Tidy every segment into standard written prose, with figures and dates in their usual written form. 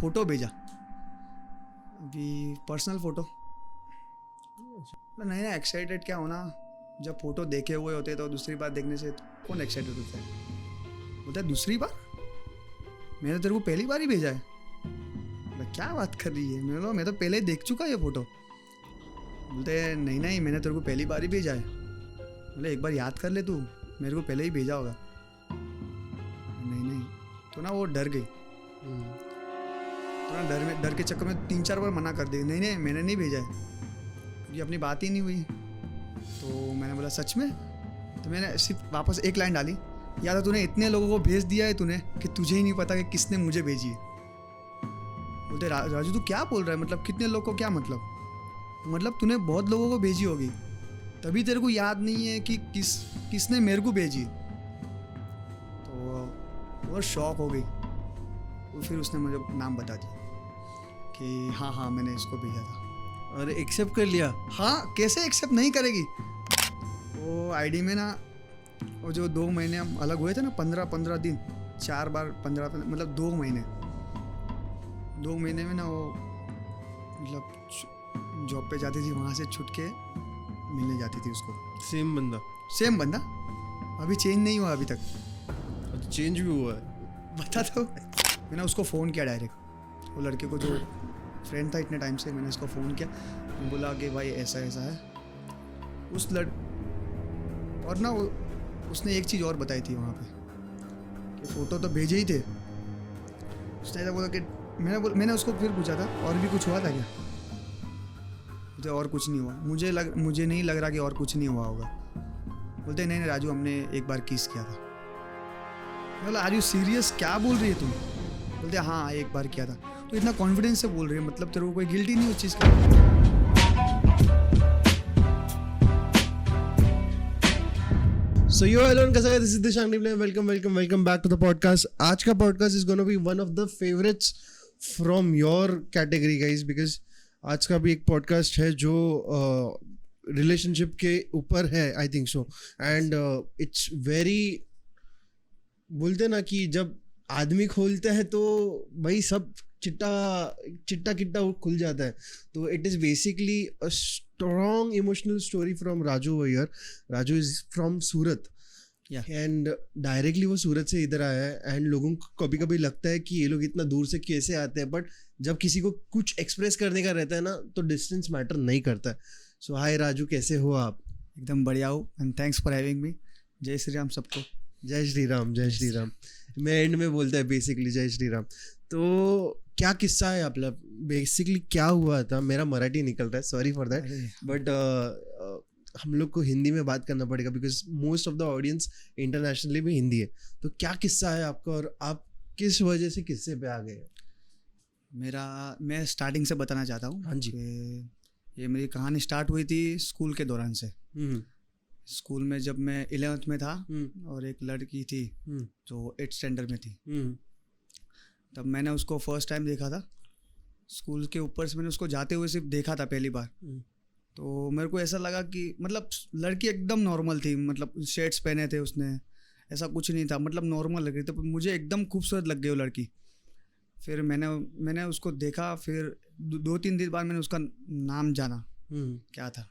Photo भेजा, अभी personal photo. नहीं ना, एक्साइटेड क्या होना, जब फ़ोटो देखे हुए होते तो दूसरी बार देखने से कौन एक्साइटेड होता है? बोलता है दूसरी बार? मैंने तेरे को पहली बार ही भेजा है। बोला क्या बात कर रही है? मैंने बोला मैं तो पहले ही देख चुका ये फ़ोटो। बोलते हैं नहीं मैंने तेरे को पहली बार ही भेजा है। बोले एक बार याद कर ले, तू मेरे को पहले ही भेजा होगा। नहीं तो ना वो डर गई। तो ना डर के चक्कर में 3-4 बार मना कर दी, नहीं मैंने नहीं भेजा है, क्योंकि अपनी बात ही नहीं हुई। तो मैंने बोला सच में? तो मैंने सिर्फ वापस एक लाइन डाली, या तो तूने इतने लोगों को भेज दिया है तूने कि तुझे ही नहीं पता कि किसने मुझे भेजी है। बोलते राजू तू क्या बोल रहा है, मतलब कितने लोगों को क्या मतलब तूने बहुत लोगों को भेजी होगी, तभी तेरे को याद नहीं है कि किसने मेरे को भेजी। तो वो शॉक हो गई। तो फिर उसने मुझे नाम बता दिया कि हाँ मैंने इसको भेजा था। और एक्सेप्ट कर लिया? हाँ, कैसे एक्सेप्ट नहीं करेगी? वो आईडी में ना, वो जो 2 महीने हम अलग हुए थे ना, 15 दिन, 4 बार 15 मतलब 2 महीने में ना वो मतलब जॉब पे जाती थी, वहाँ से छूट के मिलने जाती थी उसको। सेम बंदा अभी चेंज नहीं हुआ अभी तक। चेंज भी हुआ है? बता तो। मैंने उसको फ़ोन किया डायरेक्ट, वो लड़के को जो फ्रेंड था इतने टाइम से, मैंने उसको फ़ोन किया, बोला कि भाई ऐसा है उस और ना वो उसने एक चीज़ और बताई थी वहाँ पे कि फ़ोटो तो भेजे ही थे। उसने ऐसा बोला कि मैंने उसको फिर पूछा था और भी कुछ हुआ था क्या? बोलते और कुछ नहीं हुआ। मुझे नहीं लग रहा कि और कुछ नहीं हुआ होगा। बोलते नहीं राजू, हमने एक बार किस किया था। बोला आर यू सीरियस, क्या बोल रही है तुम? बोलते हाँ एक बार किया था। तो इतना कॉन्फिडेंस से बोल रही है, मतलब तेरे को कोई गिल्टी नहीं उस चीज़ का? So yo everyone, कैसा है? This is Dishank Nimble. Welcome back to the podcast. आज का podcast is gonna be one of the favorites from your category guys, because आज का भी एक podcast है जो relationship के ऊपर है, I think so, and it's very, बोलते ना कि जब आदमी खोलते हैं तो भाई सब चिट्टा खुल जाता है। तो it is basically a strong emotional story from Raju over here. Raju is from Surat and directly वो सूरत से इधर आया है। एंड लोगों को कभी कभी लगता है कि ये लोग इतना दूर से कैसे आते हैं, बट जब किसी को कुछ एक्सप्रेस करने का रहता है ना, तो डिस्टेंस मैटर नहीं करता है। सो हाय राजू, कैसे हो आप? एकदम बढ़िया हो, and thanks for having me. जय श्री राम सबको। जय श्री राम। मैं एंड में बोलता है बेसिकली जय श्री राम। तो क्या किस्सा है आपला, बेसिकली क्या हुआ था? मेरा मराठी निकल रहा है, सॉरी फॉर दैट, बट हम लोग को हिंदी में बात करना पड़ेगा because most of the audience internationally भी हिंदी है। तो क्या किस्सा है आपका और आप किस वजह से किस्से पे आ गए? मैं स्टार्टिंग से बताना चाहता हूँ। हाँ जी। ये मेरी कहानी स्टार्ट हुई थी स्कूल के दौरान से। स्कूल में जब मैं 11th में था और एक लड़की थी जो 8th स्टैंडर्ड में थी, तब मैंने उसको फर्स्ट टाइम देखा था। स्कूल के ऊपर से मैंने उसको जाते हुए सिर्फ देखा था पहली बार। तो मेरे को ऐसा लगा कि मतलब लड़की एकदम नॉर्मल थी, मतलब शर्ट्स पहने थे उसने, ऐसा कुछ नहीं था, मतलब नॉर्मल लग रही थी। तो मुझे एकदम खूबसूरत लग गई वो लड़की। फिर मैंने उसको देखा, फिर 2-3 दिन बाद मैंने उसका नाम जाना क्या था।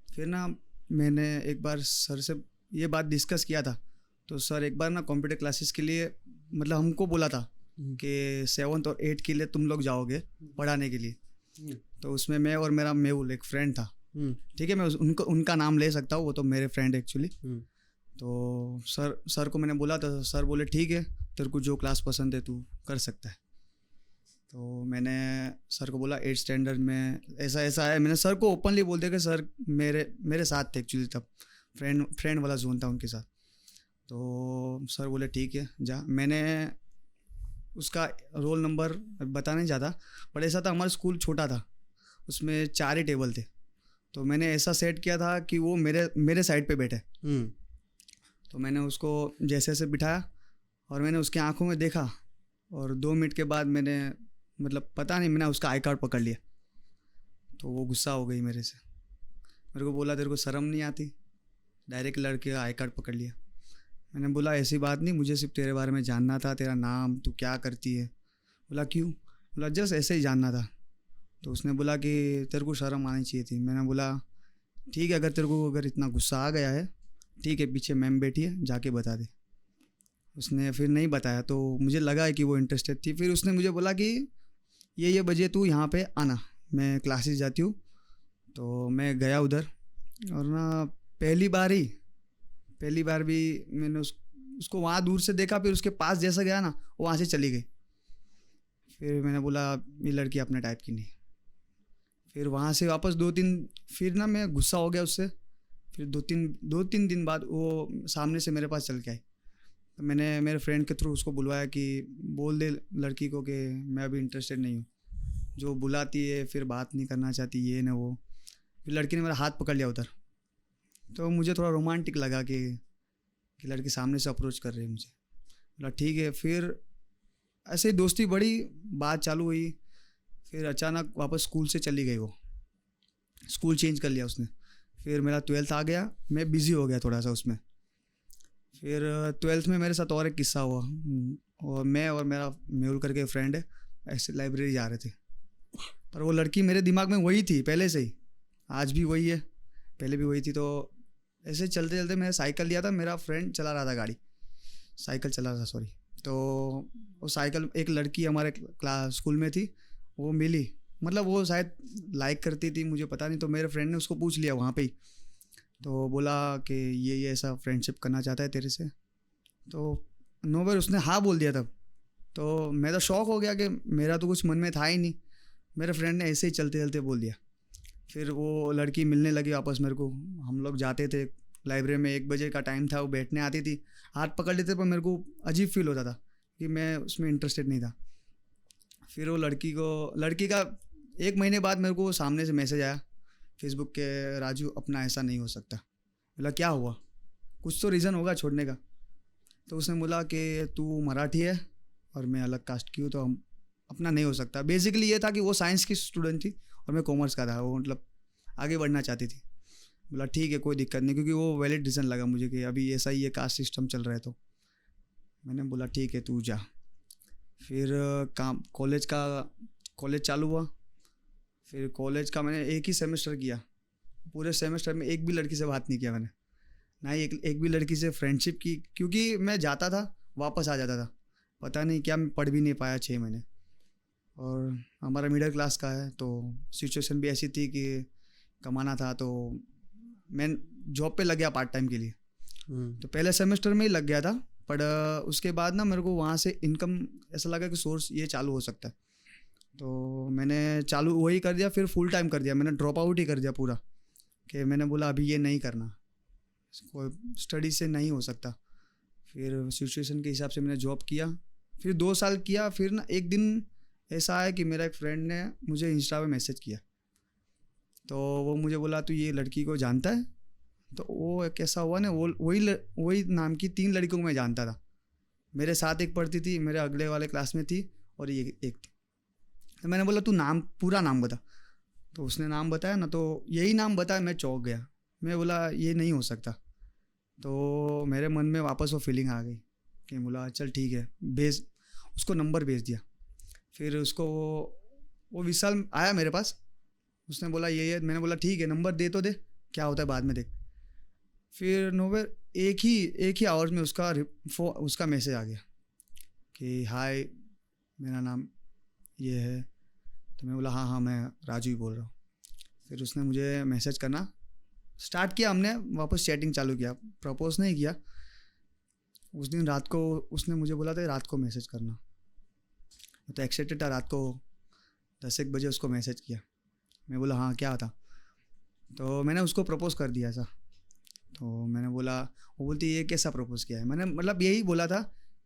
फिर ना मैंने एक बार सर से ये बात डिस्कस किया था। तो सर एक बार ना कंप्यूटर क्लासेस के लिए मतलब हमको बोला था कि 7th और 8th के लिए तुम लोग जाओगे पढ़ाने के लिए। तो उसमें मैं और मेरा मेहुल एक फ्रेंड था, ठीक है, मैं उनका नाम ले सकता हूँ, वो तो मेरे फ्रेंड एक्चुअली। तो सर को मैंने बोला था, सर बोले ठीक है, तेरे को जो क्लास पसंद है तू कर सकता है। तो मैंने सर को बोला 8th स्टैंडर्ड में ऐसा है। मैंने सर को ओपनली बोल दिया कि सर मेरे साथ थे एक्चुअली, तब फ्रेंड वाला जोन था उनके साथ। तो सर बोले ठीक है जा। मैंने उसका रोल नंबर बताने जाता, पर ऐसा था हमारा स्कूल छोटा था, उसमें 4 ही टेबल थे। तो मैंने ऐसा सेट किया था कि वो मेरे साइड पे बैठे। तो मैंने उसको जैसे बिठाया और मैंने उसकी आंखों में देखा, और 2 मिनट के बाद मैंने मतलब पता नहीं, मैंने उसका आई कार्ड पकड़ लिया। तो वो गुस्सा हो गई मेरे से, मेरे को बोला तेरे को शर्म नहीं आती, डायरेक्ट लड़के का आई कार्ड पकड़ लिया। मैंने बोला ऐसी बात नहीं, मुझे सिर्फ तेरे बारे में जानना था, तेरा नाम, तू क्या करती है। बोला क्यों? बोला जस्ट ऐसे ही जानना था। तो उसने बोला कि तेरे को शर्म आनी चाहिए थी। मैंने बोला ठीक है, अगर तेरे को अगर इतना गुस्सा आ गया है ठीक है, पीछे मैम बैठी है, जाके बता दे। उसने फिर नहीं बताया, तो मुझे लगा कि वो इंटरेस्टेड थी। फिर उसने मुझे बोला कि ये बजे तू यहाँ पे आना, मैं क्लासेस जाती हूँ। तो मैं गया उधर, और ना पहली बार भी मैंने उसको वहाँ दूर से देखा, फिर उसके पास जैसा गया ना वो वहाँ से चली गई। फिर मैंने बोला ये लड़की अपने टाइप की नहीं। फिर वहाँ से वापस 2-3, फिर ना मैं गुस्सा हो गया उससे। फिर 2-3 दिन बाद वो सामने से मेरे पास चल के आई। तो मैंने मेरे फ्रेंड के थ्रू उसको बुलवाया कि बोल दे लड़की को कि मैं अभी इंटरेस्टेड नहीं हूँ। जो बुलाती है फिर बात नहीं करना चाहती, ये ना वो। फिर लड़की ने मेरा हाथ पकड़ लिया उधर। तो मुझे थोड़ा रोमांटिक लगा कि लड़की सामने से अप्रोच कर रही है मुझे। बोला ठीक है। फिर ऐसे ही दोस्ती बढ़ी, बात चालू हुई। फिर अचानक वापस स्कूल से चली गई वो, स्कूल चेंज कर लिया उसने। फिर मेरा 12th आ गया, मैं बिज़ी हो गया थोड़ा सा उसमें। फिर 12th में मेरे साथ और एक किस्सा हुआ। और मैं और मेरा मेहुल करके फ्रेंड है, ऐसे लाइब्रेरी जा रहे थे। पर वो लड़की मेरे दिमाग में वही थी पहले से ही, आज भी वही है, पहले भी वही थी। तो ऐसे चलते चलते मैंने साइकिल लिया था, मेरा फ्रेंड चला रहा था गाड़ी, साइकिल चला रहा था सॉरी। तो वो साइकिल एक लड़की हमारे क्लास स्कूल में थी, वो मिली, मतलब वो शायद लाइक करती थी, मुझे पता नहीं। तो मेरे फ्रेंड ने उसको पूछ लिया वहाँ पे ही। तो बोला कि ये ऐसा फ्रेंडशिप करना चाहता है तेरे से। तो नोवेर उसने हाँ बोल दिया तब। तो मैं तो शॉक हो गया कि मेरा तो कुछ मन में था ही नहीं, मेरे फ्रेंड ने ऐसे ही चलते चलते बोल दिया। फिर वो लड़की मिलने लगी वापस मेरे को, हम लोग जाते थे लाइब्रेरी में, 1 बजे का टाइम था, वो बैठने आती थी, हाथ पकड़ लेते, पर मेरे को अजीब फील होता था कि मैं उसमें इंटरेस्टेड नहीं था। फिर वो लड़की का 1 महीने बाद मेरे को सामने से मैसेज आया फेसबुक के, राजू अपना ऐसा नहीं हो सकता। बोला क्या हुआ, कुछ तो रीज़न होगा छोड़ने का। तो उसने बोला कि तू मराठी है और मैं अलग कास्ट की हूँ, तो हम अपना नहीं हो सकता। बेसिकली ये था कि वो साइंस की स्टूडेंट थी और मैं कॉमर्स का था, वो मतलब आगे बढ़ना चाहती थी। बोला ठीक है कोई दिक्कत नहीं, क्योंकि वो वैलिड रीज़न लगा मुझे कि अभी ऐसा ही ये कास्ट सिस्टम चल रहा है। तो मैंने बोला ठीक है तू जा। फिर कॉलेज चालू हुआ। फिर कॉलेज का मैंने एक ही सेमेस्टर किया, पूरे सेमेस्टर में एक भी लड़की से बात नहीं किया मैंने, ना ही एक भी लड़की से फ्रेंडशिप की, क्योंकि मैं जाता था वापस आ जाता था, पता नहीं क्या मैं पढ़ भी नहीं पाया 6 महीने। और हमारा मिडिल क्लास का है, तो सिचुएशन भी ऐसी थी कि कमाना था, तो मैं जॉब पे लग गया पार्ट टाइम के लिए। तो पहले सेमेस्टर में ही लग गया था, पर उसके बाद ना मेरे को वहाँ से इनकम ऐसा लगा कि सोर्स ये चालू हो सकता है। तो मैंने चालू वही कर दिया, फिर फुल टाइम कर दिया, मैंने ड्रॉप आउट ही कर दिया पूरा, कि मैंने बोला अभी ये नहीं करना, कोई स्टडी से नहीं हो सकता। फिर सिचुएशन के हिसाब से मैंने जॉब किया, फिर 2 साल किया। फिर ना एक दिन ऐसा है कि मेरा एक फ्रेंड ने मुझे इंस्टा पे मैसेज किया, तो वो मुझे बोला तू ये लड़की को जानता है। तो वो कैसा हुआ ना, वही नाम की 3 लड़कियों को मैं जानता था। मेरे साथ एक पढ़ती थी, मेरे अगले वाले क्लास में थी, और ये एक थी। तो मैंने बोला तू पूरा नाम बता। तो उसने नाम बताया ना, तो यही नाम बताया, मैं चौंक गया। मैं बोला ये नहीं हो सकता। तो मेरे मन में वापस वो फीलिंग आ गई कि बोला चल ठीक है, उसको नंबर भेज दिया। फिर उसको वो विशाल आया मेरे पास, उसने बोला ये मैंने बोला ठीक है नंबर दे तो दे, क्या होता है बाद में देख। फिर नोवेर एक ही आवर्स में उसका मैसेज आ गया कि हाय मेरा नाम ये है। तो मैं बोला हाँ मैं राजू ही बोल रहा हूँ। फिर उसने मुझे मैसेज करना स्टार्ट किया, हमने वापस चैटिंग चालू किया, प्रपोज नहीं किया। उस दिन रात को उसने मुझे बोला था रात को मैसेज करना, तो एक्साइटेड था। रात को 10-1 बजे उसको मैसेज किया। मैं बोला हाँ क्या था। तो मैंने उसको प्रपोज कर दिया था। तो मैंने बोला, वो बोलती ये कैसा प्रपोज किया है। मैंने मतलब यही बोला था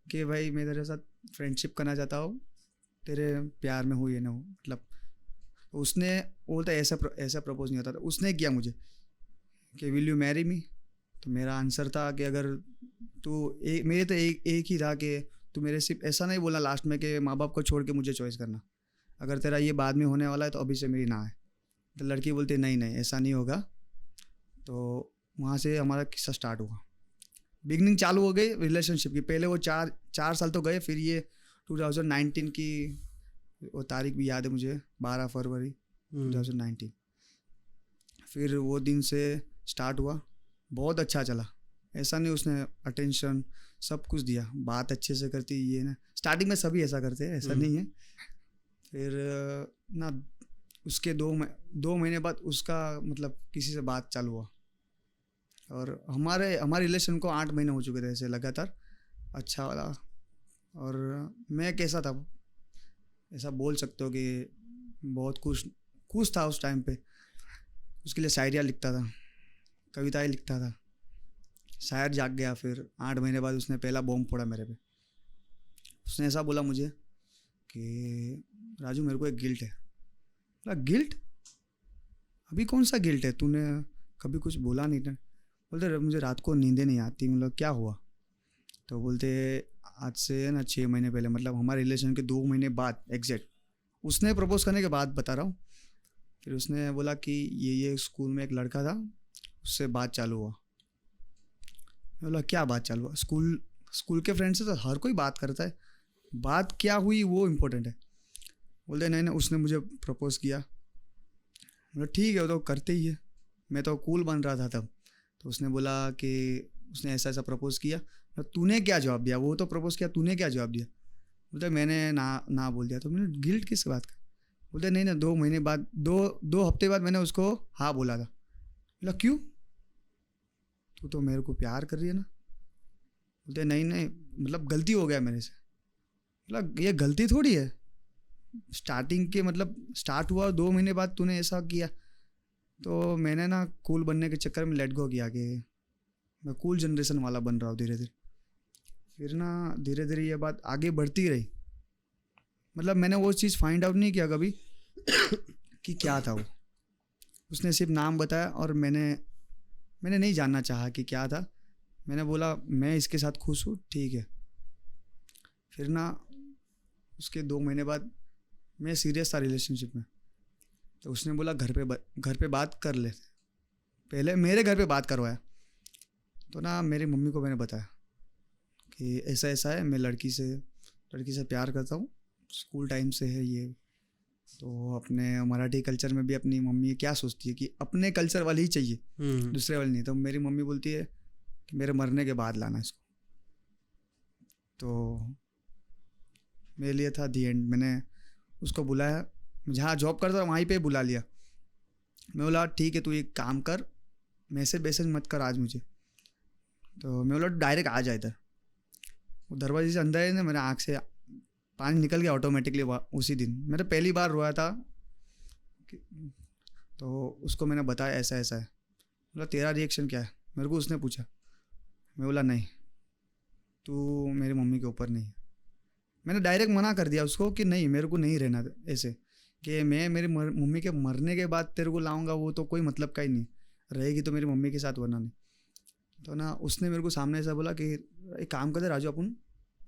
कि भाई मैं तेरे साथ फ्रेंडशिप करना चाहता हूँ, तेरे प्यार में हूँ ये ना हो, मतलब। उसने बोलता ऐसा प्रपोज नहीं होता था। उसने किया मुझे कि विल यू मैरी मी। तो मेरा आंसर था कि अगर तू मेरे तो एक ही था कि तू मेरे सिर्फ ऐसा नहीं बोला लास्ट में कि माँ बाप को छोड़ के मुझे चॉइस करना, अगर तेरा ये बाद में होने वाला है तो अभी से मेरी ना है। तो लड़की बोलती नहीं ऐसा नहीं होगा। तो वहाँ से हमारा किस्सा स्टार्ट हुआ, बिगनिंग चालू हो गई रिलेशनशिप की। पहले वो 4 साल तो गए, फिर ये 2019 की वो तारीख भी याद है मुझे, 12 फरवरी 2019। फिर वो दिन से स्टार्ट हुआ, बहुत अच्छा चला। ऐसा नहीं उसने अटेंशन सब कुछ दिया, बात अच्छे से करती ये ना, स्टार्टिंग में सभी ऐसा करते हैं, ऐसा नहीं है। फिर ना उसके 2 महीने बाद उसका मतलब किसी से बात चालू हुआ, और हमारे रिलेशन को 8 महीने हो चुके थे ऐसे लगातार, अच्छा वाला। और मैं कैसा था, ऐसा बोल सकते हो कि बहुत खुश था उस टाइम पे। उसके लिए शायरियाँ लिखता था, कविताएं लिखता था। शायर जाग गया, फिर 8 महीने बाद उसने पहला बॉम्ब फोड़ा मेरे पे। उसने ऐसा बोला मुझे कि राजू मेरे को एक गिल्ट है। बोला गिल्ट? अभी कौन सा गिल्ट है, तूने कभी कुछ बोला नहीं था। बोलते मुझे रात को नींदें नहीं आती। मतलब क्या हुआ? तो बोलते आज से ना 6 महीने पहले, मतलब हमारे रिलेशन के 2 महीने बाद एग्जैक्ट, उसने प्रपोज करने के बाद बता रहा हूँ। फिर उसने बोला कि ये स्कूल में एक लड़का था, उससे बात चालू हुआ। मैं बोला क्या बात चालू हुआ? स्कूल के फ्रेंड से तो हर कोई बात करता है, बात क्या हुई वो इम्पोर्टेंट है। बोलते नहीं उसने मुझे प्रपोज किया। मतलब ठीक है, वो तो करते ही है, मैं तो कूल बन रहा था तब। तो उसने बोला कि उसने ऐसा ऐसा प्रपोज किया। तूने क्या जवाब दिया? वो तो प्रपोज किया, तूने क्या जवाब दिया? बोलते मैंने ना बोल दिया। तो मैंने गिल्ट किस बात का? बोलते नहीं 2 महीने बाद, दो हफ्ते बाद मैंने उसको हाँ बोला था। बोला क्यों? तू तो मेरे को प्यार कर रही है ना। बोलते नहीं मतलब गलती हो गया मेरे से। मतलब ये गलती थोड़ी है, स्टार्टिंग के मतलब स्टार्ट हुआ 2 महीने बाद तूने ऐसा किया। तो मैंने ना कूल बनने के चक्कर में लेट गो किया कि मैं कूल जनरेशन वाला बन रहा हूँ धीरे धीरे। फिर ना धीरे धीरे ये बात आगे बढ़ती रही। मतलब मैंने वो चीज़ फाइंड आउट नहीं किया कभी कि क्या था वो। उसने सिर्फ नाम बताया और मैंने नहीं जानना चाहा कि क्या था। मैंने बोला मैं इसके साथ खुश हूँ, ठीक है। फिर ना उसके 2 महीने बाद मैं सीरियस था रिलेशनशिप में। तो उसने बोला घर पे बात कर ले। पहले मेरे घर पे बात करवाया। तो ना मेरी मम्मी को मैंने बताया कि ऐसा ऐसा है, मैं लड़की से प्यार करता हूँ, स्कूल टाइम से है ये। तो अपने मराठी कल्चर में भी अपनी मम्मी क्या सोचती है कि अपने कल्चर वाली ही चाहिए, दूसरे वाली नहीं। तो मेरी मम्मी बोलती है कि मेरे मरने के बाद लाना इसको। तो मेरे लिए था दी एंड। मैंने उसको बुलाया, जहाँ जॉब करता था वहीं पे बुला लिया। मैं बोला ठीक है, तू एक काम कर, मैसेज मत कर आज मुझे। तो मैं बोला डायरेक्ट आ जा इधर। वो दरवाजे से अंदर है ना, मेरे आँख से पानी निकल गया ऑटोमेटिकली उसी दिन। मेरा पहली बार रोया था। तो उसको मैंने बताया ऐसा ऐसा है। बोला तेरा रिएक्शन क्या है? मेरे को उसने पूछा। मैं बोला नहीं, तू मेरी मम्मी के ऊपर नहीं है। मैंने डायरेक्ट मना कर दिया उसको कि नहीं, मेरे को नहीं रहना ऐसे, कि मैं मेरी मम्मी के मरने के बाद तेरे को लाऊंगा, वो तो कोई मतलब का ही नहीं। रहेगी तो मेरी मम्मी के साथ, वरना नहीं। तो ना उसने मेरे को सामने ऐसा बोला कि एक काम करते राजू, अपन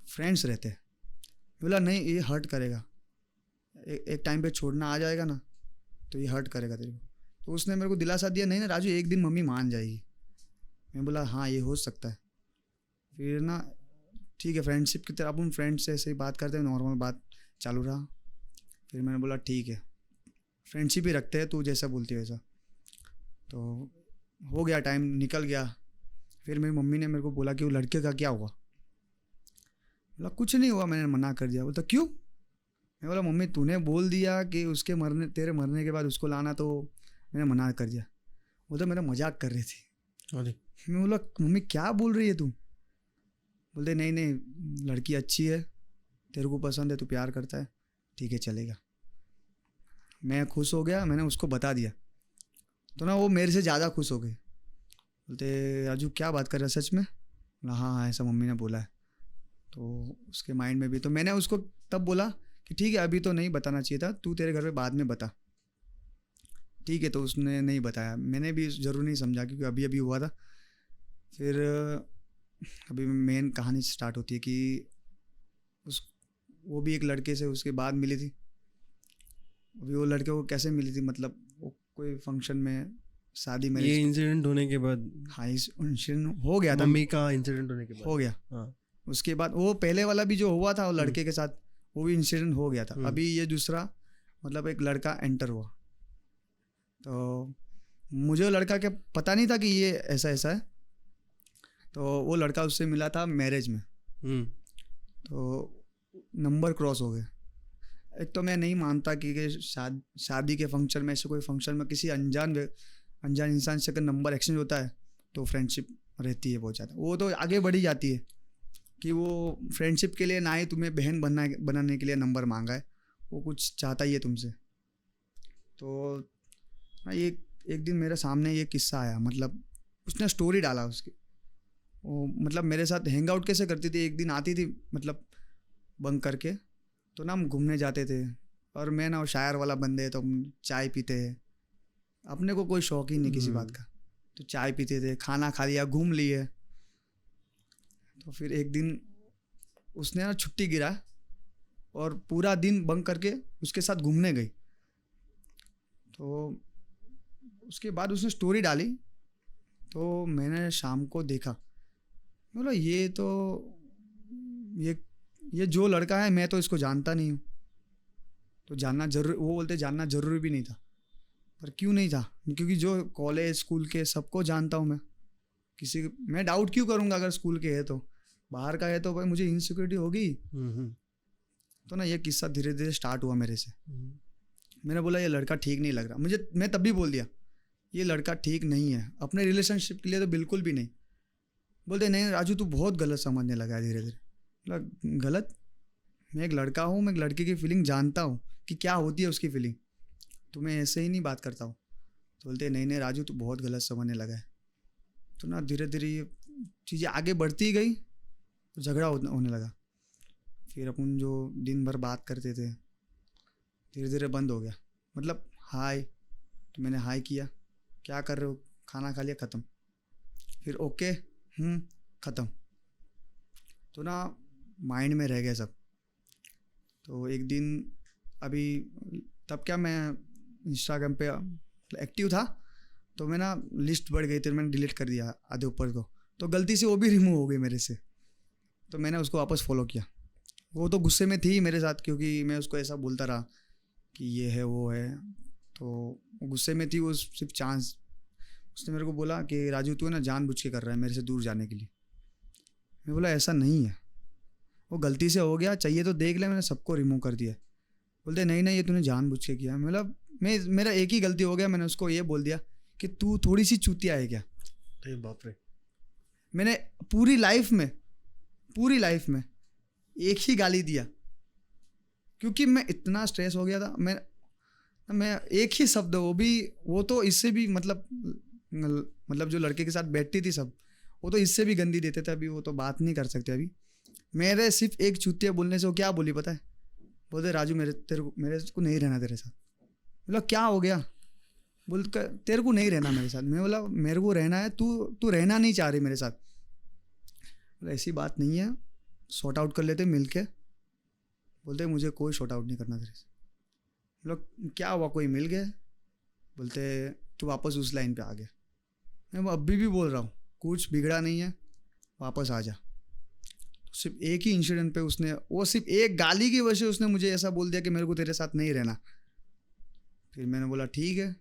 फ्रेंड्स रहते हैं। बोला नहीं, ये हर्ट करेगा, एक टाइम पे छोड़ना आ जाएगा ना, तो ये हर्ट करेगा तेरे को। तो उसने मेरे को दिलासा दिया, नहीं ना राजू, एक दिन मम्मी मान जाएगी। मैं बोला हाँ ये हो सकता है। फिर ना ठीक है, फ्रेंडशिप की तरह अपन फ्रेंड्स से ऐसे ही बात करते हैं, नॉर्मल बात चालू रहा। फिर मैंने बोला ठीक है, फ्रेंडशिप ही रखते हैं, तू जैसा बोलती है वैसा। तो हो गया, टाइम निकल गया। फिर मेरी मम्मी ने मेरे को बोला कि वो लड़के का क्या हुआ? बोला कुछ नहीं हुआ, मैंने मना कर दिया। बोलता क्यों? मैं बोला मम्मी तूने बोल दिया कि उसके तेरे मरने के बाद उसको लाना, तो मैंने मना कर दिया। वो तो मेरा मजाक कर रही थी। अरे मैं बोला मम्मी क्या बोल रही है तू? बोलते नहीं लड़की अच्छी है, तेरे को पसंद है, तू प्यार करता है, ठीक है चलेगा। मैं खुश हो गया, मैंने उसको बता दिया। तो ना वो मेरे से ज़्यादा खुश हो गई। बोलते राजू क्या बात कर रहा है, सच में? बोला हाँ ऐसा मम्मी ने बोला है। तो उसके माइंड में भी, तो मैंने उसको तब बोला कि ठीक है अभी तो नहीं बताना चाहिए था, तू तेरे घर पे बाद में बता। ठीक है, तो उसने नहीं बताया। मैंने भी ज़रूर नहीं समझा क्योंकि अभी अभी हुआ था। फिर अभी मेन कहानी स्टार्ट होती है कि वो भी एक लड़के से उसके बाद मिली थी। अभी वो लड़के को कैसे मिली थी, मतलब वो कोई फंक्शन में, शादी में। ये इंसिडेंट होने के बाद? हाँ इस इंसिडेंट हो गया था, मम्मी का इंसिडेंट होने के बाद हो गया। हाँ। उसके बाद वो पहले वाला भी जो हुआ था वो लड़के के साथ, वो भी इंसिडेंट हो गया था। अभी ये दूसरा मतलब एक लड़का एंटर हुआ, तो मुझे लड़का के पता नहीं था कि ये ऐसा ऐसा है। तो वो लड़का उससे मिला था मैरिज में, तो नंबर क्रॉस हो गए। एक तो मैं नहीं मानता कि शादी के फंक्शन में, ऐसे कोई फंक्शन में किसी अनजान इंसान से अगर नंबर एक्सचेंज होता है तो फ्रेंडशिप रहती है बहुत ज़्यादा, वो तो आगे बढ़ी जाती है कि वो फ्रेंडशिप के लिए ना ही तुम्हें बहन बनाने के लिए नंबर मांगा है, वो कुछ चाहता ही है तुमसे। तो एक दिन मेरे सामने ये किस्सा आया, मतलब उसने स्टोरी डाला उसकी, वो मतलब मेरे साथ हैंग आउट कैसे करती थी, एक दिन आती थी मतलब बंक करके, तो ना हम घूमने जाते थे, और मैं ना शायर वाला बंदे, तो हम चाय पीते हैं, अपने को कोई शौक ही नहीं किसी बात का, तो चाय पीते थे, खाना खा लिया, घूम लिए। तो फिर एक दिन उसने ना छुट्टी गिरा और पूरा दिन बंक करके उसके साथ घूमने गई। तो उसके बाद उसने स्टोरी डाली, तो मैंने शाम को देखा, बोला ये तो ये जो लड़का है मैं तो इसको जानता नहीं हूँ, तो जानना जरूर, वो बोलते जानना जरूरी भी नहीं था। पर क्यों नहीं था, क्योंकि जो कॉलेज स्कूल के सबको जानता हूँ मैं, मैं डाउट क्यों करूँगा, अगर स्कूल के है तो, बाहर का है तो भाई मुझे इनसिक्योरिटी होगी। तो ना ये किस्सा धीरे धीरे स्टार्ट हुआ मेरे से। मैंने बोला ये लड़का ठीक नहीं लग रहा मुझे, मैं तब भी बोल दिया ये लड़का ठीक नहीं है अपने रिलेशनशिप के लिए, तो बिल्कुल भी नहीं। बोलते नहीं राजू तू बहुत गलत समझने लगा है धीरे धीरे। बोला गलत, मैं एक लड़का हूँ, मैं एक लड़के की फीलिंग जानता हूँ कि क्या होती है उसकी फीलिंग, तो मैं ऐसे ही नहीं बात करता हूँ। तो बोलते नहीं राजू तू बहुत गलत समझने लगा है। तो ना धीरे धीरे ये चीज़ें आगे बढ़ती गई, तो झगड़ा होने लगा। फिर अपन जो दिन भर बात करते थे धीरे धीरे बंद हो गया, मतलब हाय, तो मैंने हाय किया, क्या कर रहे हो, खाना खा लिया, ख़त्म। फिर ओके ख़त्म। तो ना माइंड में रह गया सब। तो एक दिन अभी तब क्या मैं इंस्टाग्राम पे एक्टिव था, तो मैं ना लिस्ट बढ़ गई थी, मैंने डिलीट कर दिया आधे ऊपर को, तो गलती से वो भी रिमूव हो गई मेरे से। तो मैंने उसको वापस फॉलो किया। वो तो गुस्से में थी मेरे साथ, क्योंकि मैं उसको ऐसा बोलता रहा कि ये है वो है, तो वो गुस्से में थी। वो सिर्फ चांस, उसने मेरे को बोला कि राजू तू है ना जानबूझ के कर रहा है मेरे से दूर जाने के लिए। मैं बोला ऐसा नहीं है, वो गलती से हो गया, चाहिए तो देख ले, मैंने सबको रिमूव कर दिया। बोलते नहीं ये तूने जानबूझ के किया। मतलब मेरा एक ही गलती हो गया, मैंने उसको ये बोल दिया कि तू थोड़ी सी चूतिया है क्या। अरे बाप रे। मैंने पूरी लाइफ में एक ही गाली दिया, क्योंकि मैं इतना स्ट्रेस हो गया था। मैं एक ही शब्द, वो तो इससे भी मतलब जो लड़के के साथ बैठती थी सब, वो तो इससे भी गंदी देते थे। अभी वो तो बात नहीं कर सकते। अभी मेरे सिर्फ एक चूतिया बोलने से वो क्या बोली पता है, बोलते राजू मेरे को नहीं रहना तेरे साथ। बोला क्या हो गया, बोल तेरे को नहीं रहना मेरे साथ। मैं बोला मेरे को रहना है, तू रहना नहीं चाह रही मेरे साथ। बोला ऐसी बात नहीं है, सॉर्ट आउट कर लेते मिल के। बोलते मुझे कोई सॉर्ट आउट नहीं करना तेरे से। बोला क्या हुआ, कोई मिल गया। बोलते तू वापस उस लाइन पे आ गया। मैं अभी भी बोल रहा हूँ कुछ बिगड़ा नहीं है, वापस आ जा। तो सिर्फ एक ही इंसिडेंट पे वो सिर्फ एक गाली की वजह से उसने मुझे ऐसा बोल दिया कि मेरे को तेरे साथ नहीं रहना। फिर मैंने बोला ठीक है।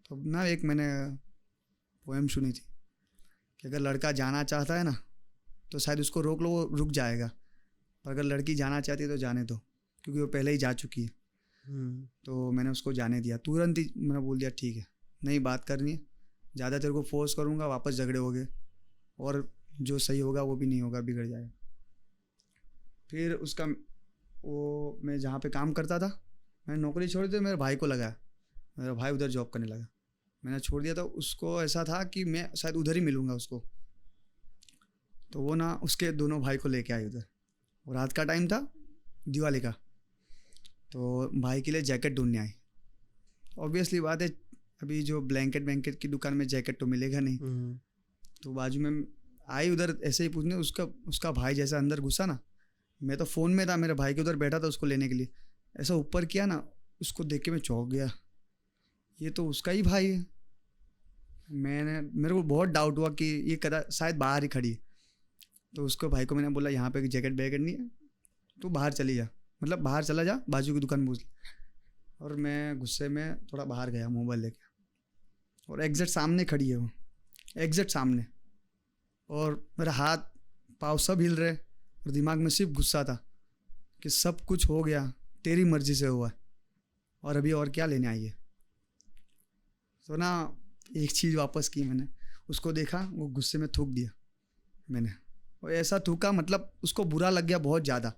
तो ना एक मैंने पोएम सुनी थी कि अगर लड़का जाना चाहता है ना तो शायद उसको रोक लो, वो रुक जाएगा, पर अगर लड़की जाना चाहती है तो जाने दो, क्योंकि वो पहले ही जा चुकी है। तो मैंने उसको जाने दिया, तुरंत ही मैंने बोल दिया ठीक है, नहीं बात करनी है, ज़्यादा तेरे को फोर्स करूँगा वापस झगड़े हो गए, और जो सही होगा वो भी नहीं होगा, बिगड़ जाएगा। फिर उसका वो मैं जहाँ पे काम करता था, मैंने नौकरी छोड़ दी, मेरे भाई को लगाया, मेरा भाई उधर जॉब करने लगा, मैंने छोड़ दिया। तो उसको ऐसा था कि मैं शायद उधर ही मिलूँगा उसको, तो वो ना उसके दोनों भाई को लेके आई उधर। और रात का टाइम था, दिवाली का, तो भाई के लिए जैकेट ढूंढने आई। ऑब्वियसली बात है, अभी जो ब्लैंकेट की दुकान में जैकेट तो मिलेगा नहीं। तो बाजू में आई उधर ऐसे ही पूछने, उसका भाई जैसा अंदर घुसा ना, मैं तो फ़ोन में था, मेरे भाई के उधर बैठा था उसको लेने के लिए, ऐसा ऊपर किया ना, उसको देख के मैं चौंक गया, ये तो उसका ही भाई है। मेरे को बहुत डाउट हुआ कि ये शायद बाहर ही खड़ी है। तो उसको भाई को मैंने बोला यहाँ पे जैकेट नहीं है, तू बाहर चली जा, मतलब बाहर चला जा, बाजू की दुकान पूछ ले। और मैं गुस्से में थोड़ा बाहर गया मोबाइल लेके, और एग्जैक्ट सामने खड़ी है वो, एग्जैक्ट सामने, और मेरा हाथ पाँव सब हिल रहे, और दिमाग में सिर्फ गुस्सा था कि सब कुछ हो गया, तेरी मर्जी से हुआ, और अभी और क्या लेने आई है। तो ना एक चीज़ वापस की मैंने, उसको देखा, वो गुस्से में थूक दिया मैंने, और ऐसा थूका मतलब उसको बुरा लग गया बहुत ज़्यादा।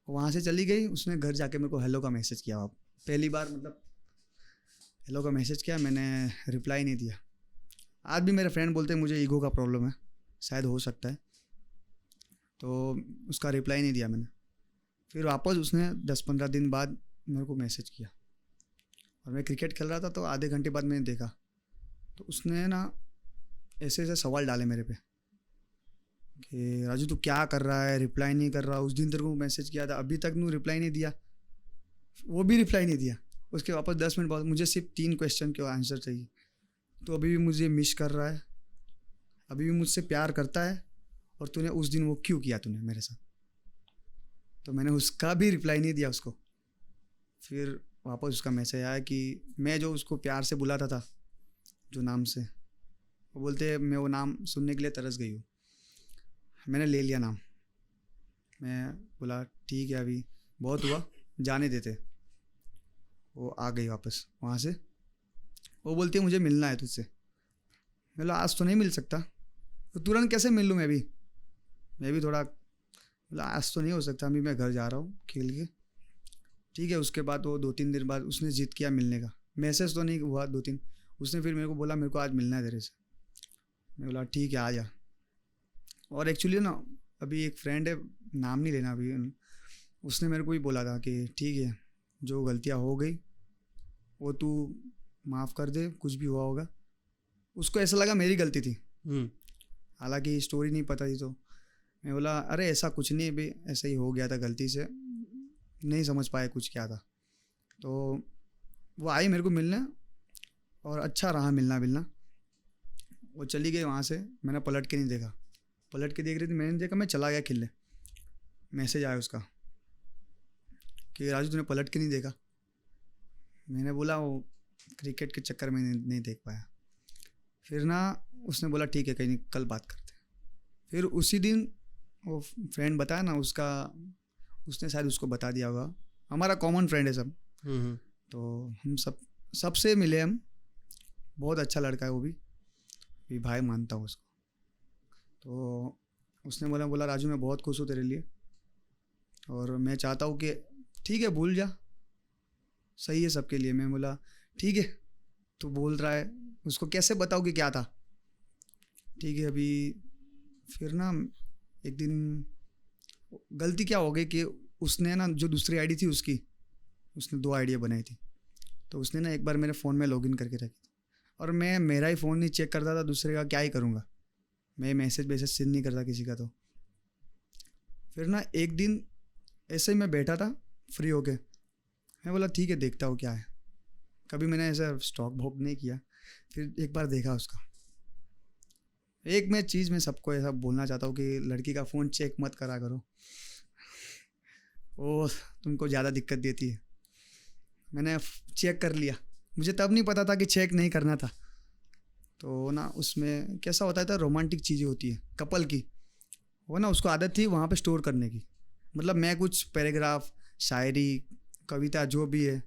वहाँ से चली गई, उसने घर जाके मेरे को हेलो का मैसेज किया। आप पहली बार मतलब हेलो का मैसेज किया, मैंने रिप्लाई नहीं दिया। आज भी मेरे फ्रेंड बोलते हैं मुझे ईगो का प्रॉब्लम है, शायद हो सकता है, तो उसका रिप्लाई नहीं दिया मैंने। फिर वापस उसने 10-15 दिन बाद मेरे को मैसेज किया, और मैं क्रिकेट खेल रहा था, तो आधे घंटे बाद मैंने देखा, तो उसने ना ऐसे ऐसे सवाल डाले मेरे पे कि राजू तू क्या कर रहा है, रिप्लाई नहीं कर रहा, उस दिन तेरे को मैसेज किया था, अभी तक तू रिप्लाई नहीं दिया। वो भी रिप्लाई नहीं दिया। उसके वापस 10 मिनट बाद मुझे सिर्फ 3 क्वेश्चन के आंसर चाहिए, तो अभी भी मुझे मिस कर रहा है, अभी भी मुझसे प्यार करता है, और तूने उस दिन वो क्यों किया तूने मेरे साथ। तो मैंने उसका भी रिप्लाई नहीं दिया उसको। फिर वापस उसका मैसेज आया कि मैं जो उसको प्यार से बुलाता था जो नाम से, वो बोलते मैं वो नाम सुनने के लिए तरस गई हूँ। मैंने ले लिया नाम, मैं बोला ठीक है अभी बहुत हुआ, जाने देते। वो आ गई वापस वहाँ से, वो बोलती है मुझे मिलना है तुझसे। मैं बोला आज तो नहीं मिल सकता। तो तुरंत कैसे मिल लूँ, मैं भी थोड़ा, बोला आज तो नहीं हो सकता, अभी मैं घर जा रहा हूँ खेल के। ठीक है, उसके बाद वो 2-3 दिन बाद उसने जिद किया मिलने का, मैसेज तो नहीं हुआ 2-3, उसने फिर मेरे को बोला मेरे को आज मिलना है तेरे से। मैं बोला ठीक है आ जा। और एक्चुअली ना अभी एक फ्रेंड है, नाम नहीं लेना अभी, उसने मेरे को ही बोला था कि ठीक है जो गलतियाँ हो गई वो तू माफ़ कर दे, कुछ भी हुआ होगा। उसको ऐसा लगा मेरी गलती थी, हालांकि स्टोरी नहीं पता थी। तो मैं बोला अरे ऐसा कुछ नहीं भी, ऐसा ही हो गया था गलती से, नहीं समझ पाया कुछ क्या था। तो वो आई मेरे को मिलने, और अच्छा रहा मिलना। वो चली गई वहाँ से, मैंने पलट के नहीं देखा, पलट के देख रही थी, मैंने देखा, मैं चला गया खेलने। मैसेज आया उसका कि राजू तूने पलट के नहीं देखा। मैंने बोला वो क्रिकेट के चक्कर में नहीं देख पाया। फिर ना उसने बोला ठीक है कहीं नहीं, कल बात करते। फिर उसी दिन वो फ्रेंड बताया ना उसका, उसने शायद उसको बता दिया होगा, हमारा कॉमन फ्रेंड है सब। तो हम सबसे मिले हम, बहुत अच्छा लड़का है वो भी भाई मानता हूँ उसको। तो उसने बोला राजू मैं बहुत खुश हूँ तेरे लिए, और मैं चाहता हूँ कि ठीक है भूल जा, सही है सबके लिए। मैं बोला ठीक है तू बोल रहा है, उसको कैसे बताओ कि क्या था। ठीक है अभी फिर ना एक दिन गलती क्या हो गई कि उसने ना जो दूसरी आईडी थी उसकी, उसने 2 आईडियाँ बनाई थी। तो उसने ना एक बार मेरे फ़ोन में लॉगिन करके रखी थी, और मैं मेरा ही फ़ोन नहीं चेक करता था, दूसरे का क्या ही करूँगा, मैं मैसेज सीन नहीं करता किसी का। तो फिर ना एक दिन ऐसे ही मैं बैठा था फ्री होके, मैं बोला ठीक है देखता हूँ क्या है। कभी मैंने ऐसा स्टॉक भोग नहीं किया। फिर एक बार देखा उसका। एक मैं चीज़ में सबको ऐसा बोलना चाहता हूँ कि लड़की का फ़ोन चेक मत करा करो, वो तुमको ज़्यादा दिक्कत देती है। मैंने चेक कर लिया, मुझे तब नहीं पता था कि चेक नहीं करना था। तो ना उसमें कैसा होता है, रोमांटिक चीज़ें होती है कपल की, वो ना उसको आदत थी वहाँ पे स्टोर करने की। मतलब मैं कुछ पैराग्राफ, शायरी, कविता जो भी है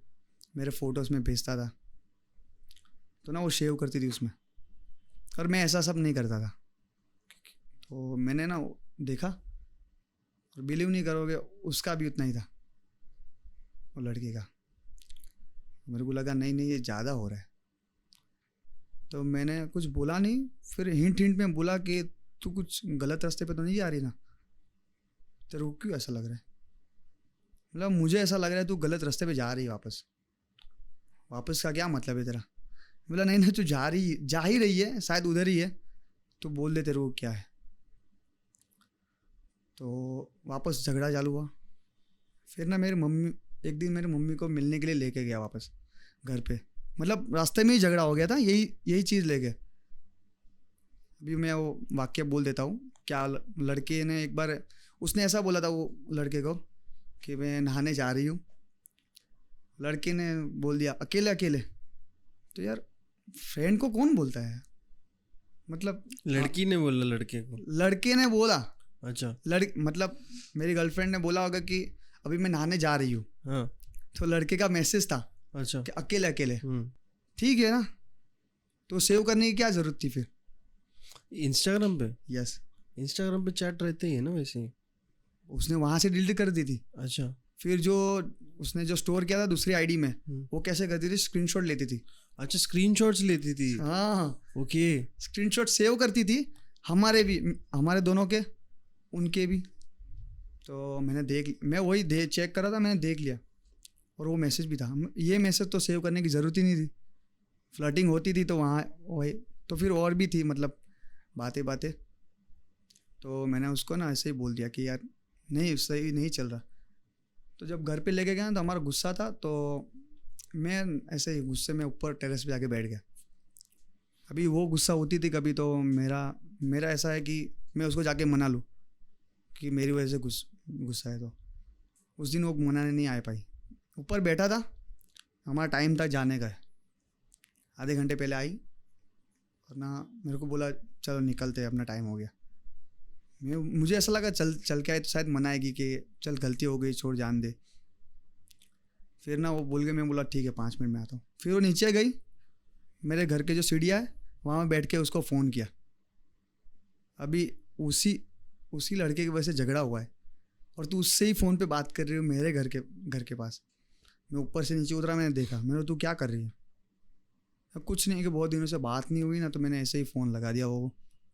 मेरे फ़ोटोज़ में भेजता था, तो ना वो सेव करती थी उसमें, और मैं ऐसा सब नहीं करता था। तो मैंने ना देखा, और बिलीव नहीं करोगे उसका भी उतना ही था, वो लड़के का। मेरे को लगा नहीं ये ज़्यादा हो रहा है। तो मैंने कुछ बोला नहीं, फिर हिंट में बोला कि तू कुछ गलत रास्ते पे तो नहीं जा रही ना, तेरे को क्यों ऐसा लग रहा है। मतलब मुझे ऐसा लग रहा है तू गलत रास्ते पे जा रही है। वापस का क्या मतलब है तेरा। बोला नहीं तू जा ही रही है, शायद उधर ही है, तो बोल दे तेरे को क्या है। तो वापस झगड़ा चालू हुआ। फिर ना एक दिन मेरी मम्मी को मिलने के लिए लेके गया वापस घर पे, मतलब रास्ते में ही झगड़ा हो गया था, यही चीज़ लेके। अभी मैं वो वाक्य बोल देता हूँ क्या। लड़के ने एक बार उसने ऐसा बोला था वो लड़के को कि मैं नहाने जा रही हूँ। लड़के ने बोल दिया अकेले अकेले। तो यार फ्रेंड को कौन बोलता है, मतलब लड़की ने बोला लड़के को? लड़के ने बोला। अच्छा। मतलब मेरी गर्लफ्रेंड ने बोला होगा कि अभी मैं नहाने जा रही हूँ। हाँ। तो लड़के का मैसेज था अच्छा कि अकेले अकेले। ठीक है ना, तो सेव करने की क्या जरूरत थी फिर? इंस्टाग्राम पे? यस, इंस्टाग्राम पे चैट रहते ही है ना वैसे ही। उसने वहां से डिलीट कर दी थी। अच्छा। फिर जो उसने जो स्टोर किया था दूसरी आईडी में, वो कैसे करती थी, स्क्रीनशॉट लेती थी। अच्छा, स्क्रीनशॉट्स लेती थी। हाँ, ओके। स्क्रीनशॉट सेव करती थी, हमारे भी, हमारे दोनों के, उनके भी। तो मैं वही चेक कर रहा था, मैंने देख लिया और वो मैसेज भी था। ये मैसेज तो सेव करने की ज़रूरत ही नहीं थी, फ्लर्टिंग होती थी तो वहाँ वही तो फिर और भी थी, मतलब बातें। तो मैंने उसको ना ऐसे ही बोल दिया कि यार नहीं, सही नहीं चल रहा। तो जब घर पे लेके गया तो हमारा गुस्सा था, तो मैं ऐसे ही गुस्से में ऊपर टेरेस पे जाके बैठ गया। अभी वो गुस्सा होती थी कभी, तो मेरा ऐसा है कि मैं उसको जाके मना लूँ कि मेरी वजह से गुस्सा है। तो उस दिन वो मनाने नहीं आ पाई, ऊपर बैठा था, हमारा टाइम था जाने का है। आधे घंटे पहले आई और ना मेरे को बोला चलो निकलते हैं, अपना टाइम हो गया। मुझे ऐसा लगा चल के आए तो शायद मनाएगी कि चल गलती हो गई, छोड़, जान दे। फिर ना वो बोल गई, मैं बोला ठीक है 5 मिनट में आता हूँ। फिर वो नीचे गई, मेरे घर के जो सीढ़ियाँ है वहाँ में बैठ के उसको फ़ोन किया। अभी उसी लड़के की वजह से झगड़ा हुआ है और तू उससे ही फ़ोन पे बात कर रही हो मेरे घर के पास। मैं ऊपर से नीचे उतरा, मैंने देखा, मैंने तू क्या कर रही है? अब कुछ नहीं, कि बहुत दिनों से बात नहीं हुई ना, तो मैंने ऐसे ही फ़ोन लगा दिया, वो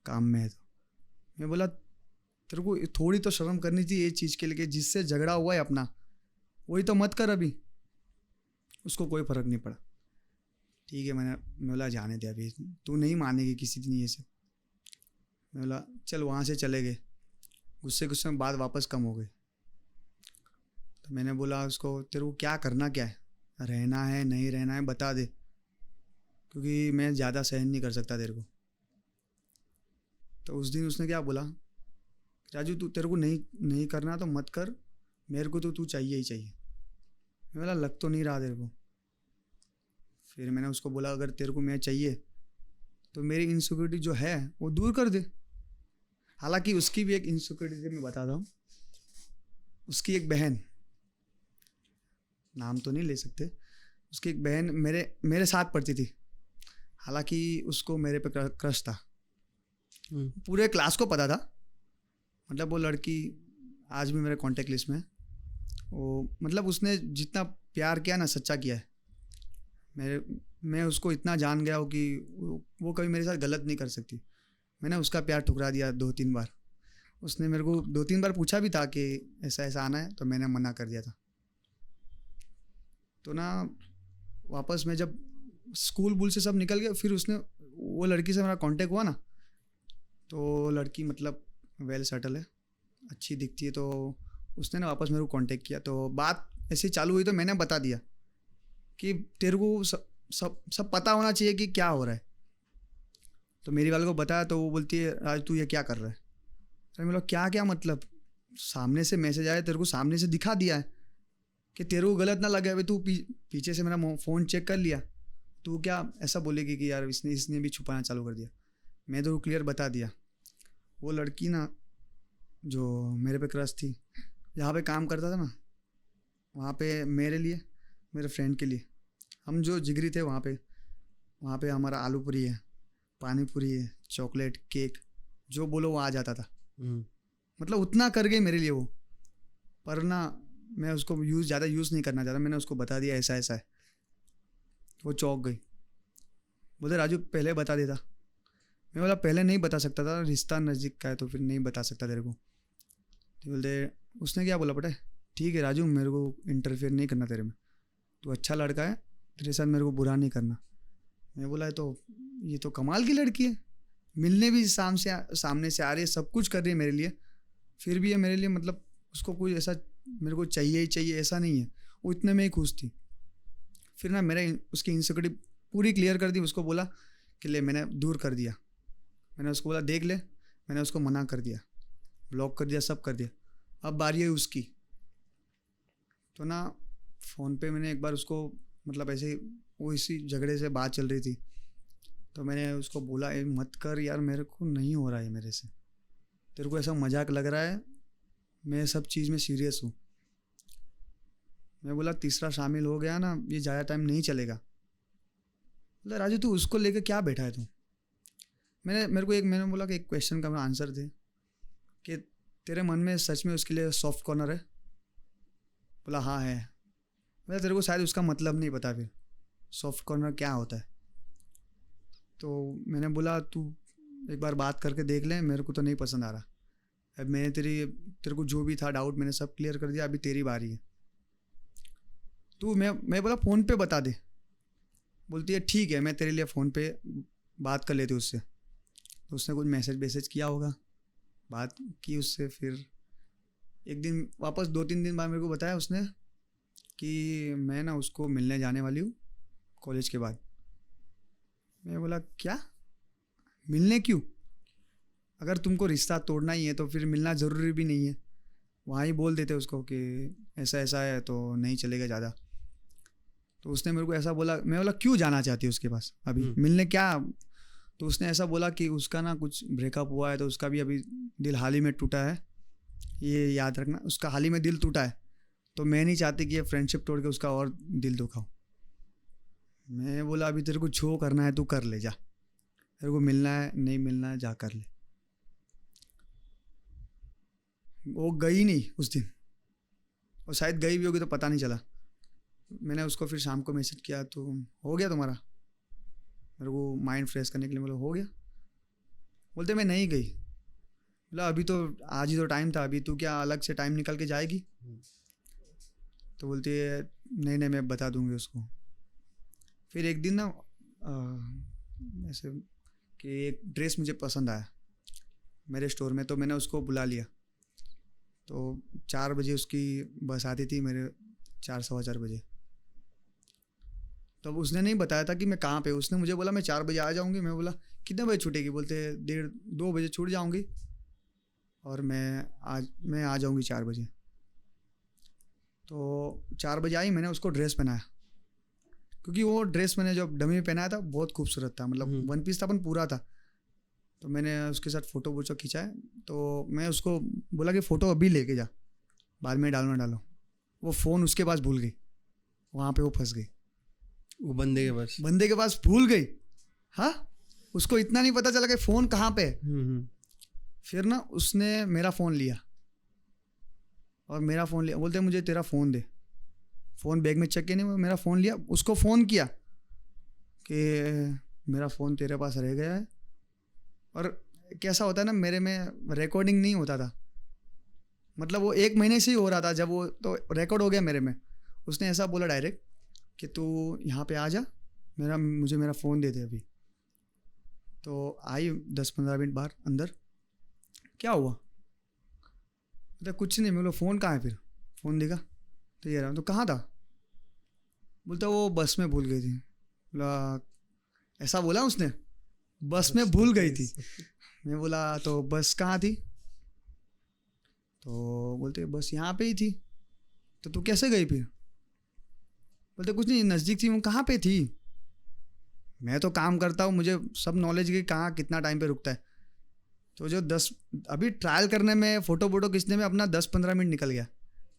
काम में है। तो मैं बोला तेरे को थोड़ी तो शर्म करनी चाहिए ये चीज़ के लिए कि जिससे झगड़ा हुआ है अपना, वही तो मत कर। अभी उसको कोई फ़र्क नहीं पड़ा। ठीक है, मैं बोला जाने दे, अभी तू नहीं मानेगी किसी दिन ये से। मैं बोला चल, वहाँ से चले गए। गुस्से में बात वापस कम हो गई। तो मैंने बोला उसको तेरे को क्या करना क्या है, रहना है नहीं रहना है बता दे, क्योंकि मैं ज़्यादा सहन नहीं कर सकता तेरे को। तो उस दिन उसने क्या बोला, राजू तू, तेरे को नहीं करना तो मत कर, मेरे को तो तू चाहिए ही चाहिए। मैं बोला लग तो नहीं रहा तेरे को। फिर मैंने उसको बोला अगर तेरे को मैं चाहिए तो मेरी इनसिक्योरिटी जो है वो दूर कर दे। हालांकि उसकी भी एक इनसिक्योरिटी मैं बताता हूँ। उसकी एक बहन, नाम तो नहीं ले सकते, उसकी एक बहन मेरे साथ पढ़ती थी। हालांकि उसको मेरे पे क्रश था, पूरे क्लास को पता था। मतलब वो लड़की आज भी मेरे कांटेक्ट लिस्ट में है। वो मतलब उसने जितना प्यार किया ना, सच्चा किया है। मैं उसको इतना जान गया हूँ कि वो कभी मेरे साथ गलत नहीं कर सकती। मैंने उसका प्यार ठुकरा दिया 2-3 बार। उसने मेरे को 2-3 बार पूछा भी था कि ऐसा ऐसा आना है, तो मैंने मना कर दिया था। तो ना वापस मैं जब स्कूल बुल से सब निकल गया, फिर उसने वो लड़की से मेरा कांटेक्ट हुआ ना, तो लड़की मतलब वेल सेटल है, अच्छी दिखती है। तो उसने ना वापस मेरे को कांटेक्ट किया, तो बात ऐसे चालू हुई। तो मैंने बता दिया कि तेरे को सब पता होना चाहिए कि क्या हो रहा है। तो मेरी वाले को बताया, तो वो बोलती है राज तू ये क्या कर रहा है? तो मैं बोला क्या मतलब, सामने से मैसेज आया, तेरे को सामने से दिखा दिया है कि तेरे को गलत ना लगे। अभी तू पीछे से मेरा फ़ोन चेक कर लिया, तू क्या ऐसा बोलेगी कि यार इसने भी छुपाना चालू कर दिया? मैं तो क्लियर बता दिया। वो लड़की ना जो मेरे पे क्रश थी, जहाँ पे काम करता था ना, वहाँ पे मेरे लिए, मेरे फ्रेंड के लिए, हम जो जिगरी थे, वहाँ पे हमारा आलू पूरी है, पानी पूरी है, चॉकलेट, केक, जो बोलो वो आ जाता था। मतलब उतना कर गई मेरे लिए वो। पर ना मैं उसको ज़्यादा यूज़ नहीं करना चाहता। मैंने उसको बता दिया ऐसा ऐसा है। वो चौंक गई, बोले राजू पहले बता देता। मैं बोला पहले नहीं बता सकता था, रिश्ता नज़दीक का है तो फिर नहीं बता सकता तेरे को। तो बोलते, उसने क्या बोला, पता है, ठीक है राजू मेरे को इंटरफेयर नहीं करना तेरे में, तू अच्छा लड़का है, तेरे साथ मेरे को बुरा नहीं करना। मैं बोला तो ये तो कमाल की लड़की है, मिलने भी सामने से आ रही है, सब कुछ कर रही है मेरे लिए, फिर भी ये मेरे लिए मतलब उसको कोई ऐसा मेरे को चाहिए ही चाहिए ऐसा नहीं है। वो इतने में ही खुश थी। फिर ना उसकी इनसिक्योरिटी पूरी क्लियर कर दी। उसको बोला कि ले, मैंने दूर कर दिया। मैंने उसको बोला देख ले, मैंने उसको मना कर दिया, ब्लॉक कर दिया, सब कर दिया। अब बारी है उसकी। तो ना फ़ोन पे मैंने एक बार उसको मतलब ऐसे वो इसी झगड़े से बात चल रही थी, तो मैंने उसको बोला ए मत कर यार, मेरे को नहीं हो रहा है मेरे से, तेरे को ऐसा मजाक लग रहा है, मैं सब चीज़ में सीरियस हूँ। मैं बोला तीसरा शामिल हो गया ना, ये ज़्यादा टाइम नहीं चलेगा। बोला राजू तू उसको लेके क्या बैठा है तू। मैंने बोला कि एक क्वेश्चन का आंसर दे कि तेरे मन में सच में उसके लिए सॉफ्ट कॉर्नर है। बोला हाँ है। बोला तेरे को शायद उसका मतलब नहीं पता फिर सॉफ्ट कॉर्नर क्या होता है। तो मैंने बोला तू एक बार बात करके देख ले, मेरे को तो नहीं पसंद आ रहा। अब मैंने तेरे को जो भी था डाउट मैंने सब क्लियर कर दिया, अभी तेरी बारी है। तू मैं बोला फ़ोन पे बता दे। बोलती है ठीक है, मैं तेरे लिए फ़ोन पे बात कर लेती उससे। तो उसने कुछ मैसेज किया होगा, बात की उससे। फिर एक दिन वापस 2-3 दिन बाद मेरे को बताया उसने कि मैं ना उसको मिलने जाने वाली हूँ कॉलेज के बाद। मैं बोला क्या मिलने क्यों? अगर तुमको रिश्ता तोड़ना ही है तो फिर मिलना ज़रूरी भी नहीं है, वहाँ ही बोल देते उसको कि ऐसा ऐसा है तो नहीं चलेगा ज़्यादा। तो उसने मेरे को ऐसा बोला। मैं बोला क्यों जाना चाहती है उसके पास अभी मिलने क्या? तो उसने ऐसा बोला कि उसका ना कुछ ब्रेकअप हुआ है, तो उसका भी अभी दिल हाल ही में टूटा है, ये याद रखना, उसका हाल ही में दिल टूटा है, तो मैं नहीं चाहती कि ये फ्रेंडशिप तोड़ के उसका और दिल दुखाओ। मैं बोला अभी तेरे को जो करना है तू कर ले, जा, तेरे को मिलना है नहीं मिलना है जा कर ले। वो गई नहीं उस दिन, और शायद गई भी होगी तो पता नहीं चला। मैंने उसको फिर शाम को मैसेज किया तो हो गया तुम्हारा, मेरे को माइंड फ्रेश करने के लिए। बोला हो गया। बोलते मैं नहीं गई। बोला अभी तो आज ही तो टाइम था, अभी तू क्या अलग से टाइम निकल के जाएगी? तो बोलती है नहीं नहीं मैं बता दूंगी उसको। फिर एक दिन ना ऐसे कि एक ड्रेस मुझे पसंद आया मेरे स्टोर में, तो मैंने उसको बुला लिया। तो 4 बजे उसकी बस आती थी, मेरे 4-4:15 बजे। तब उसने नहीं बताया था कि मैं कहाँ पे। उसने मुझे बोला मैं 4 बजे आ जाऊँगी। मैं बोला कितने बजे छूटेगी? बोलते 1:30-2 बजे छूट जाऊँगी और मैं आ जाऊँगी 4 बजे। तो 4 बजे आई, मैंने उसको ड्रेस पहनाया, क्योंकि वो ड्रेस मैंने जो डमी में पहनाया था बहुत खूबसूरत था, मतलब वन पीस था अपन पूरा था। तो मैंने उसके साथ फ़ोटो वोटो खिंचाया। तो मैं उसको बोला कि फ़ोटो अभी लेके जा, बाद में डालो। वो फ़ोन उसके पास भूल गई, वहाँ पे वो फंस गई। वो बंदे के पास भूल गई। हाँ, उसको इतना नहीं पता चला कि फ़ोन कहाँ पे है। फिर ना उसने मेरा फ़ोन लिया, और मेरा फ़ोन लिया, बोलते मुझे तेरा फ़ोन दे। फ़ोन बैग में चेक किया नहीं, मेरा फ़ोन लिया, उसको फ़ोन किया कि मेरा फ़ोन तेरे पास रह गया है। और कैसा होता है ना, मेरे में रिकॉर्डिंग नहीं होता था, मतलब वो 1 महीने से ही हो रहा था, जब वो तो रिकॉर्ड हो गया मेरे में। उसने ऐसा बोला डायरेक्ट कि तू यहाँ पे आ जा, मुझे मेरा फ़ोन दे दे अभी। तो आई 10-15 मिनट बाहर अंदर, क्या हुआ? बोलता कुछ नहीं। मैं बोला फ़ोन कहाँ है? फिर फ़ोन देखा तो ये रहा। तो कहाँ था? बोलता वो बस में भूल गई थी। बोला ऐसा बोला उसने, बस में भूल गई थी। मैं बोला तो बस कहाँ थी? तो बोलते बस यहाँ पे ही थी। तो तू कैसे गई फिर? बोलते कुछ नहीं, नज़दीक थी। वो कहाँ पे थी? मैं तो काम करता हूँ, मुझे सब नॉलेज की कहाँ कितना टाइम पे रुकता है। तो जो अभी ट्रायल करने में, फ़ोटो वोटो खींचने में अपना 10-15 मिनट निकल गया,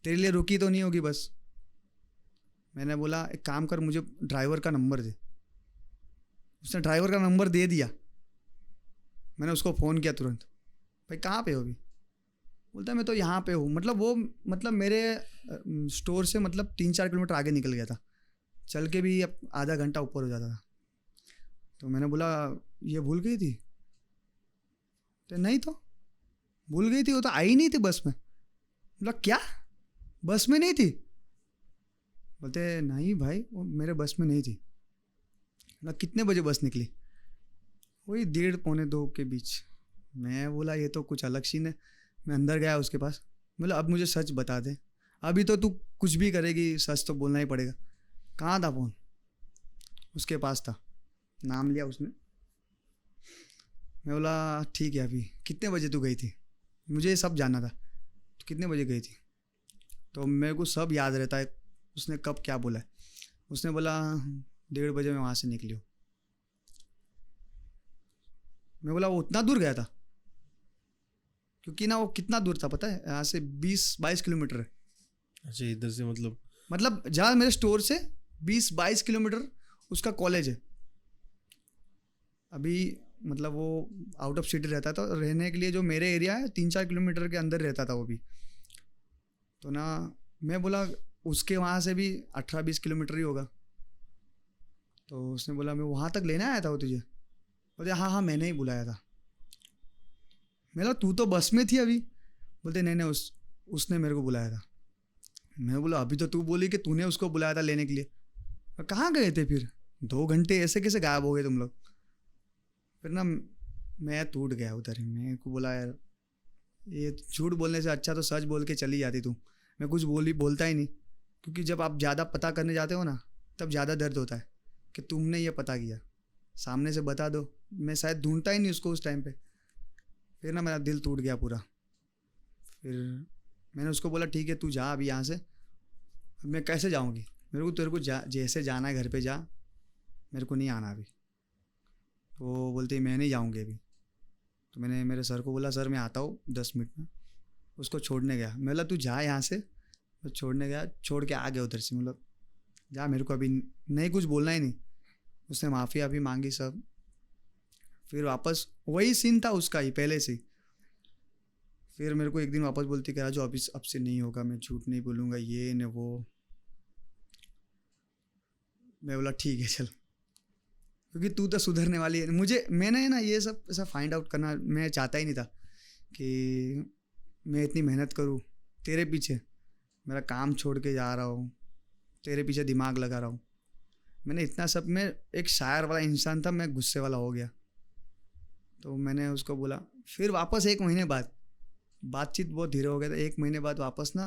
तेरे लिए रुकी तो नहीं होगी बस। मैंने बोला एक काम कर, मुझे ड्राइवर का नंबर दे। उसने ड्राइवर का नंबर दे दिया। मैंने उसको फ़ोन किया तुरंत, भाई कहाँ पे हो अभी? बोलता मैं तो यहाँ पे हूँ। मतलब मेरे स्टोर से मतलब 3-4 किलोमीटर आगे निकल गया था, चल के भी अब आधा घंटा ऊपर हो जाता था। तो मैंने बोला ये भूल गई थी? तो नहीं तो भूल गई थी, वो तो आई नहीं थी बस में। बोला क्या बस में नहीं थी? बोलते नहीं भाई वो मेरे बस में नहीं थी। बोला कितने बजे बस निकली? वही 1:30-1:45 के बीच। मैं बोला ये तो कुछ अलग सीन है। मैं अंदर गया उसके पास, बोला अब मुझे सच बता दे, अभी तो तू कुछ भी करेगी सच तो बोलना ही पड़ेगा। कहाँ था फ़ोन? उसके पास था। नाम लिया उसने। मैं बोला ठीक है, अभी कितने बजे तू गई थी? मुझे ये सब जानना था। तो कितने बजे गई थी? तो मेरे को सब याद रहता है उसने कब क्या बोला है। उसने बोला 1:30 बजे मैं वहाँ से निकली हूँ। मैं बोला वो उतना दूर गया था, क्योंकि ना वो कितना दूर था पता है, यहाँ से 20-22 किलोमीटर है। अच्छा, इधर से मतलब जहाँ मेरे स्टोर से 20-22 किलोमीटर उसका कॉलेज है। अभी मतलब वो आउट ऑफ सिटी रहता था, तो रहने के लिए जो मेरे एरिया है 3-4 किलोमीटर के अंदर रहता था वो भी। तो ना मैं बोला उसके वहाँ से भी 18-20 किलोमीटर ही होगा। तो उसने बोला मैं वहाँ तक लेने आया था वो तुझे? बोलते हाँ मैंने ही बुलाया था। मैं बोला तू तो बस में थी अभी। बोलते नहीं उसने मेरे को बुलाया था। मैं बोला अभी तो तू बोली कि तूने उसको बुलाया था लेने के लिए। कहाँ गए थे फिर? 2 घंटे ऐसे कैसे गायब हो गए तुम लोग? फिर ना मैं टूट गया उधर ही। मैं को बोला यार ये झूठ बोलने से अच्छा तो सच बोल के चली जाती तू। मैं कुछ बोलता ही नहीं, क्योंकि जब आप ज़्यादा पता करने जाते हो ना तब ज़्यादा दर्द होता है कि तुमने ये पता किया। सामने से बता दो, मैं शायद ढूंढता ही नहीं उसको उस टाइम पे। फिर ना मेरा दिल टूट गया पूरा। फिर मैंने उसको बोला ठीक है तू जा अभी यहाँ से। मैं कैसे जाऊँगी? तेरे को जैसे जाना है घर पे जा, मेरे को नहीं आना अभी। तो वो बोलती मैं नहीं जाऊँगी अभी। तो मैंने मेरे सर को बोला सर मैं आता हूँ 10 मिनट में। उसको छोड़ने गया। मैं बोला तू जा यहाँ से। मैं छोड़ने गया, छोड़ के आ गया उधर से। मतलब जा, मेरे को अभी नहीं कुछ बोलना ही नहीं। उसने माफ़ी मांगी सब। फिर वापस वही सीन था उसका ही पहले से। फिर मेरे को एक दिन वापस बोलती कि राजू अब से नहीं होगा, मैं झूठ नहीं बोलूँगा, ये न वो। मैं बोला ठीक है चल, क्योंकि तू तो सुधरने वाली है। मैंने ना ये सब ऐसा फाइंड आउट करना मैं चाहता ही नहीं था कि मैं इतनी मेहनत करूँ तेरे पीछे, मेरा काम छोड़ के जा रहा हूँ, तेरे पीछे दिमाग लगा रहा हूँ। मैंने इतना सब, मैं एक शायर वाला इंसान था, मैं गुस्से वाला हो गया। तो मैंने उसको बोला। फिर वापस 1 महीने बाद बातचीत बहुत धीरे हो गया था। 1 महीने बाद वापस ना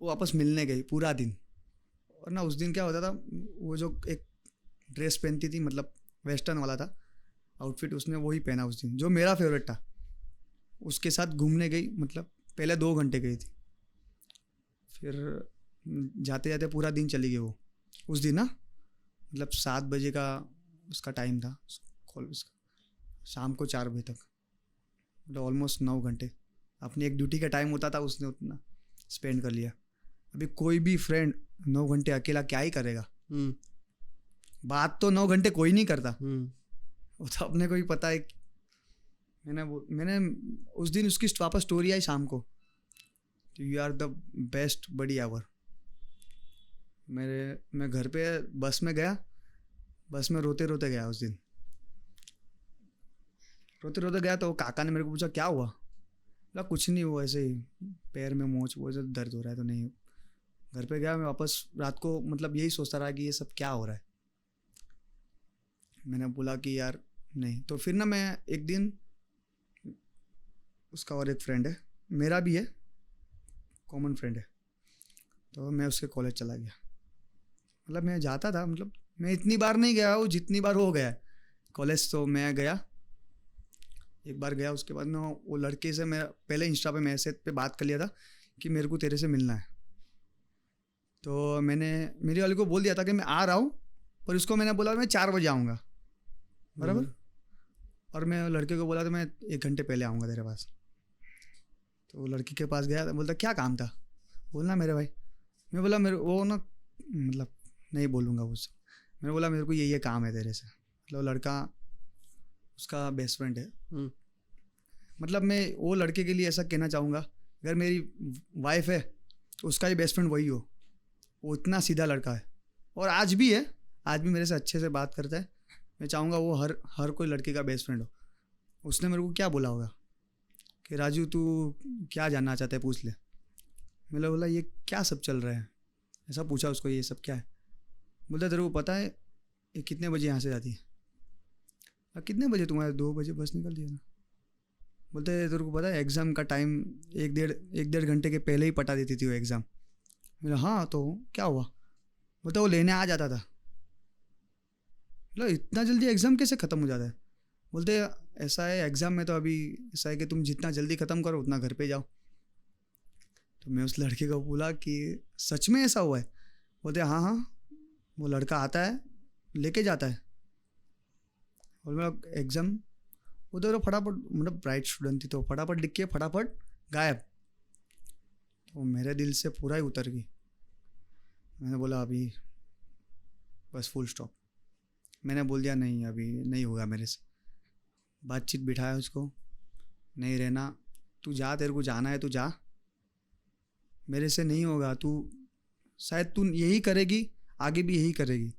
वो वापस मिलने गई पूरा दिन। और ना उस दिन क्या होता था, वो जो एक ड्रेस पहनती थी, मतलब वेस्टर्न वाला था आउटफिट, उसने वही पहना उस दिन जो मेरा फेवरेट था। उसके साथ घूमने गई, मतलब पहले 2 घंटे गई थी, फिर जाते जाते पूरा दिन चली गई वो उस दिन ना। मतलब 7 बजे का उसका टाइम था कॉलेज का, शाम को 4 बजे तक, मतलब ऑलमोस्ट 9 घंटे। अपनी एक ड्यूटी का टाइम होता था, उसने उतना स्पेंड कर लिया। अभी कोई भी फ्रेंड 9 घंटे अकेला क्या ही करेगा? बात तो 9 घंटे कोई नहीं करता। वो तो अपने को ही पता है। मैंने उस दिन उसकी वापस स्टोरी आई शाम को, you are the best buddy ever. मैं घर पे बस में गया, बस में रोते रोते गया उस दिन। रोते रोते गया तो काका ने मेरे को पूछा क्या हुआ? बोला कुछ नहीं हुआ, ऐसे ही पैर में मोच वो दर्द हो रहा है। तो नहीं, घर पे गया मैं वापस रात को, मतलब यही सोचता रहा कि ये सब क्या हो रहा है। मैंने बोला कि यार नहीं। तो फिर ना मैं एक दिन, उसका और एक फ्रेंड है, मेरा भी है, कॉमन फ्रेंड है, तो मैं उसके कॉलेज चला गया। मतलब मैं जाता था, मतलब मैं इतनी बार नहीं गया हूँ जितनी बार हो गया है कॉलेज। तो मैं गया, एक बार गया, उसके बाद ना वो लड़के से मैं पहले इंस्टा पे मैसेज पे बात कर लिया था कि मेरे को तेरे से मिलना है। तो मैंने मेरी वाले को बोल दिया था कि मैं आ रहा हूँ, पर उसको मैंने बोला मैं 4 बजे आऊँगा, बराबर। और मैं लड़के को बोला था मैं 1 घंटे पहले आऊँगा तेरे पास। तो वो लड़की के पास गया, बोलता क्या काम था? बोलना मेरे भाई। मैं बोला मेरे वो ना, मतलब नहीं बोलूँगा उससे। मैंने बोला मेरे को ये काम है तेरे से। मतलब लड़का उसका बेस्ट फ्रेंड है। मतलब मैं वो लड़के के लिए ऐसा कहना चाहूँगा, अगर मेरी वाइफ है तो उसका ही बेस्ट फ्रेंड वही हो। वो इतना सीधा लड़का है, और आज भी है, आज भी मेरे से अच्छे से बात करता है। मैं चाहूँगा वो हर कोई लड़के का बेस्ट फ्रेंड हो। उसने मेरे को क्या बोला होगा कि राजू तू क्या जानना चाहता है पूछ ले। मैंने बोला ये क्या सब चल रहा है, ऐसा पूछा उसको, ये सब क्या है? बोलता तेरे को पता है ये कितने बजे यहाँ से जाती है? कितने बजे? तुम्हारे 2 बजे बस निकलती है ना। बोलते तेरे को पता है एग्ज़ाम का टाइम 1-1.5 घंटे के पहले ही पटा देती थी वो एग्ज़ाम। बोला हाँ तो क्या हुआ? बोलता वो लेने आ जाता था। मतलब इतना जल्दी एग्ज़ाम कैसे ख़त्म हो जाता है? बोलते ऐसा है एग्ज़ाम में तो अभी ऐसा है कि तुम जितना जल्दी ख़त्म करो उतना घर पे जाओ। तो मैं उस लड़के को बोला कि सच में ऐसा हुआ है? बोलते हाँ हाँ, वो लड़का आता है लेके जाता है। और मेरा एग्ज़ाम वो तो फटाफट, मतलब ब्राइट स्टूडेंट थी तो फटाफट लिख के फटाफट गायब। तो मेरे दिल से पूरा ही उतर गई। मैंने बोला अभी बस फुल स्टॉप। मैंने बोल दिया नहीं अभी नहीं होगा मेरे से। बातचीत बिठाया उसको, नहीं रहना, तू जा, तेरे को जाना है तू जा, मेरे से नहीं होगा, तू शायद तू यही करेगी आगे भी यही करेगी।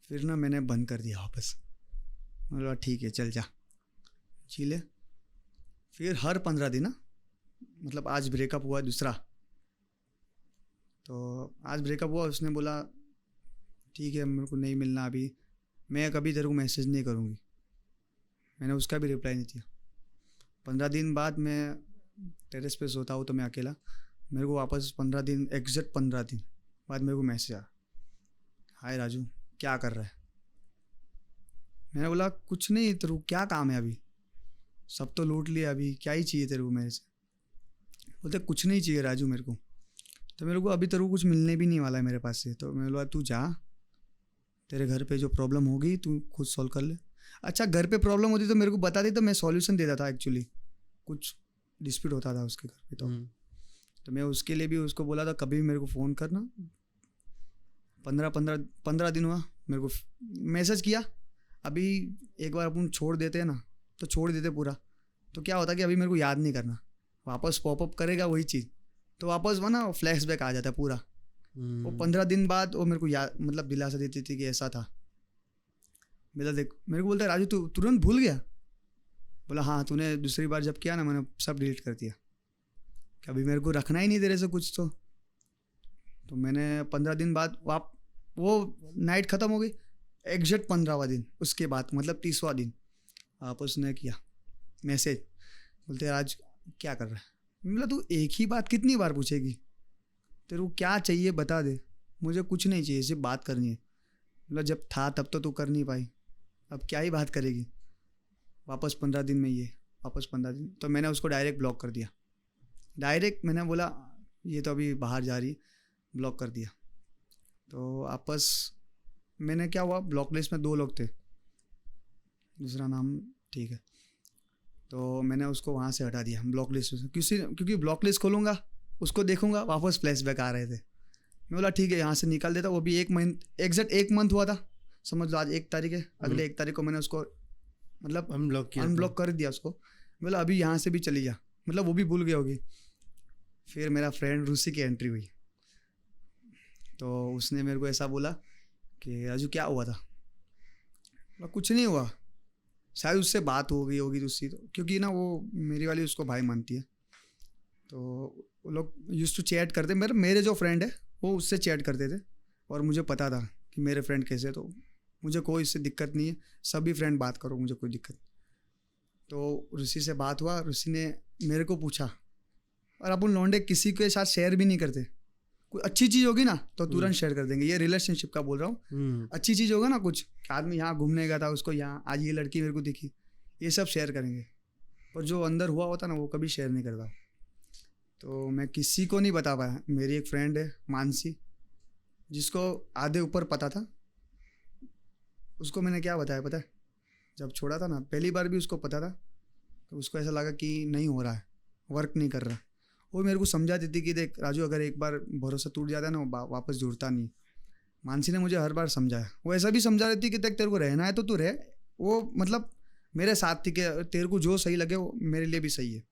फिर ना मैंने बंद कर दिया वापस। मैंने बोला ठीक है चल जा जी ले। फिर हर 15 दिन ना, मतलब आज ब्रेकअप हुआ दूसरा, तो आज ब्रेकअप हुआ, उसने बोला ठीक है मेरे को नहीं मिलना अभी, मैं कभी तेरे को मैसेज नहीं करूँगी। मैंने उसका भी रिप्लाई नहीं दिया। 15 दिन बाद मैं टेरेस पे सोता हूँ तो मैं अकेला, मेरे को वापस 15 दिन एग्जैक्ट 15 दिन बाद मेरे को मैसेज आया, हाय राजू क्या कर रहा है? मैंने बोला कुछ नहीं, तेरे को क्या काम है अभी, सब तो लूट लिया, अभी क्या ही चाहिए तेरे को मेरे से? बोलते कुछ नहीं चाहिए राजू मेरे को, तो मेरे को अभी तेरे को कुछ मिलने भी नहीं वाला है मेरे पास से। तो मैंने बोला तू जा, तेरे घर पे जो प्रॉब्लम होगी तू खुद सॉल्व कर ले। अच्छा घर पे प्रॉब्लम होती तो मेरे को बता दी तो मैं सॉल्यूशन देता था। एक्चुअली कुछ डिस्प्यूट होता था उसके घर पे तो मैं उसके लिए भी उसको बोला था कभी भी मेरे को फ़ोन करना। 15 दिन हुआ, मेरे को मैसेज किया। अभी एक बार अपन छोड़ देते हैं ना तो छोड़ देते पूरा, तो क्या होता है कि अभी मेरे को याद नहीं करना, वापस पॉपअप करेगा वही चीज़, तो वापस वो ना फ्लैशबैक आ जाता है पूरा। वो 15 दिन बाद वो मेरे को याद, मतलब दिलासा देती थी कि ऐसा था। मेरा देख, मेरे को बोलता है राजू तू तुरंत भूल गया? बोला हाँ, तूने दूसरी बार जब किया ना मैंने सब डिलीट कर दिया, कभी मेरे को रखना ही नहीं तेरे से कुछ। तो मैंने 15 दिन बाद वो नाइट ख़त्म हो गई, एग्जैक्ट 15वां दिन उसके बाद, मतलब 30वां दिन आप उसने किया मैसेज, बोलते आज क्या कर रहा है? मतलब तू एक ही बात कितनी बार पूछेगी, तेरे को क्या चाहिए बता दे, मुझे कुछ नहीं चाहिए, सिर्फ बात करनी है। मतलब जब था तब तो तू कर नहीं पाई, अब क्या ही बात करेगी? वापस 15 दिन में ये, वापस 15 दिन। तो मैंने उसको डायरेक्ट ब्लॉक कर दिया। डायरेक्ट मैंने बोला ये तो अभी बाहर जा रही, ब्लॉक कर दिया। तो आपस मैंने क्या हुआ, ब्लॉक लिस्ट में 2 लोग थे, दूसरा नाम ठीक है, तो मैंने उसको वहाँ से हटा दिया ब्लॉक लिस्ट से। क्योंकि ब्लॉक लिस्ट खोलूँगा उसको देखूंगा वापस फ्लैशबैक आ रहे थे। मैं बोला ठीक है यहाँ से निकाल देता। वो भी एग्जैक्ट 1 मंथ हुआ था, समझ लो आज 1 तारीख है, अगले 1 तारीख को मैंने उसको मतलब अनब्लॉक कर दिया उसको। बोला अभी यहाँ से भी चली जा, मतलब वो भी भूल गई होगी। फिर मेरा फ्रेंड रूसी की एंट्री हुई, तो उसने मेरे को ऐसा बोला कि राजू क्या हुआ था? बोला कुछ नहीं हुआ, शायद उससे बात हो गई होगी उससे, तो क्योंकि ना वो मेरी वाली उसको भाई मानती है, तो वो लोग यूज़ टू चैट करते। मेरे जो फ्रेंड है वो उससे चैट करते थे और मुझे पता था कि मेरे फ्रेंड कैसे, तो मुझे कोई इससे दिक्कत नहीं है, सभी फ्रेंड बात करो, मुझे कोई दिक्कत। तो ऋषि से बात हुआ, ऋषि ने मेरे को पूछा, और अपन लौंडे किसी के साथ शेयर भी नहीं करते, कोई अच्छी चीज़ होगी ना तो तुरंत शेयर कर देंगे। ये रिलेशनशिप का बोल रहा हूँ, अच्छी चीज़ होगा ना, कुछ आदमी यहाँ घूमने गया था उसको यहाँ आज ये लड़की मेरे को दिखी, ये सब शेयर करेंगे, पर जो अंदर हुआ होता ना वो कभी शेयर नहीं करता। तो मैं किसी को नहीं बता पाया। मेरी एक फ्रेंड है मानसी, जिसको आधे ऊपर पता था, उसको मैंने क्या बताया पता है? जब छोड़ा था ना पहली बार भी उसको पता था, तो उसको ऐसा लगा कि नहीं हो रहा है, वर्क नहीं कर रहा। वो मेरे को समझा देती कि देख राजू, अगर एक बार भरोसा टूट जाता है ना वो वापस जुड़ता नहीं। मानसी ने मुझे हर बार समझाया, वो ऐसा भी समझा देती कि देख तेरे को रहना है तो तू रह, वो मतलब मेरे साथ थी कि तेरे को जो सही लगे वो मेरे लिए भी सही है।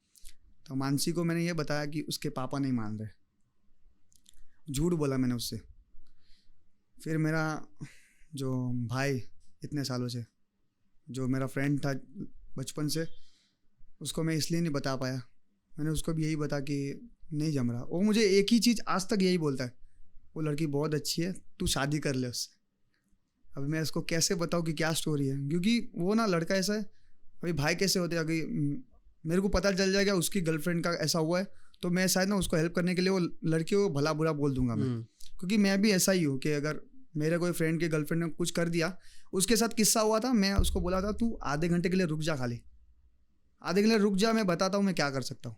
तो मानसी को मैंने ये बताया कि उसके पापा नहीं मान रहे, झूठ बोला मैंने उससे। फिर मेरा जो भाई इतने सालों से, जो मेरा फ्रेंड था बचपन से, उसको मैं इसलिए नहीं बता पाया। मैंने उसको भी यही बता कि नहीं जम रहा। वो मुझे एक ही चीज़ आज तक यही बोलता है, वो लड़की बहुत अच्छी है, तू शादी कर ले उससे। अभी मैं इसको कैसे बताऊँ कि क्या स्टोरी है, क्योंकि वो ना लड़का ऐसा है, अभी भाई कैसे होते हैं, अगर मेरे को पता चल जाएगा उसकी गर्लफ्रेंड का ऐसा हुआ है तो मैं शायद ना उसको हेल्प करने के लिए वो लड़की को भला बुरा बोल दूंगा मैं, क्योंकि मैं भी ऐसा ही हूँ कि अगर मेरे कोई फ्रेंड के गर्लफ्रेंड ने कुछ कर दिया, उसके साथ किस्सा हुआ था, मैं उसको बोला था तू आधे घंटे के लिए रुक जा, खाली आधे घंटे रुक जा, मैं बताता हूँ मैं क्या कर सकता हूँ।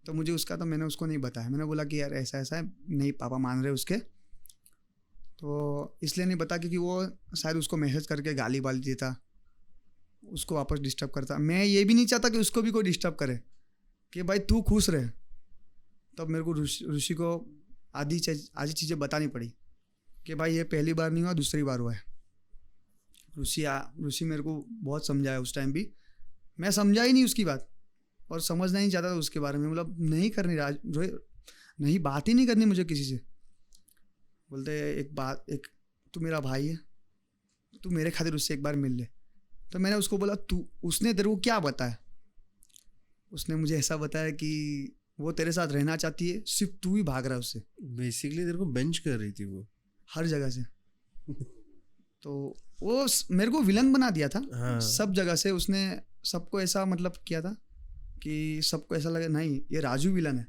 तो मुझे उसका तो मैंने उसको नहीं बताया, मैंने बोला कि यार ऐसा ऐसा है, नहीं पापा मान रहे उसके, तो इसलिए नहीं बता क्योंकि वो शायद उसको मैसेज करके गाली वाली देता, उसको वापस डिस्टर्ब करता। मैं ये भी नहीं चाहता कि उसको भी कोई डिस्टर्ब करे कि भाई तू खुश रहे। तब मेरे को ऋषि को आधी चीज़ें बतानी पड़ी कि भाई ये पहली बार नहीं हुआ, दूसरी बार हुआ है। ऋषि मेरे को बहुत समझाया उस टाइम भी, मैं समझा ही नहीं उसकी बात और समझना ही नहीं चाहता था उसके बारे में। मतलब नहीं करनी नहीं बात ही नहीं करनी मुझे किसी से। बोलते एक तू मेरा भाई है, तू मेरे खातिर उससे एक बार मिल ले। तो मैंने उसको बोला उसने तेरे को क्या बताया? उसने मुझे ऐसा बताया कि वो तेरे साथ रहना चाहती है, सिर्फ तू ही भाग रहा है उससे। बेसिकली तेरे को बेंच कर रही थी वो हर जगह से। तो वो मेरे को विलन बना दिया था। हाँ। सब जगह से उसने सबको ऐसा मतलब किया था कि सबको ऐसा लगे नहीं ये राजू विलन है।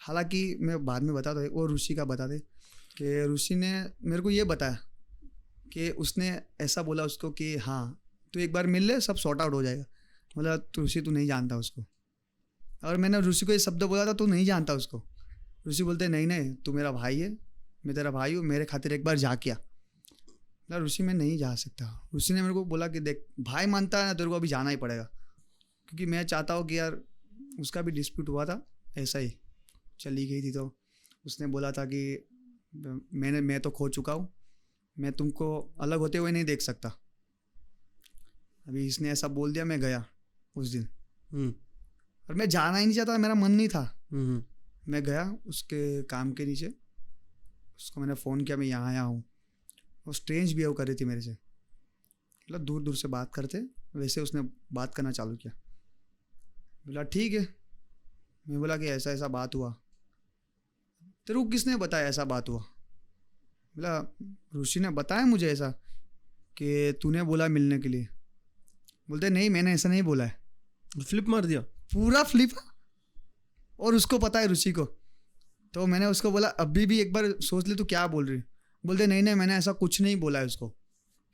हालांकि मैं बाद में बताता हूँ, वो ऋषि का बता दे कि ऋषि ने मेरे को ये बताया कि उसने ऐसा बोला उसको कि हाँ तू एक बार मिल ले, सब सॉर्ट आउट हो जाएगा। मतलब ऋषि तू नहीं जानता उसको। और मैंने ऋषि को ये शब्द बोला था, तू नहीं जानता उसको। ऋषि बोलते नहीं तू मेरा भाई है, मैं तेरा भाई हूँ, मेरे खातिर एक बार जा के आ। मतलब ऋषि मैं नहीं जा सकता। ऋषि ने मेरे को बोला कि देख भाई मानता है ना, तेरे को अभी जाना ही पड़ेगा, क्योंकि मैं चाहता हूँ कि यार उसका भी डिस्प्यूट हुआ था ऐसा ही, चली गई थी। तो उसने बोला था कि मैं तो खो चुका हूँ, मैं तुमको अलग होते हुए नहीं देख सकता। अभी इसने ऐसा बोल दिया, मैं गया उस दिन। और मैं जाना ही नहीं चाहता, मेरा मन नहीं था। मैं गया उसके काम के नीचे, उसको मैंने फ़ोन किया मैं यहाँ आया हूँ। वो स्ट्रेंज बिहेव कर रही थी मेरे से, मतलब दूर दूर से बात करते वैसे उसने बात करना चालू किया। बोला ठीक है। मैं बोला कि ऐसा ऐसा बात हुआ। तेरे को किसने बताया ऐसा बात हुआ? बोला ऋषि ने बताया मुझे ऐसा कि तूने बोला मिलने के लिए। बोलते नहीं मैंने ऐसा नहीं बोला है। फ्लिप मार दिया, पूरा फ्लिप। और उसको पता है ऋषि को। तो मैंने उसको बोला अभी भी एक बार सोच ले तू क्या बोल रही। बोलते नहीं मैंने ऐसा कुछ नहीं बोला है उसको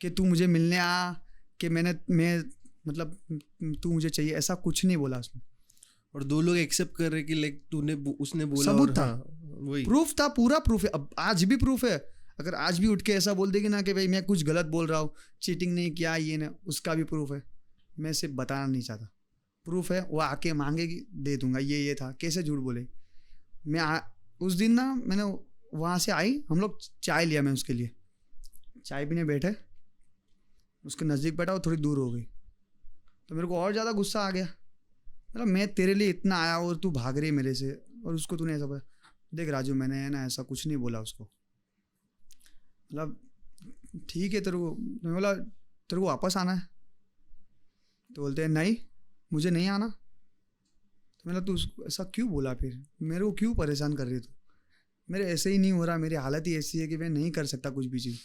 कि तू मुझे मिलने आ, कि मैं मतलब तू मुझे चाहिए, ऐसा कुछ नहीं बोला उसने। और दो लोग एक्सेप्ट कर रहे कि लाइक उसने बोला, सबूत था। हाँ, वही प्रूफ था, पूरा प्रूफ है। अब आज भी प्रूफ है। अगर आज भी उठ के ऐसा बोल देगी ना कि भाई मैं कुछ गलत बोल रहा हूँ, चीटिंग नहीं किया ये ना, उसका भी प्रूफ है। मैं सिर्फ बताना नहीं चाहता, प्रूफ है। वो आके मांगेगी दे दूंगा, ये था। कैसे झूठ बोले? उस दिन ना मैंने वहाँ से आई, हम लोग चाय लिया, मैं उसके लिए चाय पीने बैठे, उसके नज़दीक बैठा, वो थोड़ी दूर हो गई। तो मेरे को और ज़्यादा गुस्सा आ गया। मतलब मैं तेरे लिए इतना आया और तू भाग रही मेरे से, और उसको तूने ऐसा बोला। देख राजू मैंने ना ऐसा कुछ नहीं बोला उसको। मतलब ठीक है तेरे को, मैं बोला तेरे को वापस आना है? तो बोलते हैं नहीं मुझे नहीं आना। तो मैंने तू ऐसा क्यों बोला? फिर मेरे को क्यों परेशान कर रही है तू? मेरे ऐसे ही नहीं हो रहा, मेरी हालत ही ऐसी है कि मैं नहीं कर सकता कुछ भी चीज़।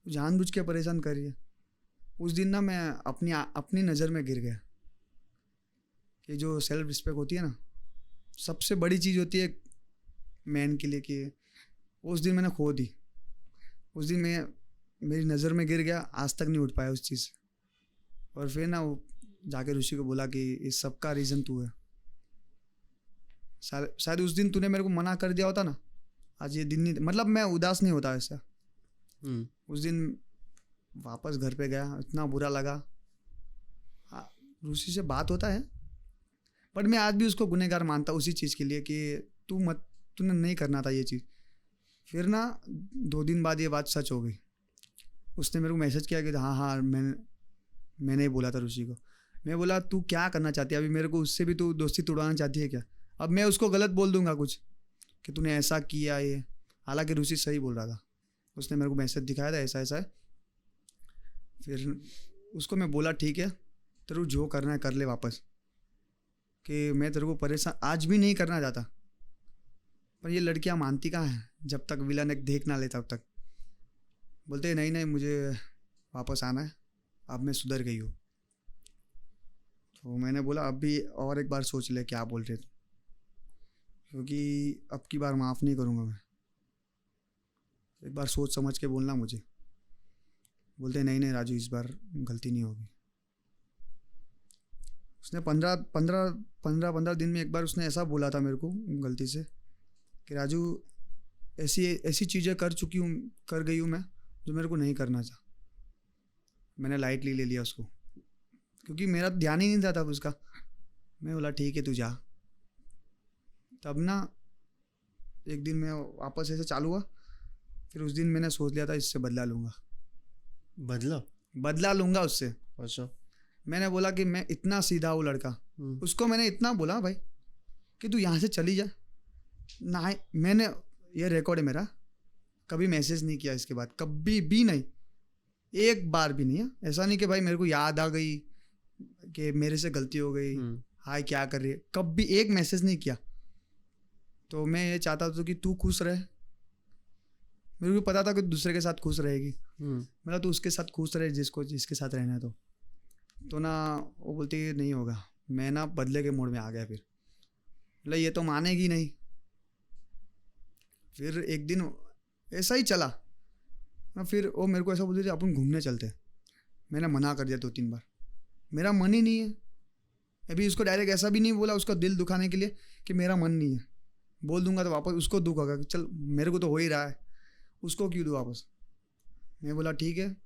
जानबूझ के परेशान कर रही है। उस दिन ना मैं अपनी नज़र में गिर गया कि जो सेल्फ रिस्पेक्ट होती है ना, सबसे बड़ी चीज़ होती है मैन के लिए, कि उस दिन मैंने खो दी। उस दिन मैं मेरी नज़र में गिर गया, आज तक नहीं उठ पाया उस चीज़ से। और फिर ना वो जाके ऋषि को बोला कि इस सब का रीज़न तू है। शायद उस दिन तूने मेरे को मना कर दिया होता ना, आज ये दिन नहीं, मतलब मैं उदास नहीं होता ऐसा। उस दिन वापस घर पे गया, इतना बुरा लगा। ऋषि से बात होता है, बट मैं आज भी उसको गुनहगार मानता उसी चीज़ के लिए कि तूने नहीं करना था ये चीज़। फिर ना 2 दिन बाद ये बात सच हो गई। उसने मेरे को मैसेज किया कि हाँ मैंने ही बोला था ऋषि को। मैं बोला तू क्या करना चाहती है अभी? मेरे को उससे भी तू दोस्ती तोड़वाना चाहती है क्या? अब मैं उसको गलत बोल दूंगा कुछ कि तूने ऐसा किया ये, हालांकि ऋषि सही बोल रहा था। उसने मेरे को मैसेज दिखाया था ऐसा ऐसा है। फिर उसको मैं बोला ठीक है तेरे को जो करना है कर ले वापस, कि मैं तेरे को परेशान आज भी नहीं करना चाहता। पर ये लड़कियां मानती कहाँ हैं, जब तक विलन एक देख ना ले तब तक। बोलते नहीं मुझे वापस आना है, अब मैं सुधर गई हूँ। तो मैंने बोला अब भी और एक बार सोच ले क्या बोल रहे थे, क्योंकि अब की बार माफ़ नहीं करूँगा मैं। एक बार सोच समझ के बोलना मुझे। बोलते नहीं राजू इस बार गलती नहीं होगी। उसने 15 दिन में एक बार उसने ऐसा बोला था मेरे को गलती से कि राजू ऐसी ऐसी चीज़ें कर गई हूँ मैं जो मेरे को नहीं करना था। मैंने लाइटली ले लिया उसको क्योंकि मेरा ध्यान ही नहीं था तब उसका। मैं बोला ठीक है तू जा। तब ना एक दिन मैं वापस ऐसे चालू हुआ, फिर उस दिन मैंने सोच लिया था इससे बदला लूँगा। बदला लूँगा उससे। अच्छा। मैंने बोला कि मैं इतना सीधा हूँ लड़का। उसको मैंने इतना बोला भाई कि तू यहाँ से चली जा ना। मैंने ये रिकॉर्ड है मेरा, कभी मैसेज नहीं किया इसके बाद, कभी भी नहीं, एक बार भी नहीं है। ऐसा नहीं कि भाई मेरे को याद आ गई कि मेरे से गलती हो गई, हाय क्या कर रही है, कभी एक मैसेज नहीं किया। तो मैं ये चाहता था कि तू खुश रहे। मेरे को पता था कि दूसरे के साथ खुश रहेगी। मतलब तू उसके साथ खुश रहे जिसके साथ रहना है। तो ना वो बोलती नहीं होगा। मैं ना बदले के मोड में आ गया। फिर मतलब ये तो मानेगी नहीं। फिर एक दिन ऐसा ही चला ना, फिर वो मेरे को ऐसा बोलती थी अपन घूमने चलते। मैंने मना कर दिया 2-3 बार, मेरा मन ही नहीं है। अभी उसको डायरेक्ट ऐसा भी नहीं बोला उसका दिल दुखाने के लिए कि मेरा मन नहीं है। बोल दूंगा तो वापस उसको दुख होगा कि चल मेरे को तो हो ही रहा है, उसको क्यों दूँ वापस। मैं बोला ठीक है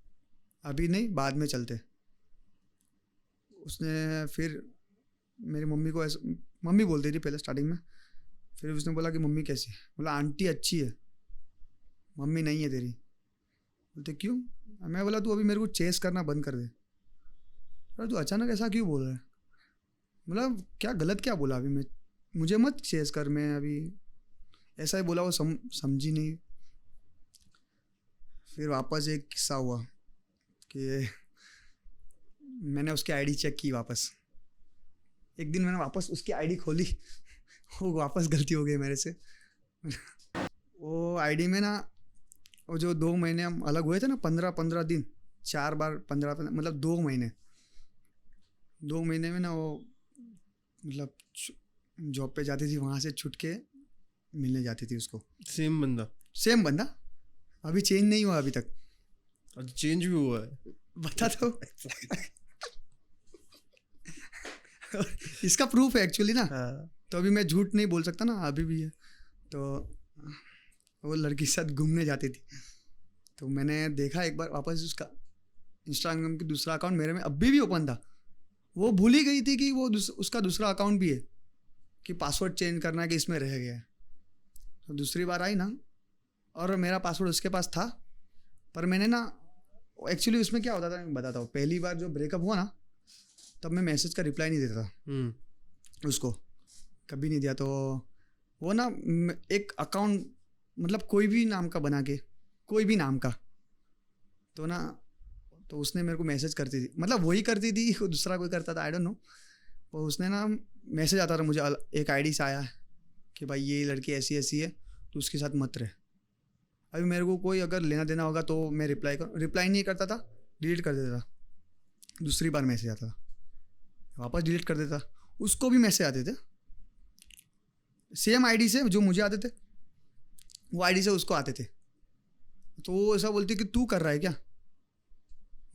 अभी नहीं, बाद में चलते। उसने फिर मेरी मम्मी को ऐसा, मम्मी बोलती थी पहले स्टार्टिंग में, फिर उसने बोला कि मम्मी कैसी है। बोला आंटी अच्छी है, मम्मी नहीं है तेरी। बोलते क्यों। मैं बोला तू अभी मेरे को चेस करना बंद कर दे। अरे तू अचानक ऐसा क्यों बोल रहा है। मतलब क्या गलत क्या बोला अभी मैं, मुझे मत चेस कर। मैं अभी ऐसा ही बोला, वो समझी नहीं। फिर वापस एक किस्सा हुआ कि मैंने उसकी आईडी चेक की वापस। एक दिन मैंने वापस उसकी आईडी खोली, वो वापस गलती हो गई मेरे से। वो आईडी में ना वो जो 2 महीने हम अलग हुए थे ना, 15 दिन, 4 बार 15 मतलब 2 महीने। 2 महीने में ना वो मतलब जॉब पे जाती थी, वहाँ से छुट के मिलने जाती थी उसको। सेम बंदा अभी चेंज नहीं हुआ अभी तक। चेंज भी हुआ है बता तो। इसका प्रूफ है एक्चुअली ना। तो अभी मैं झूठ नहीं बोल सकता ना, अभी भी है। तो वो लड़की के साथ घूमने जाती थी। तो मैंने देखा एक बार वापस उसका इंस्टाग्राम की दूसरा अकाउंट मेरे में अभी भी ओपन था। वो भूल ही गई थी कि वो उसका दूसरा अकाउंट भी है, कि पासवर्ड चेंज करना है कि इसमें रह गया है। तो दूसरी बार आई ना, और मेरा पासवर्ड उसके पास था। पर मैंने ना एक्चुअली उसमें क्या होता था मैं बताता हूँ। पहली बार जो ब्रेकअप हुआ ना, तब मैं मैसेज का रिप्लाई नहीं देता था उसको, कभी नहीं दिया। तो वो ना एक अकाउंट मतलब कोई भी नाम का बना के, कोई भी नाम का, तो ना तो उसने मेरे को मैसेज करती थी, मतलब वही करती थी, दूसरा कोई करता था आई डोंट नो। तो उसने ना मैसेज आता था मुझे, एक आईडी से आया कि भाई ये लड़की ऐसी ऐसी है तो उसके साथ मत रहे। अभी मेरे को कोई अगर लेना देना होगा तो मैं रिप्लाई नहीं करता था, डिलीट कर देता था। दूसरी बार मैसेज आता था, वापस डिलीट कर देता। उसको भी मैसेज आते थे सेम आईडी से, जो मुझे आते थे वो आईडी से उसको आते थे। तो वो ऐसा बोलती कि तू कर रहा है क्या,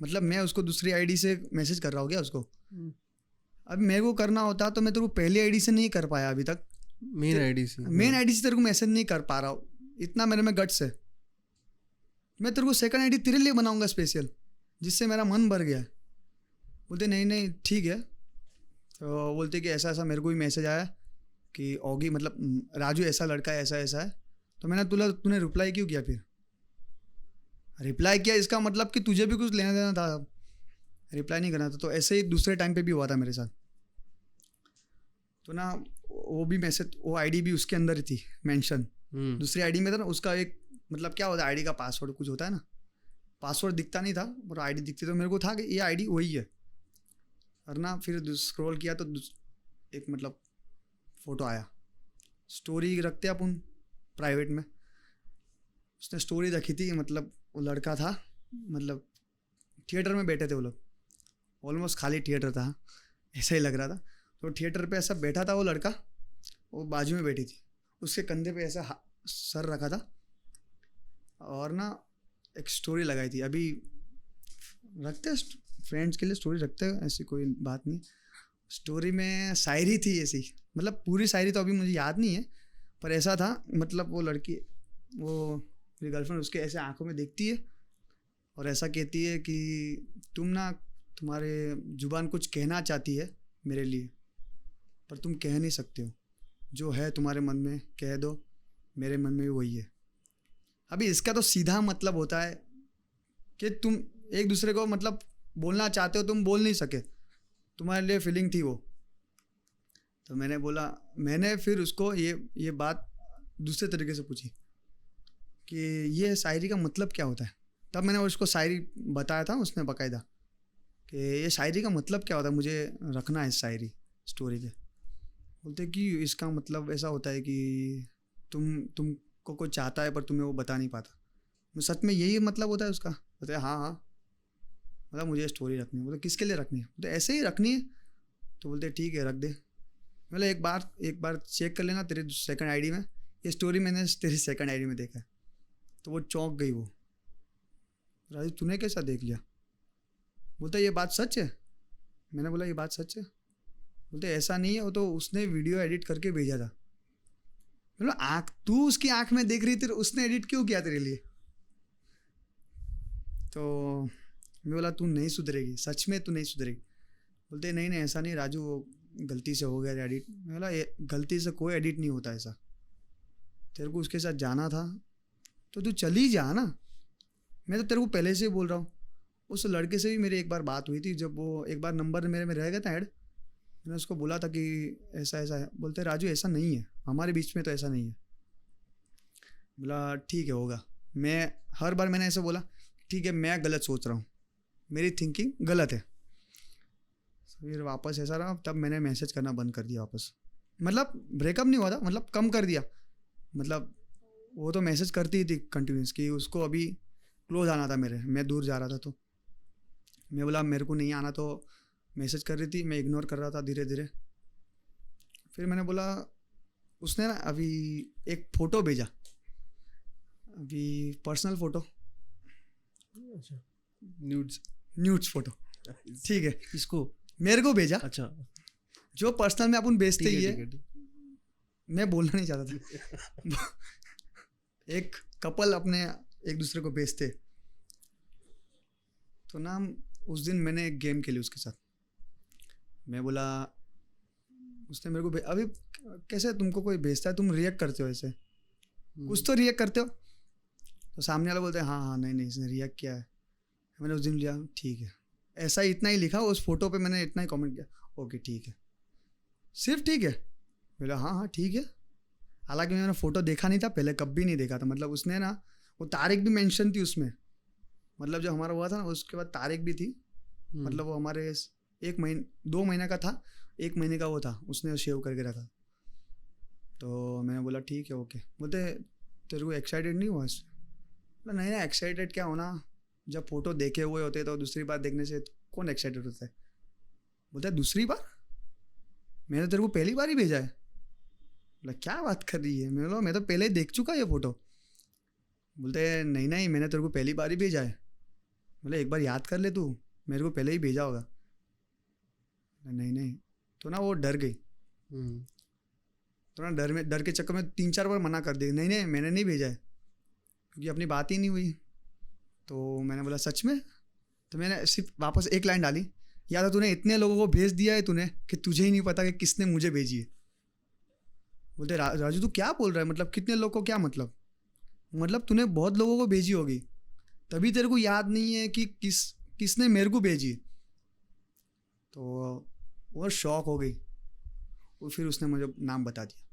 मतलब मैं उसको दूसरी आईडी से मैसेज कर रहा हूँ क्या उसको। अब मेरे को करना होता तो मैं तेरे को पहली आईडी से नहीं कर पाया अभी तक, मेन आईडी से तेरे को मैसेज नहीं कर पा रहा हूँ। इतना मेरे में गट्स है। मैं तेरे को सेकंड आईडी तेरे लिए बनाऊंगा स्पेशल, जिससे मेरा मन भर गया। बोलते नहीं ठीक है। तो बोलते कि ऐसा ऐसा मेरे को भी मैसेज आया कि ओगी मतलब राजू ऐसा लड़का है, ऐसा ऐसा है। तो मैंने तूने रिप्लाई क्यों किया। फिर रिप्लाई किया इसका मतलब कि तुझे भी कुछ लेना देना था, रिप्लाई नहीं करना था। तो ऐसे ही दूसरे टाइम पे भी हुआ था मेरे साथ। तो ना वो भी मैसेज, वो आईडी भी उसके अंदर ही थी मेंशन, दूसरी आईडी में था ना। उसका एक मतलब क्या होता है आईडी का पासवर्ड कुछ होता है ना, पासवर्ड दिखता नहीं था और आईडी दिखती। तो मेरे को था कि ये आईडी वही है। और ना फिर स्क्रॉल किया तो एक मतलब फ़ोटो आया। स्टोरी रखते अपन प्राइवेट में, उसने स्टोरी रखी थी। मतलब वो लड़का था, मतलब थिएटर में बैठे थे वो लोग, ऑलमोस्ट खाली थिएटर था, ऐसा ही लग रहा था। तो थिएटर पे ऐसा बैठा था वो लड़का, वो बाजू में बैठी थी, उसके कंधे पे ऐसा सर रखा था और ना एक स्टोरी लगाई थी। अभी रखते हैं फ्रेंड्स के लिए स्टोरी रखते हैं, ऐसी कोई बात नहीं। स्टोरी में शायरी थी ऐसी, मतलब पूरी शायरी तो अभी मुझे याद नहीं है, पर ऐसा था मतलब वो लड़की, वो मेरी गर्लफ्रेंड उसके ऐसे आंखों में देखती है और ऐसा कहती है कि तुम्हारे जुबान कुछ कहना चाहती है मेरे लिए, पर तुम कह नहीं सकते हो, जो है तुम्हारे मन में कह दो, मेरे मन में भी वही है। अभी इसका तो सीधा मतलब होता है कि तुम एक दूसरे को मतलब बोलना चाहते हो, तुम बोल नहीं सके, तुम्हारे लिए फीलिंग थी वो। तो मैंने फिर उसको ये बात दूसरे तरीके से पूछी कि ये शायरी का मतलब क्या होता है। तब मैंने उसको शायरी बताया था, उसने बाकायदा कि ये शायरी का मतलब क्या होता है, मुझे रखना है शायरी स्टोरी पे। बोलते कि इसका मतलब ऐसा होता है कि तुमको कोई चाहता है पर तुम्हें वो बता नहीं पाता। सच में यही मतलब होता है उसका? बोलते हाँ, मतलब मुझे स्टोरी रखनी है। बोलते किसके लिए रखनी है? बोलते ऐसे ही रखनी है। तो बोलते ठीक है रख दे। मतलब एक बार चेक कर लेना तेरे सेकंड आईडी में, ये स्टोरी मैंने तेरी सेकंड आईडी में देखा है। तो वो चौंक गई, वो राजू तूने कैसा देख लिया? बोलता ये बात सच है। मैंने बोला ये बात सच है? बोलते ऐसा नहीं है, वो तो उसने वीडियो एडिट करके भेजा था। मतलब तू उसकी आंख में देख रही थी, उसने एडिट क्यों किया तेरे लिए? तो मैं बोला तू नहीं सुधरेगी, सच में तू नहीं सुधरेगी। बोलते नहीं ऐसा नहीं राजू, वो गलती से हो गया एडिट। मैं बोला गलती से कोई एडिट नहीं होता ऐसा, तेरे को उसके साथ जाना था तो तू चली जा ना। मैं तो तेरे को पहले से ही बोल रहा हूँ। उस लड़के से भी मेरी एक बार बात हुई थी, जब वो एक बार नंबर मेरे में रह गया था ऐड। मैंने उसको बोला था कि ऐसा ऐसा है। बोलते राजू ऐसा नहीं है, हमारे बीच में तो ऐसा नहीं है। बोला ठीक है होगा। हर बार मैंने ऐसा बोला ठीक है मैं गलत सोच रहा हूँ, मेरी थिंकिंग गलत है। फिर वापस ऐसा रहा, तब मैंने मैसेज करना बंद कर दिया वापस। मतलब ब्रेकअप नहीं हुआ था, मतलब कम कर दिया। मतलब वो तो मैसेज करती ही थी कंटिन्यूस कि उसको अभी क्लोज आना था मैं दूर जा रहा था। तो मैं बोला मेरे को नहीं आना, तो मैसेज कर रही थी, मैं इग्नोर कर रहा था धीरे धीरे। फिर मैंने बोला, उसने ना अभी एक फ़ोटो भेजा, अभी पर्सनल फ़ोटो, न्यूड्स फ़ोटो, ठीक है, इसको मेरे को भेजा। अच्छा, जो पर्सनल में अपन भेजते ही है, मैं बोलना नहीं चाहता था। एक कपल अपने एक दूसरे को भेजते। तो ना उस दिन मैंने एक गेम खेली उसके साथ। मैं बोला, उसने मेरे को अभी कैसे तुमको कोई भेजता है तुम रिएक्ट करते हो ऐसे, कुछ तो रिएक्ट करते हो। तो सामने वाला बोलते हैं हाँ नहीं इसने रिएक्ट किया है। मैंने उस दिन लिया ठीक है, ऐसा ही इतना ही लिखा उस फोटो पे, मैंने इतना ही कमेंट किया ओके ठीक है, सिर्फ ठीक है। बोला हाँ ठीक है। हालांकि मैंने फ़ोटो देखा नहीं था पहले, कभी नहीं देखा था। मतलब उसने ना वो तारीख भी मेंशन थी उसमें, मतलब जब हमारा हुआ था ना उसके बाद तारीख भी थी। मतलब वो हमारे 2 महीने का था, 1 महीने का वो था, उसने सेव करके रखा। तो मैंने बोला ठीक है ओके। बोलते तेरे को एक्साइटेड नहीं हुआ इससे? बोला नहीं एक्साइटेड क्या होना, जब फ़ोटो देखे हुए होते तो दूसरी बार देखने से कौन एक्साइटेड होता है। बोलता है दूसरी बार, मैंने तेरे को पहली बार ही भेजा है। बोला क्या बात कर रही है? मैंने बोला मैं तो पहले ही देख चुका ये फ़ोटो। बोलते नहीं मैंने तेरे को पहली बार ही भेजा है। बोले एक बार याद कर ले तू, मेरे को पहले ही भेजा होगा। नहीं तो ना वो डर गई। तो ना डर के चक्कर में 3-4 बार मना कर दी, नहीं मैंने नहीं भेजा है, क्योंकि अपनी बात ही नहीं हुई। तो मैंने बोला सच में? तो मैंने सिर्फ वापस एक लाइन डाली, या तो तूने इतने लोगों को भेज दिया है तूने कि तुझे ही नहीं पता कि किसने मुझे भेजी है। बोलते राजू तू क्या बोल रहा है, मतलब कितने लोग को क्या मतलब तूने बहुत लोगों को भेजी होगी, तभी तेरे को याद नहीं है कि किसने मेरे को भेजी। तो वो शॉक हो गई। और फिर उसने मुझे नाम बता दिया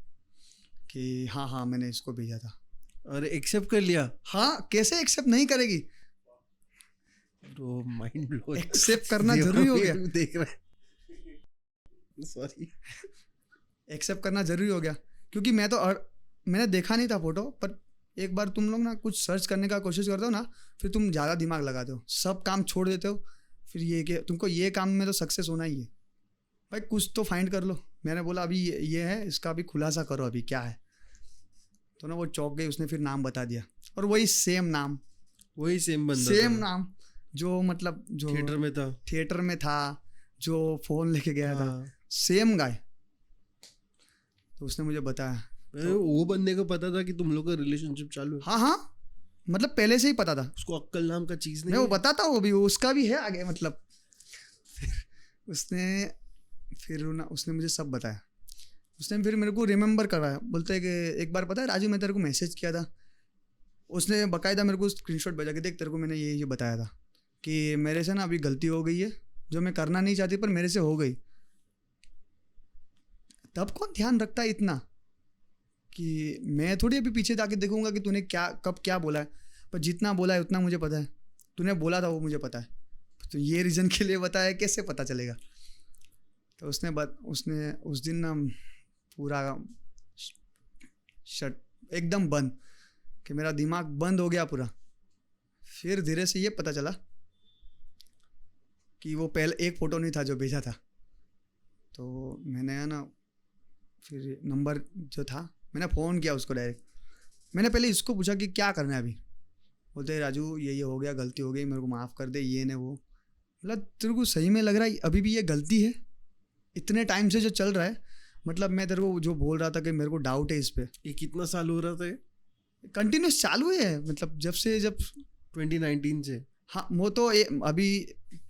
कि हाँ मैंने इसको भेजा था। और एक्सेप्ट कर लिया? हाँ, कैसे एक्सेप्ट नहीं करेगी? तो माइंड ब्लो। एक्सेप्ट करना जरूरी हो गया। देख रहा सॉरी, एक्सेप्ट करना जरूरी हो गया, क्योंकि मैंने देखा नहीं था फोटो। पर एक बार तुम लोग ना कुछ सर्च करने का कोशिश करते हो ना, फिर तुम ज़्यादा दिमाग लगाते हो, सब काम छोड़ देते हो, फिर ये कि तुमको ये काम में तो सक्सेस होना ही है भाई, कुछ तो फाइंड कर लो। मैंने बोला अभी ये है, इसका अभी खुलासा करो अभी क्या है। तो ना वो चौंक गई, उसने फिर नाम बता दिया, और वही सेम नाम, वही सेम बंदा, सेम नाम जो मतलब जो थिएटर में था, जो फ़ोन लेके गया था, सेम गाय। तो उसने मुझे बताया। तो वो बंदे को पता था कि तुम लोग का रिलेशनशिप चालू है? हाँ हाँ, मतलब पहले से ही पता था उसको अक्कल नाम का चीज नहीं मैं वो है? बताता हूँ, अभी उसका भी है आगे मतलब। फिर उसने मुझे सब बताया। उसने फिर मेरे को रिमेम्बर करवाया, बोलते है कि एक बार पता है राजू मैं तेरे को मैसेज किया था। उसने बाकायदा मेरे को स्क्रीनशॉट भेजा के देख तेरे को मैंने ये बताया था कि मेरे से ना अभी गलती हो गई है जो मैं करना नहीं चाहती पर मेरे से हो गई। तब कौन ध्यान रखता है इतना कि मैं थोड़ी अभी पीछे जाके देखूंगा कि तूने क्या कब क्या बोला है। पर जितना बोला है उतना मुझे पता है, तूने बोला था वो मुझे पता है। तो ये रीज़न के लिए बताया कैसे पता चलेगा। तो उसने उस दिन ना पूरा शट एकदम बंद, कि मेरा दिमाग बंद हो गया पूरा। फिर धीरे से ये पता चला कि वो पहले एक फ़ोटो नहीं था जो भेजा था। तो मैंने ना फिर नंबर जो था मैंने फ़ोन किया उसको डायरेक्ट। मैंने पहले इसको पूछा कि क्या करना है अभी। बोलते राजू ये हो गया, गलती हो गई, मेरे को माफ़ कर दे, ये ने वो। मतलब तेरे को सही में लग रहा है अभी भी ये गलती है इतने टाइम से जो चल रहा है? मतलब मैं तेरे को जो बोल रहा था कि मेरे को डाउट है इस पर। ये कितना साल हो रहा था? कंटिन्यूस चालू है मतलब जब 2019 से। हाँ वो तो अभी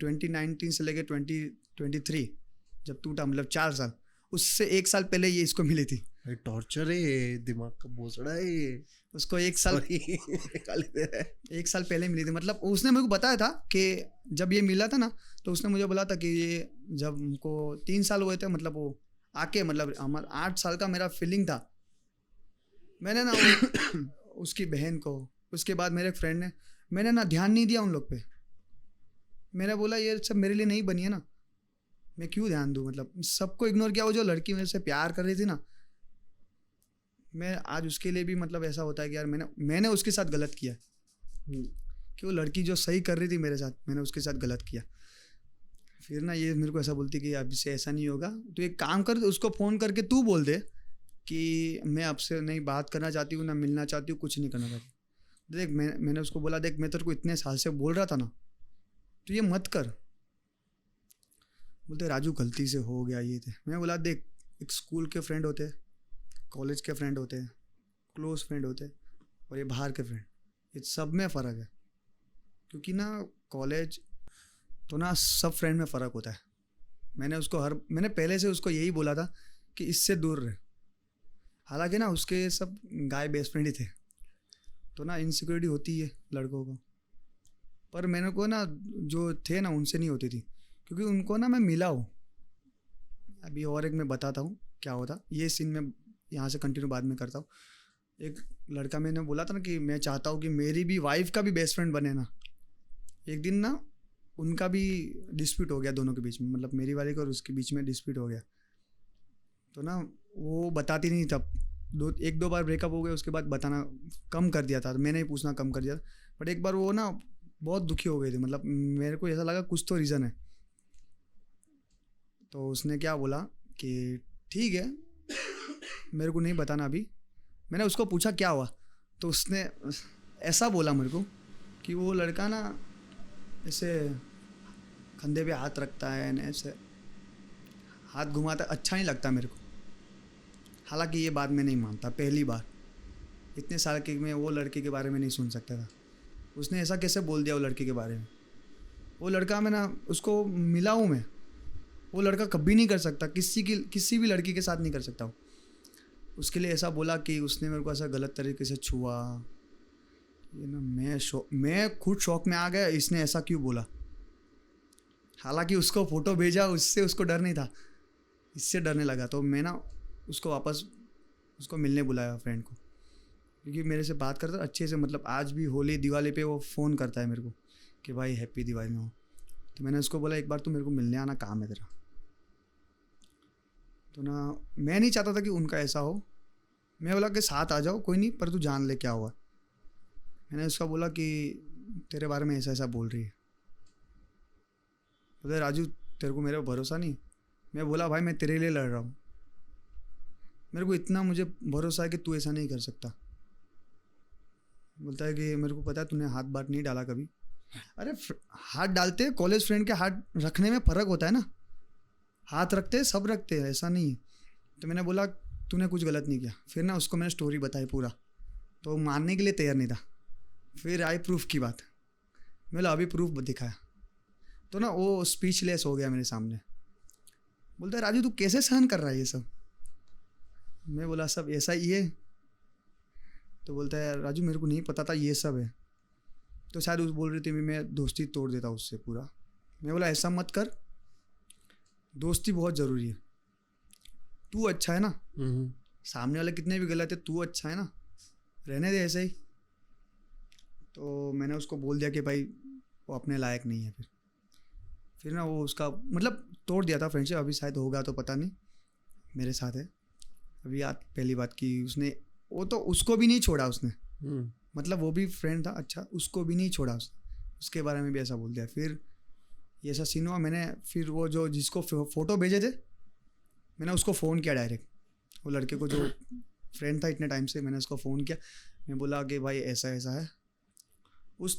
2019 से लेके 2023 जब टूटा, मतलब 4 साल। उससे 1 साल पहले ये इसको मिली थी। टॉर्चर है, दिमाग का बोझड़ा है ये। उसको 1 साल एक साल पहले मिली थी। मतलब उसने मेरे को बताया था कि जब ये मिला था ना तो उसने मुझे बोला था कि ये जब हमको 3 साल हुए थे, मतलब वो आके मतलब हमारा 8 साल का मेरा फीलिंग था। मैंने ना उसकी बहन को, उसके बाद मेरे फ्रेंड ने, मैंने ना ध्यान नहीं दिया उन लोग पे। मैंने बोला ये सब मेरे लिए नहीं बनी है ना, मैं क्यों ध्यान दूँ। मतलब सबको इग्नोर किया। वो जो लड़की मेरे से प्यार कर रही थी ना, मैं आज उसके लिए भी मतलब ऐसा होता है कि यार मैंने उसके साथ गलत किया कि वो लड़की जो सही कर रही थी मेरे साथ, मैंने उसके साथ गलत किया। फिर ना ये मेरे को ऐसा बोलती कि अब से ऐसा नहीं होगा, तो एक काम कर, उसको फ़ोन करके तू बोल दे कि मैं आपसे नहीं बात करना चाहती हूँ, ना मिलना चाहती हूँ, कुछ नहीं करना चाहती। देख मैंने उसको बोला देख मैं तेरे को इतने साल से बोल रहा था ना, तो ये मत कर। बोलते राजू गलती से हो गया ये थे। मैं बोला देख एक स्कूल के फ्रेंड होते हैं, कॉलेज के फ्रेंड होते हैं, क्लोज फ्रेंड होते हैं, और ये बाहर के फ्रेंड, ये सब में फ़र्क है। क्योंकि ना कॉलेज तो ना सब फ्रेंड में फ़र्क होता है। मैंने पहले से उसको यही बोला था कि इससे दूर रहे। हालांकि ना उसके सब गाय बेस्ट फ्रेंड ही थे, तो ना इनसिक्योरिटी होती है लड़कों को। पर मेरे को ना जो थे ना उनसे नहीं होती थी, क्योंकि उनको ना मैं मिला हूँ। अभी और एक मैं बताता हूँ क्या होता, ये सीन मैं यहाँ से कंटिन्यू बाद में करता हूँ। एक लड़का, मैंने बोला था ना कि मैं चाहता हूँ कि मेरी भी वाइफ का भी बेस्ट फ्रेंड बने ना। एक दिन ना उनका भी डिस्प्यूट हो गया दोनों के बीच में, मतलब मेरी वाली का और उसके बीच में डिस्प्यूट हो गया। तो ना वो बताती नहीं, तब 1-2 बार ब्रेकअप हो गया, उसके बाद बताना कम कर दिया था। मैंने ही पूछना कम कर दिया। बट एक बार वो ना बहुत दुखी हो गई थी, मतलब मेरे को ऐसा लगा कुछ तो रीज़न है। तो उसने क्या बोला कि ठीक है मेरे को नहीं बताना अभी। मैंने उसको पूछा क्या हुआ, तो उसने ऐसा बोला मेरे को कि वो लड़का ना ऐसे कंधे पे हाथ रखता है ना, ऐसे हाथ घुमाता, अच्छा नहीं लगता मेरे को। हालांकि ये बात मैं नहीं मानता, पहली बार इतने साल के मैं वो लड़के के बारे में नहीं सुन सकता था। उसने ऐसा कैसे बोल दिया वो लड़के के बारे में। वो लड़का, मैं ना उसको मिला हूँ मैं, वो लड़का कभी नहीं कर सकता, किसी भी लड़की के साथ नहीं कर सकता। उसके लिए ऐसा बोला कि उसने मेरे को ऐसा गलत तरीके से छुआ। ये ना मैं खुद शौक में आ गया, इसने ऐसा क्यों बोला। हालांकि उसको फ़ोटो भेजा, उससे उसको डर नहीं था, इससे डरने लगा। तो मैं ना उसको वापस उसको मिलने बुलाया फ्रेंड को, क्योंकि मेरे से बात करता अच्छे से। मतलब आज भी होली दिवाली पे वो फ़ोन करता है मेरे को कि भाई हैप्पी दिवाली हो। तो मैंने उसको बोला एक बार तू मेरे को मिलने आना, काम है तेरा। तो ना मैं नहीं चाहता था कि उनका ऐसा हो। मैं बोला कि साथ आ जाओ कोई नहीं, पर तू जान ले क्या हुआ। मैंने उसका बोला कि तेरे बारे में ऐसा ऐसा बोल रही है। बोले राजू तेरे को मेरे पर भरोसा नहीं। मैं बोला भाई मैं तेरे लिए लड़ रहा हूँ, मेरे को इतना मुझे भरोसा है कि तू ऐसा नहीं कर सकता। बोलता है कि मेरे को पता है तूने हाथ बात नहीं डाला कभी। अरे हाथ डालते, कॉलेज फ्रेंड के हाथ रखने में फ़र्क होता है ना। हाथ रखते हैं, सब रखते हैं, ऐसा नहीं है। तो मैंने बोला तूने कुछ गलत नहीं किया। फिर ना उसको मैंने स्टोरी बताई पूरा, तो वो मानने के लिए तैयार नहीं था। फिर आई प्रूफ की बात, मैं बोला अभी प्रूफ दिखाया, तो ना वो स्पीचलेस हो गया मेरे सामने। बोलता है राजू तू कैसे सहन कर रहा है ये सब? मैं बोला सब ऐसा ही है। तो बोलता है राजू मेरे को नहीं पता था ये सब है। तो शायद उस बोल रही थी मैं दोस्ती तोड़ देता उससे पूरा। मैं बोला ऐसा मत कर, दोस्ती बहुत ज़रूरी है। तू अच्छा है ना, सामने वाले कितने भी गलत है, तू अच्छा है ना, रहने दे ऐसे ही। तो मैंने उसको बोल दिया कि भाई वो अपने लायक नहीं है। फिर ना वो उसका मतलब तोड़ दिया था फ्रेंडशिप। अभी शायद होगा तो पता नहीं, मेरे साथ है अभी। याद पहली बात की उसने, वो तो उसको भी नहीं छोड़ा उसने, मतलब वो भी फ्रेंड था अच्छा, उसको भी नहीं छोड़ा उसने, उसके बारे में भी ऐसा बोल दिया। फिर ये ऐसा सीन हुआ, मैंने फिर वो जो जिसको फ़ोटो भेजे थे मैंने उसको फ़ोन किया डायरेक्ट, वो लड़के को जो फ्रेंड था इतने टाइम से, मैंने उसको फ़ोन किया। मैं बोला कि भाई ऐसा ऐसा है उस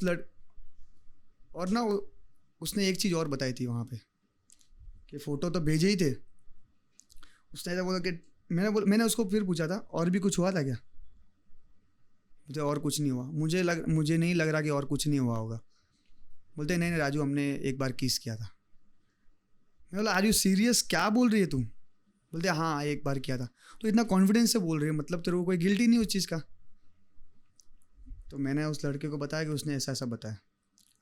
और ना उसने एक चीज़ और बताई थी वहाँ पे कि फ़ोटो तो भेजे ही थे। उसने ऐसा बोला कि मैंने उसको फिर पूछा था और भी कुछ हुआ था क्या? मुझे और कुछ नहीं हुआ, मुझे नहीं लग रहा कि और कुछ नहीं हुआ होगा। बोलते नहीं राजू हमने एक बार किस किया था। मैं बोला आर यू सीरियस, क्या बोल रही है तुम? बोलते हाँ एक बार किया था। तो इतना कॉन्फिडेंस से बोल रही है, मतलब तेरे को कोई गिल्टी नहीं उस चीज़ का? तो मैंने उस लड़के को बताया कि उसने ऐसा ऐसा बताया,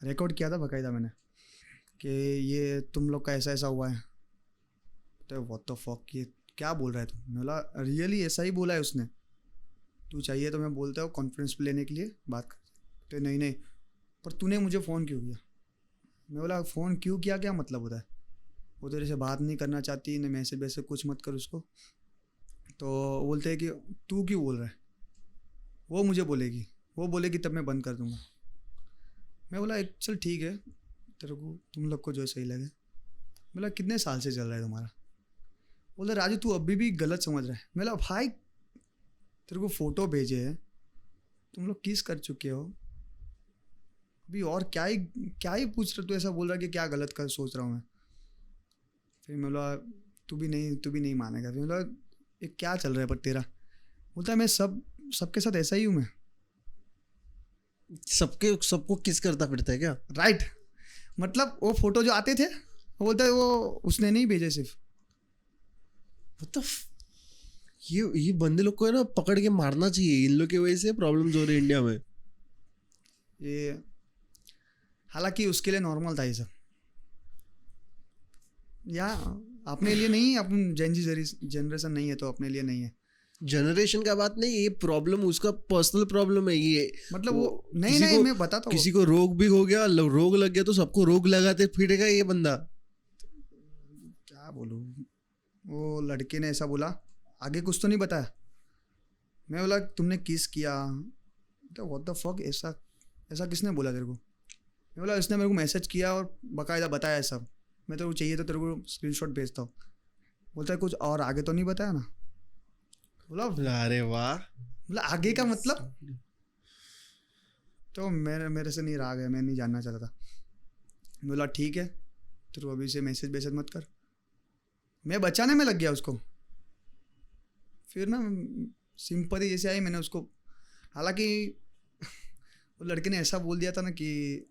रिकॉर्ड किया था बाकायदा मैंने कि ये तुम लोग का ऐसा ऐसा हुआ है। तो व्हाट द फक, ये क्या बोल रहा है तुम? मैं बोला रियली ऐसा ही बोला है उसने, तू चाहिए तो मैं बोलता हूँ कॉन्फ्रेंस पे लेने के लिए बात कर। तो नहीं पर तूने मुझे फ़ोन क्यों किया? मैं बोला फ़ोन क्यों किया क्या मतलब होता है? वो तेरे से बात नहीं करना चाहती, न मैसेज वैसे कुछ मत कर उसको। तो बोलते हैं कि तू क्यों बोल रहा है, वो मुझे बोलेगी, वो बोलेगी तब मैं बंद कर दूँगा। मैं बोला चल ठीक है, तेरे को तुम लोग को जो सही लगे। बोला कितने साल से चल रहा है तुम्हारा? बोला राजू तू अभी भी गलत समझ रहा है। मैं बोला भाई तेरे को फ़ोटो भेजे है, तुम लोग किस कर चुके हो अभी, और क्या ही पूछ रहे? तू ऐसा बोल रहा है कि क्या गलत कर सोच रहा हूँ मैं। फिर मैं बोला तू भी नहीं मानेगा। फिर बोला ये क्या चल रहा है पर तेरा? बोलता है मैं सबके साथ ऐसा ही हूँ मैं। सबको किस करता फिरता है क्या? राइट, मतलब वो फोटो जो आते थे वो बोलता है वो उसने नहीं भेजे सिर्फ। ये बंदे लोग को है ना पकड़ के मारना चाहिए, इन लोग की वजह से प्रॉब्लम्स हो रही है इंडिया में। ये हालांकि उसके लिए नॉर्मल था ये सब, या अपने लिए नहीं, अपन जनरेशन नहीं है तो अपने लिए नहीं है। जनरेशन का बात नहीं, ये प्रॉब्लम उसका पर्सनल प्रॉब्लम है ये। मतलब वो नहीं मैं बताता हूँ, किसी को रोग भी हो गया, रोग लग गया तो सबको रोग लगाते फिरेगा ये बंदा। क्या बोलूँ, वो लड़के ने ऐसा बोला, आगे कुछ तो नहीं बताया। मैं बोला तुमने किस किया? तो व्हाट द फक, ऐसा किसने बोला तेरे को? मैं बोला इसने मेरे को मैसेज किया और बाकायदा बताया सब। मैं तेरे को चाहिए तो तेरे को स्क्रीनशॉट भेजता हूँ। बोलता है कुछ और आगे तो नहीं बताया ना? बोला अरे वाह, बोला आगे का मतलब? तो मेरे से नहीं रहा गया, मैं नहीं जानना चाहता था। बोला ठीक है, तेरे को अभी से मैसेज मत कर। मैं बचाने में लग गया उसको। फिर ना सिंपैथी जैसे आई, मैंने उसको, हालांकि वो लड़के ने ऐसा बोल दिया था ना कि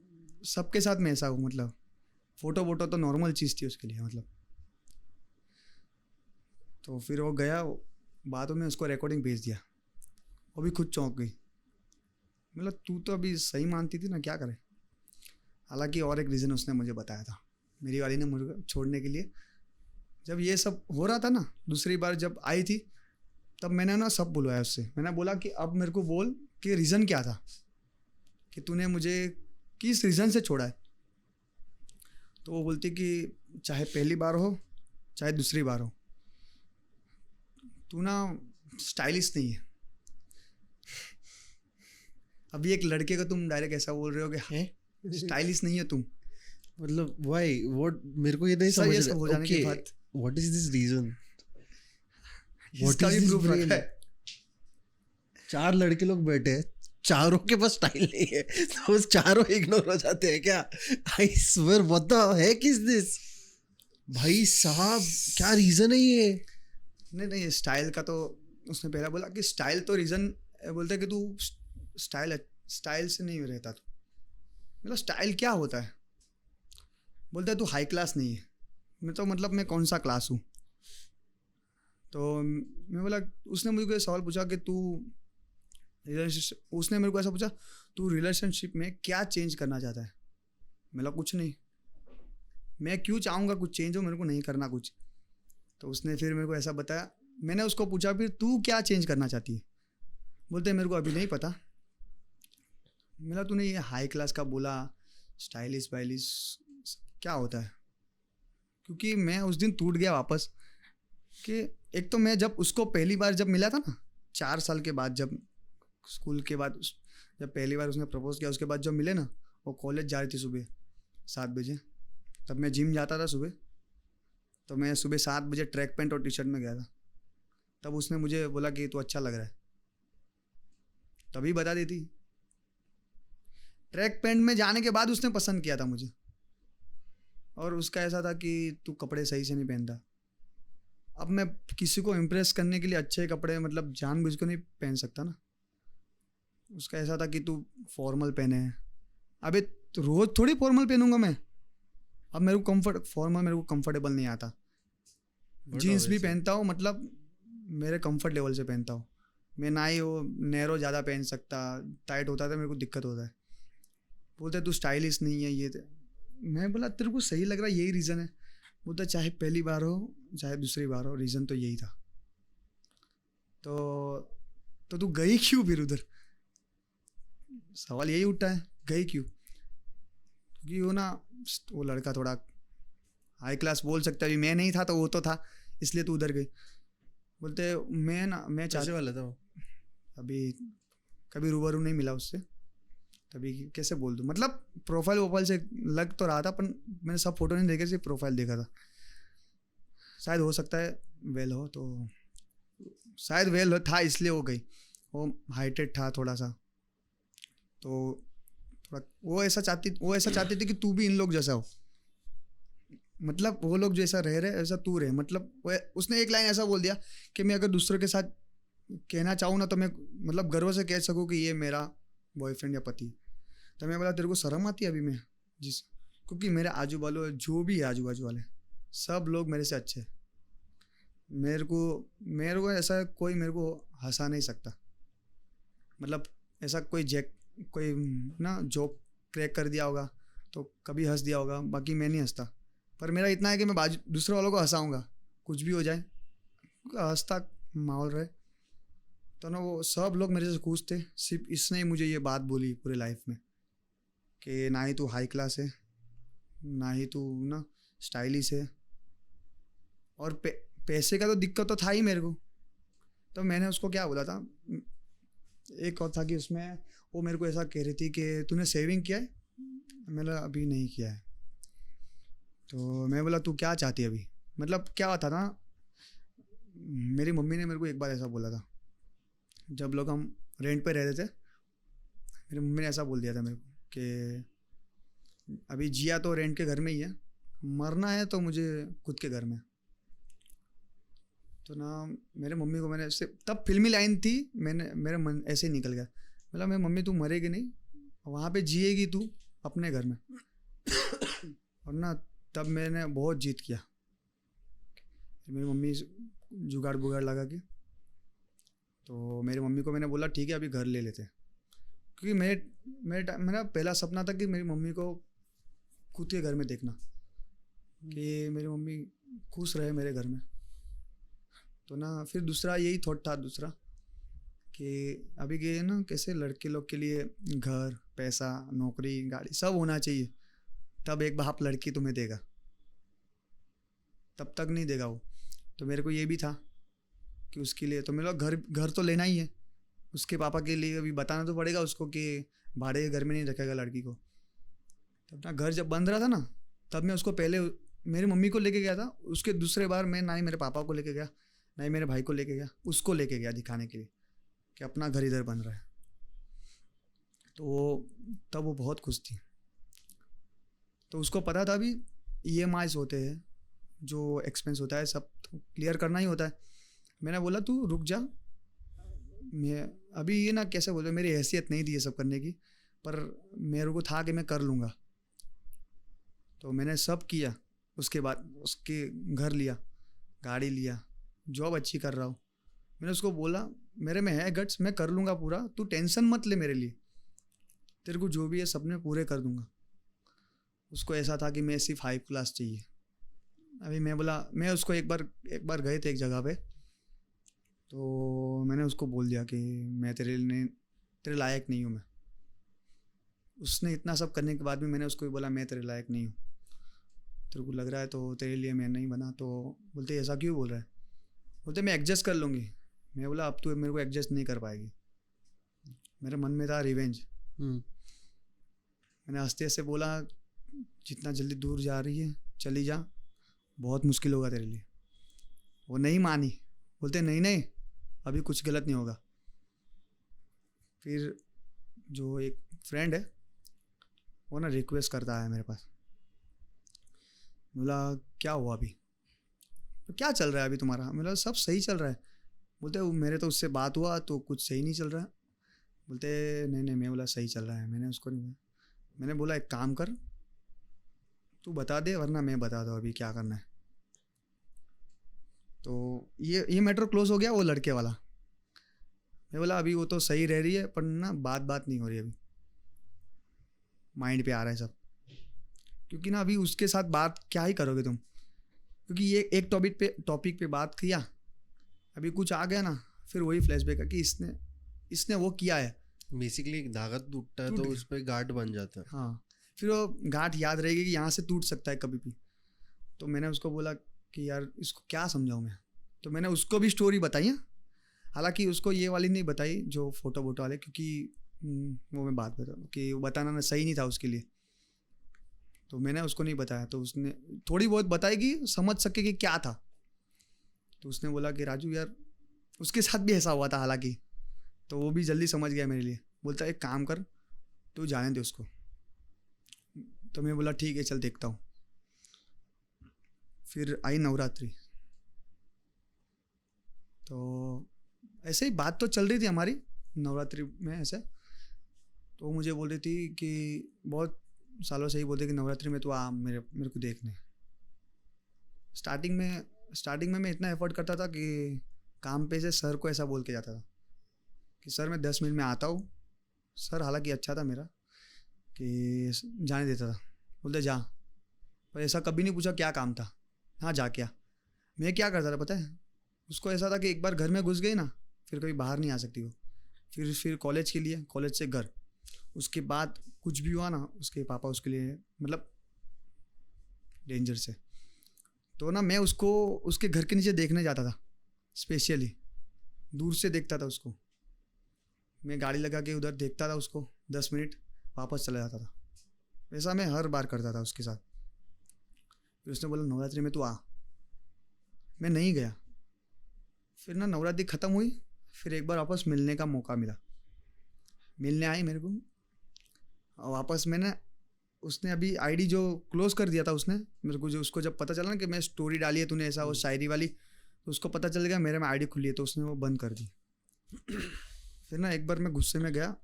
सबके साथ मैं ऐसा हूँ, मतलब फ़ोटो तो नॉर्मल चीज़ थी उसके लिए मतलब। तो फिर वो गया, बातों में उसको रिकॉर्डिंग भेज दिया, वो भी खुद चौंक गई। मतलब तू तो अभी सही मानती थी ना, क्या करे? हालांकि और एक रीज़न उसने मुझे बताया था, मेरी वाली ने मुझे छोड़ने के लिए। जब ये सब हो रहा था ना, दूसरी बार जब आई थी, तब मैंने ना सब बुलवाया उससे। मैंने बोला कि अब मेरे को बोल कि रीज़न क्या था, कि तूने मुझे किस रीज़न से छोड़ा है। तो वो बोलती कि चाहे पहली बार हो चाहे दूसरी बार हो, तू ना स्टाइलिश नहीं है। अभी एक लड़के को तुम डायरेक्ट ऐसा बोल रहे हो कि स्टाइलिश नहीं है तुम, मतलब व्हाई व्हाट? मेरे को ये नहीं समझ रहा। हो जाने के बाद व्हाट इज दिस रीजन? इसका भी प्रूफ रखा है। 4 लड़के लोग बैठे हैं, चारों के पास स्टाइल नहीं है, तो चारों इग्नोर हो जाते हैं क्या? I swear, what the heck is this? भाई साहब क्या रीजन है ये? नहीं, स्टाइल का तो उसने पहला बोला कि स्टाइल तो रीज़न बोलते कि तू स्टाइल से नहीं रहता तू। मतलब स्टाइल क्या होता है? बोलता है तू हाई क्लास नहीं है। मैं तो मतलब मैं कौन सा क्लास हूँ? तो मैं बोला, उसने मुझे सवाल पूछा कि तू रिलेशनशिप, उसने मेरे को ऐसा पूछा तू रिलेशनशिप में क्या चेंज करना चाहता है? मैं बोला कुछ नहीं, मैं क्यों चाहूँगा कुछ चेंज हो, मेरे को नहीं करना कुछ। तो उसने फिर मेरे को ऐसा बताया, मैंने उसको पूछा फिर तू क्या चेंज करना चाहती है? बोलते मेरे को अभी नहीं पता। मेरा तूने ये हाई क्लास का बोला, स्टाइलिश वाइलिश क्या होता है? क्योंकि मैं उस दिन टूट गया वापस कि एक तो मैं जब उसको पहली बार जब मिला था ना, 4 साल के बाद, जब स्कूल के बाद जब पहली बार उसने प्रपोज किया, उसके बाद जब मिले ना, वो कॉलेज जा रही थी सुबह 7 बजे। तब मैं जिम जाता था सुबह, तो मैं सुबह 7 बजे ट्रैक पैंट और टी शर्ट में गया था। तब उसने मुझे बोला कि तू अच्छा लग रहा है, तभी बता देती। ट्रैक पैंट में जाने के बाद उसने पसंद किया था मुझे, और उसका ऐसा था कि तू कपड़े सही से नहीं पहनता। अब मैं किसी को इम्प्रेस करने के लिए अच्छे कपड़े मतलब जानबूझ कर नहीं पहन सकता ना। उसका ऐसा था कि तू फॉर्मल पहने। अबे तो रोज़ थोड़ी फॉर्मल पहनूंगा मैं। अब मेरे को कंफर्टेबल नहीं आता। जीन्स भी पहनता हूँ, मतलब मेरे कंफर्ट लेवल से पहनता हूँ मैं, ना ही वो नैरो ज़्यादा पहन सकता, टाइट होता था मेरे को दिक्कत होता है। बोलते तू स्टाइलिश नहीं है ये मैं बोला तेरे को सही लग रहा है, यही रीज़न है? बोलता चाहे पहली बार हो चाहे दूसरी बार हो, रीज़न तो यही था। तो तू गई क्यों फिर उधर? सवाल यही उठता है, गई क्यों? क्योंकि वो लड़का थोड़ा हाई क्लास बोल सकता है, मैं नहीं था तो वो तो था, इसलिए तू उधर गई। बोलते मैं कैसे वाला था वो? अभी कभी रूबरू नहीं मिला उससे, तभी कैसे बोल दूँ। मतलब प्रोफाइल से लग तो रहा था, पर मैंने सब फोटो नहीं देखे, सिर्फ प्रोफाइल देखा था। शायद हो सकता है वेल हो, तो शायद वेल था इसलिए वो गई। वो हाइटेड था थोड़ा सा, तो थोड़ा वो ऐसा चाहती थी कि तू भी इन लोग जैसा हो। मतलब वो लोग जैसा रह रहे ऐसा तू रहे। मतलब उसने एक लाइन ऐसा बोल दिया कि मैं अगर दूसरों के साथ कहना चाहूँ ना, तो मैं मतलब गर्व से कह सकूँ कि ये मेरा बॉयफ्रेंड या पति। तो मैं बोला तेरे को शर्म आती है अभी? मैं क्योंकि मेरे आजू बाजू जो भी आजू बाजू वाले सब लोग मेरे से अच्छे हैं। मेरे को ऐसा कोई मेरे को हंसा नहीं सकता। मतलब ऐसा कोई ना जोक क्रैक कर दिया होगा तो कभी हंस दिया होगा, बाकी मैं नहीं हंसता। पर मेरा इतना है कि मैं दूसरे वालों को हंसाऊंगा, कुछ भी हो जाए, हंसता माहौल रहे। तो ना वो सब लोग मेरे से खुश थे। सिर्फ इसने ही मुझे ये बात बोली पूरी लाइफ में कि ना ही तू हाई क्लास है, ना ही तू ना स्टाइलिश है, और पैसे का तो दिक्कत तो था ही मेरे को। तो मैंने उसको क्या बोला था, एक और था कि उसमें वो मेरे को ऐसा कह रही थी कि तूने सेविंग किया है? मैंने अभी नहीं किया है। तो मैं बोला तू क्या चाहती है अभी? मतलब क्या होता था, मेरी मम्मी ने मेरे को एक बार ऐसा बोला था, जब लोग हम रेंट पे रहते थे, मेरी मम्मी ने ऐसा बोल दिया था मेरे को कि अभी जिया तो रेंट के घर में ही है, मरना है तो मुझे खुद के घर में। तो ना मेरे मम्मी को मैंने ऐसे, तब फिल्मी लाइन थी, मेरे मन ऐसे ही निकल गया। मतलब मेरी मम्मी तू मरेगी नहीं, वहाँ पे जिएगी तू अपने घर में। और ना तब मैंने बहुत जीत किया। मेरी मम्मी जुगाड़ बुगाड़ लगा के, तो मेरी मम्मी को मैंने बोला ठीक है अभी घर ले लेते। क्योंकि मेरा पहला सपना था कि मेरी मम्मी को खुद के घर में देखना, कि मेरी मम्मी खुश रहे मेरे घर में। तो ना फिर दूसरा यही थॉट था दूसरा, कि अभी के ना कैसे लड़के लोग के लिए घर, पैसा, नौकरी, गाड़ी सब होना चाहिए, तब एक बाप लड़की तुम्हें देगा, तब तक नहीं देगा वो। तो मेरे को ये भी था कि उसके लिए तो मेरा घर तो लेना ही है। उसके पापा के लिए अभी बताना तो पड़ेगा उसको कि भाड़े के घर में नहीं रखेगा लड़की को। तब ना घर जब बन रहा था ना, तब मैं उसको पहले मेरी मम्मी को लेके गया था। उसके दूसरे बार मैं ना ही मेरे पापा को लेके गया, ना ही मेरे भाई को लेके गया, उसको लेके गया दिखाने के लिए कि अपना घर इधर बन रहा है। तो तब वो बहुत खुश थी। तो उसको पता था अभी EMIs होते हैं, जो एक्सपेंस होता है सब तो क्लियर करना ही होता है। मैंने बोला तू रुक जा, मैं अभी ये ना कैसे बोलते, मेरी हैसियत नहीं थी ये सब करने की, पर मेरे को था कि मैं कर लूँगा। तो मैंने सब किया। उसके बाद उसके घर लिया, गाड़ी लिया, जॉब अच्छी कर रहा हूँ। मैंने उसको बोला मेरे में है गट्स, मैं कर लूँगा पूरा, तू टेंशन मत ले मेरे लिए, तेरे को जो भी है सपने पूरे कर दूँगा। उसको ऐसा था कि मैं सिर्फ 5 क्लास चाहिए। अभी मैं बोला, मैं उसको एक बार गए थे एक जगह पे, तो मैंने उसको बोल दिया कि मैं तेरे लायक नहीं हूँ मैं। उसने इतना सब करने के बाद भी मैंने उसको भी बोला मैं तेरे लायक नहीं हूँ, तेरे को लग रहा है तो तेरे लिए मैं नहीं बना। तो बोलते ऐसा क्यों बोल रहा है? बोलते मैं एडजस्ट कर लूँगी। मैं बोला अब तो मेरे को एडजस्ट नहीं कर पाएगी। मेरे मन में था रिवेंज। मैंने हंसते हंसते बोला जितना जल्दी दूर जा रही है चली जा, बहुत मुश्किल होगा तेरे लिए। वो नहीं मानी, बोलते नहीं अभी कुछ गलत नहीं होगा। फिर जो एक फ्रेंड है वो ना रिक्वेस्ट करता है मेरे पास, बोला क्या हुआ अभी, तो क्या चल रहा है अभी तुम्हारा? बोला सब सही चल रहा है। बोलते मेरे तो उससे बात हुआ तो कुछ सही नहीं चल रहा है। बोलते नहीं मैं बोला सही चल रहा है। मैंने उसको नहीं, मैंने बोला एक काम कर, तू बता दे वरना मैं बता दूँ अभी क्या करना है। तो ये मैटर क्लोज हो गया वो लड़के वाला। मैं बोला अभी वो तो सही रह रही है पर ना बात नहीं हो रही, अभी माइंड पे आ रहा है सब, क्योंकि ना अभी उसके साथ बात क्या ही करोगे तुम, क्योंकि ये एक टॉपिक पे बात किया, अभी कुछ आ गया ना फिर वही फ्लैशबैक है कि इसने वो किया है। बेसिकली एक धागा टूटता है तो उस पर गांठ बन जाता है। हाँ, फिर वो गांठ याद रहेगी कि यहाँ से टूट सकता है कभी भी। तो मैंने उसको बोला कि यार इसको क्या समझाऊँ मैं। तो मैंने उसको भी स्टोरी बताई है, हालांकि उसको ये वाली नहीं बताई जो फोटो वाले, क्योंकि वो मैं बात बताऊँ कि वो बताना सही नहीं था उसके लिए। तो मैंने उसको नहीं बताया, तो उसने थोड़ी बहुत बताई कि समझ सके कि क्या था। तो उसने बोला कि राजू यार, उसके साथ भी ऐसा हुआ था हालांकि, तो वो भी जल्दी समझ गया मेरे लिए। बोलता एक काम कर, तू जाने दे उसको। तो मैं बोला ठीक है चल देखता हूँ। फिर आई नवरात्रि, तो ऐसे ही बात तो चल रही थी हमारी नवरात्रि में ऐसे। तो मुझे बोल रही थी कि बहुत सालों से ही बोलते कि नवरात्रि में तो आ मेरे को देखने। स्टार्टिंग में मैं इतना एफर्ट करता था कि काम पे से सर को ऐसा बोल के जाता था कि सर मैं 10 मिनट में आता हूँ। सर हालांकि अच्छा था मेरा कि जाने देता था, बोलते जा, पर ऐसा कभी नहीं पूछा क्या काम था। हाँ जा क्या, मैं क्या करता था पता है, उसको ऐसा था कि एक बार घर में घुस गई ना फिर कभी बाहर नहीं आ सकती वो। फिर कॉलेज के लिए, कॉलेज से घर, उसके बाद कुछ भी हुआ ना उसके पापा उसके लिए मतलब डेंजर से। तो ना मैं उसको उसके घर के नीचे देखने जाता था, स्पेशली दूर से देखता था उसको। मैं गाड़ी लगा के उधर देखता था उसको 10 मिनट, वापस चला जाता था। ऐसा मैं हर बार करता था उसके साथ। फिर उसने बोला नवरात्रि में तू आ, मैं नहीं गया। फिर ना नवरात्रि ख़त्म हुई, फिर एक बार वापस मिलने का मौका मिला, मिलने आई मेरे को। और वापस मैंने, उसने अभी आईडी जो क्लोज कर दिया था उसने मेरे को, जो उसको जब पता चला ना कि मैं स्टोरी डाली है तूने ऐसा वो शायरी वाली, तो उसको पता चल गया मेरे में आईडी खुली है, तो उसने वो बंद कर दी। फिर ना एक बार मैं गुस्से में गया,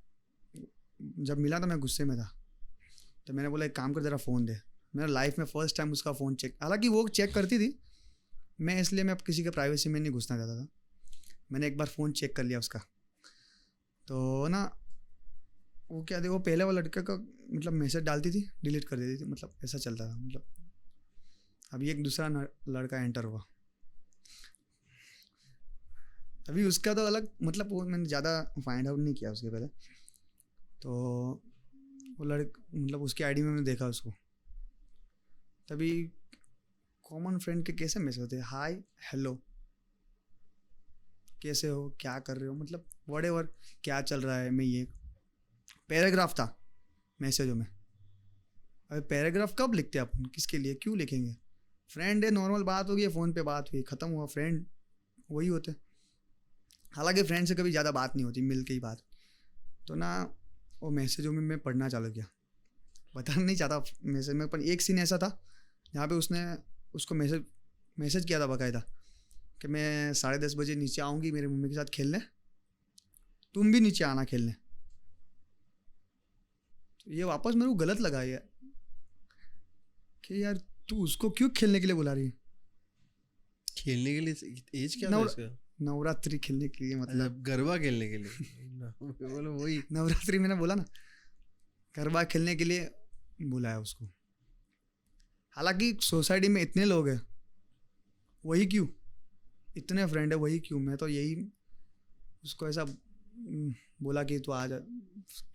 जब मिला तो मैं गुस्से में था। तो मैंने बोला एक काम कर, ज़रा फ़ोन दे। मेरा लाइफ में फ़र्स्ट टाइम उसका फ़ोन चेक, हालांकि वो चेक करती थी मैं, इसलिए मैं किसी के प्राइवेसी में नहीं घुसना चाहता था। मैंने एक बार फ़ोन चेक कर लिया उसका, तो ना वो क्या थे, वो पहले वाला लड़के का मतलब मैसेज डालती थी डिलीट कर देती थी, मतलब ऐसा चलता था। मतलब अभी एक दूसरा लड़का एंटर हुआ, अभी उसका तो अलग, मतलब वो मैंने ज़्यादा फाइंड आउट नहीं किया उसके पहले। तो वो मतलब उसकी आईडी में मैंने देखा उसको, तभी कॉमन फ्रेंड के कैसे मैसेज होते हैं, हाय हेलो कैसे हो, क्या कर रहे हो, मतलब व्हाटएवर क्या चल रहा है। मैं ये पैराग्राफ था मैसेजों में। अरे पैराग्राफ कब लिखते हैं अपन, किसके लिए, क्यों लिखेंगे? फ्रेंड है, नॉर्मल बात होगी, फ़ोन पे बात हुई, ख़त्म हुआ। फ्रेंड वही होते, हालांकि फ्रेंड से कभी ज़्यादा बात नहीं होती, मिल के ही बात। तो ना वो मैसेजों में मैं पढ़ना चालू किया, बताना नहीं चाहता मैसेज में, पर एक सीन ऐसा था जहाँ पे उसने उसको मैसेज मैसेज किया था बाकायदा कि मैं 10:30 बजे नीचे आऊँगी मेरी मम्मी के साथ खेलने, तुम भी नीचे आना खेलने। तो ये वापस मेरे को गलत लगा यार कि यार तू उसको क्यों खेलने के लिए बुला रही है? खेलने के लिए एज क्या था इसका? नवरात्रि खेलने के लिए, मतलब गरबा खेलने के लिए बोलो वही नवरात्रि मैंने बोला ना, गरबा खेलने के लिए बुलाया उसको। हालांकि सोसाइटी में इतने लोग हैं, वही क्यों, इतने फ्रेंड है वही क्यों, मैं तो यही उसको ऐसा बोला कि तू आ जा,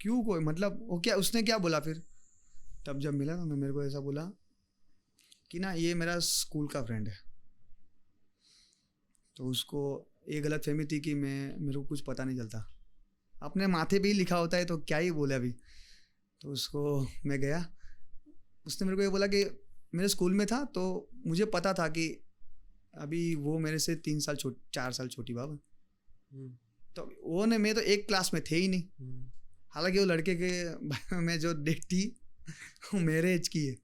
क्यों कोई मतलब वो क्या, उसने क्या बोला फिर तब जब मिला ना, मेरे को ऐसा बोला कि ना ये मेरा स्कूल का फ्रेंड है। तो उसको ये गलत फहमी थी कि मेरे को कुछ पता नहीं चलता, अपने माथे पे ही लिखा होता है तो क्या ही बोले अभी। तो उसको मैं गया, उसने मेरे को ये बोला कि मेरे स्कूल में था तो मुझे पता था कि अभी वो मेरे से 4 साल छोटी बाबा। तो वो ने मैं तो एक क्लास में थे ही नहीं। हालांकि वो लड़के के में जो डेट थी वो मेरे एज की है,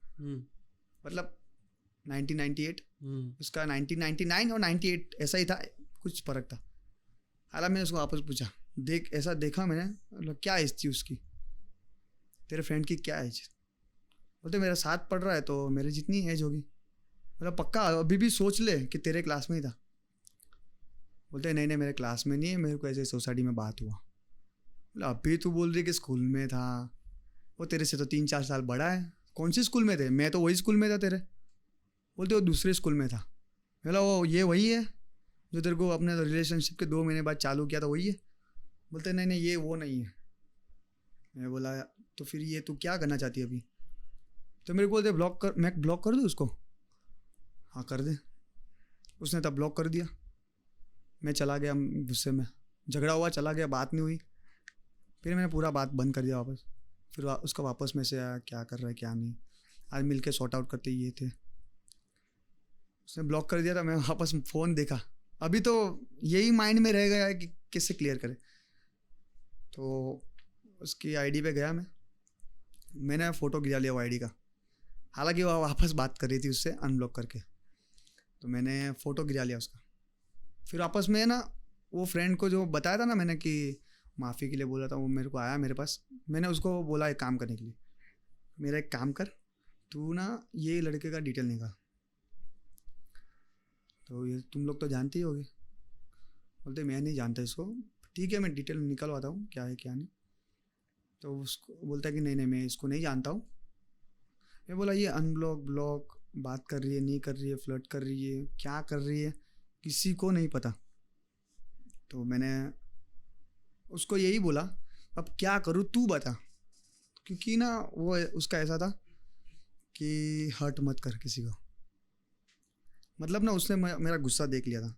मतलब 1998, उसका 1999 और 98 ऐसा ही था, कुछ फर्क था। हालांकि मैंने उसको वापस पूछा, देख ऐसा देखा मैंने, मतलब क्या एज थी उसकी, तेरे फ्रेंड की क्या एज? बोलते मेरा साथ पढ़ रहा है तो मेरे जितनी एज होगी। मतलब पक्का अभी भी सोच ले कि तेरे क्लास में ही था? बोलते नहीं मेरे क्लास में नहीं है, मेरे को ऐसे सोसाइटी में बात हुआ। बोला अभी तू बोल रही कि स्कूल में था, वो तेरे से तो 3-4 साल बड़ा है। कौन सी स्कूल में थे? मैं तो वही स्कूल में था तेरे। बोलते वो दूसरे स्कूल में था। बोला वो ये वही है जो तेरे को अपने रिलेशनशिप के 2 महीने बाद चालू किया था, वही है? बोलते नहीं ये वो नहीं है। मैं बोला तो फिर ये तू क्या करना चाहती है अभी? तो मेरे को बोलते ब्लॉक कर, मैं ब्लॉक कर दूँ उसको? हाँ कर दे। उसने तब ब्लॉक कर दिया। मैं चला गया गुस्से में, झगड़ा हुआ, चला गया, बात नहीं हुई। फिर मैंने पूरा बात बंद कर दिया वापस। फिर उसका वापस मैसेज आया, क्या कर रहा है क्या नहीं, आज मिल के सॉर्ट आउट करते ये थे। उसने ब्लॉक कर दिया था, मैं वापस फ़ोन देखा, अभी तो यही माइंड में रह गया है कि किससे क्लियर करे। तो उसकी आईडी पे गया मैंने फ़ोटो गिरा लिया वो आईडी का। हालांकि वो वापस बात कर रही थी उससे अनब्लॉक करके, तो मैंने फ़ोटो गिरा लिया उसका। फिर वापस में ना वो फ्रेंड को जो बताया था ना मैंने कि माफ़ी के लिए बोला था, वो मेरे को आया मेरे पास। मैंने उसको बोला एक काम करने के लिए, मेरा एक काम कर, तू ना ये लड़के का डिटेल निकाल। तो ये तुम लोग तो जानते ही होगे। बोलते मैं नहीं जानता इसको। ठीक है मैं डिटेल निकलवाता हूँ क्या है क्या नहीं। तो उसको बोलता है कि नहीं मैं इसको नहीं जानता हूँ। मैं बोला ये अनब्लॉक ब्लॉक बात कर रही है नहीं कर रही है, फ्लर्ट कर रही है, क्या कर रही है, किसी को नहीं पता। तो मैंने उसको यही बोला अब क्या करूँ तू बता, क्योंकि ना वो उसका ऐसा था कि हर्ट मत कर किसी को। मतलब ना उसने मेरा गुस्सा देख लिया था,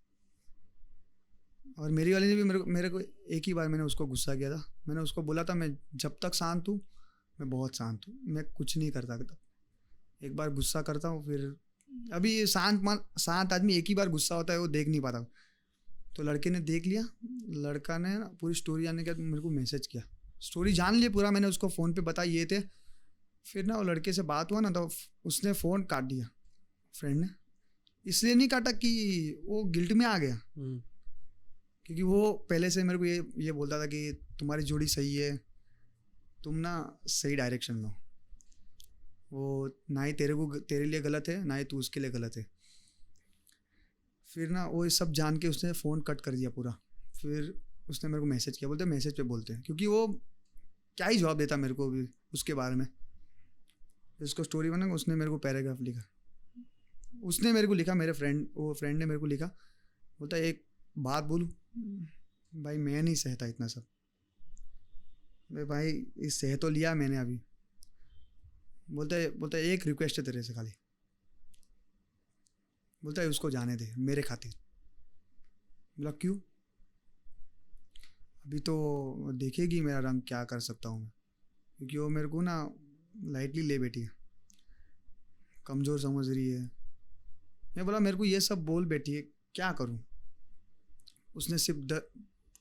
और मेरी वाली ने भी मेरे को एक ही बार मैंने उसको गुस्सा किया था। मैंने उसको बोला था मैं जब तक शांत हूँ मैं बहुत शांत हूँ, मैं कुछ नहीं करता। एक बार गुस्सा करता हूँ फिर, अभी शांत आदमी एक ही बार गुस्सा होता है, वो देख नहीं पाता। तो लड़के ने देख लिया, लड़का ने ना पूरी स्टोरी जानने के बाद मेरे को मैसेज किया, स्टोरी जान लिया पूरा। मैंने उसको फ़ोन पे बताया ये थे। फिर ना वो लड़के से बात हुआ ना तो उसने फ़ोन काट दिया फ्रेंड ने। इसलिए नहीं काटा कि वो गिल्ट में आ गया, क्योंकि वो पहले से मेरे को ये बोलता था कि तुम्हारी जोड़ी सही है, तुम ना सही डायरेक्शन में हो, वो ना ही तेरे लिए गलत है ना ही तू उसके लिए गलत है। फिर ना वो सब जान के उसने फ़ोन कट कर दिया पूरा। फिर उसने मेरे को मैसेज किया, बोलते मैसेज पे बोलते हैं, क्योंकि वो क्या ही जवाब देता मेरे को भी उसके बारे में। उसको स्टोरी बना, उसने मेरे को पैराग्राफ लिखा, उसने मेरे को लिखा, वो फ्रेंड ने मेरे को लिखा, बोलता एक बात बोलूं भाई, मैं नहीं सहता इतना सब। भाई इस सह तो लिया मैंने अभी। बोलता है एक रिक्वेस्ट है तेरे से खाली, बोलता है उसको जाने दे मेरे खातिर। बोला क्यों? अभी तो देखेगी मेरा रंग क्या कर सकता हूँ मैं, क्योंकि वो मेरे को ना लाइटली ले बैठी है, कमज़ोर समझ रही है। मैं बोला मेरे को ये सब बोल बैठी है, क्या करूँ? उसने सिर्फ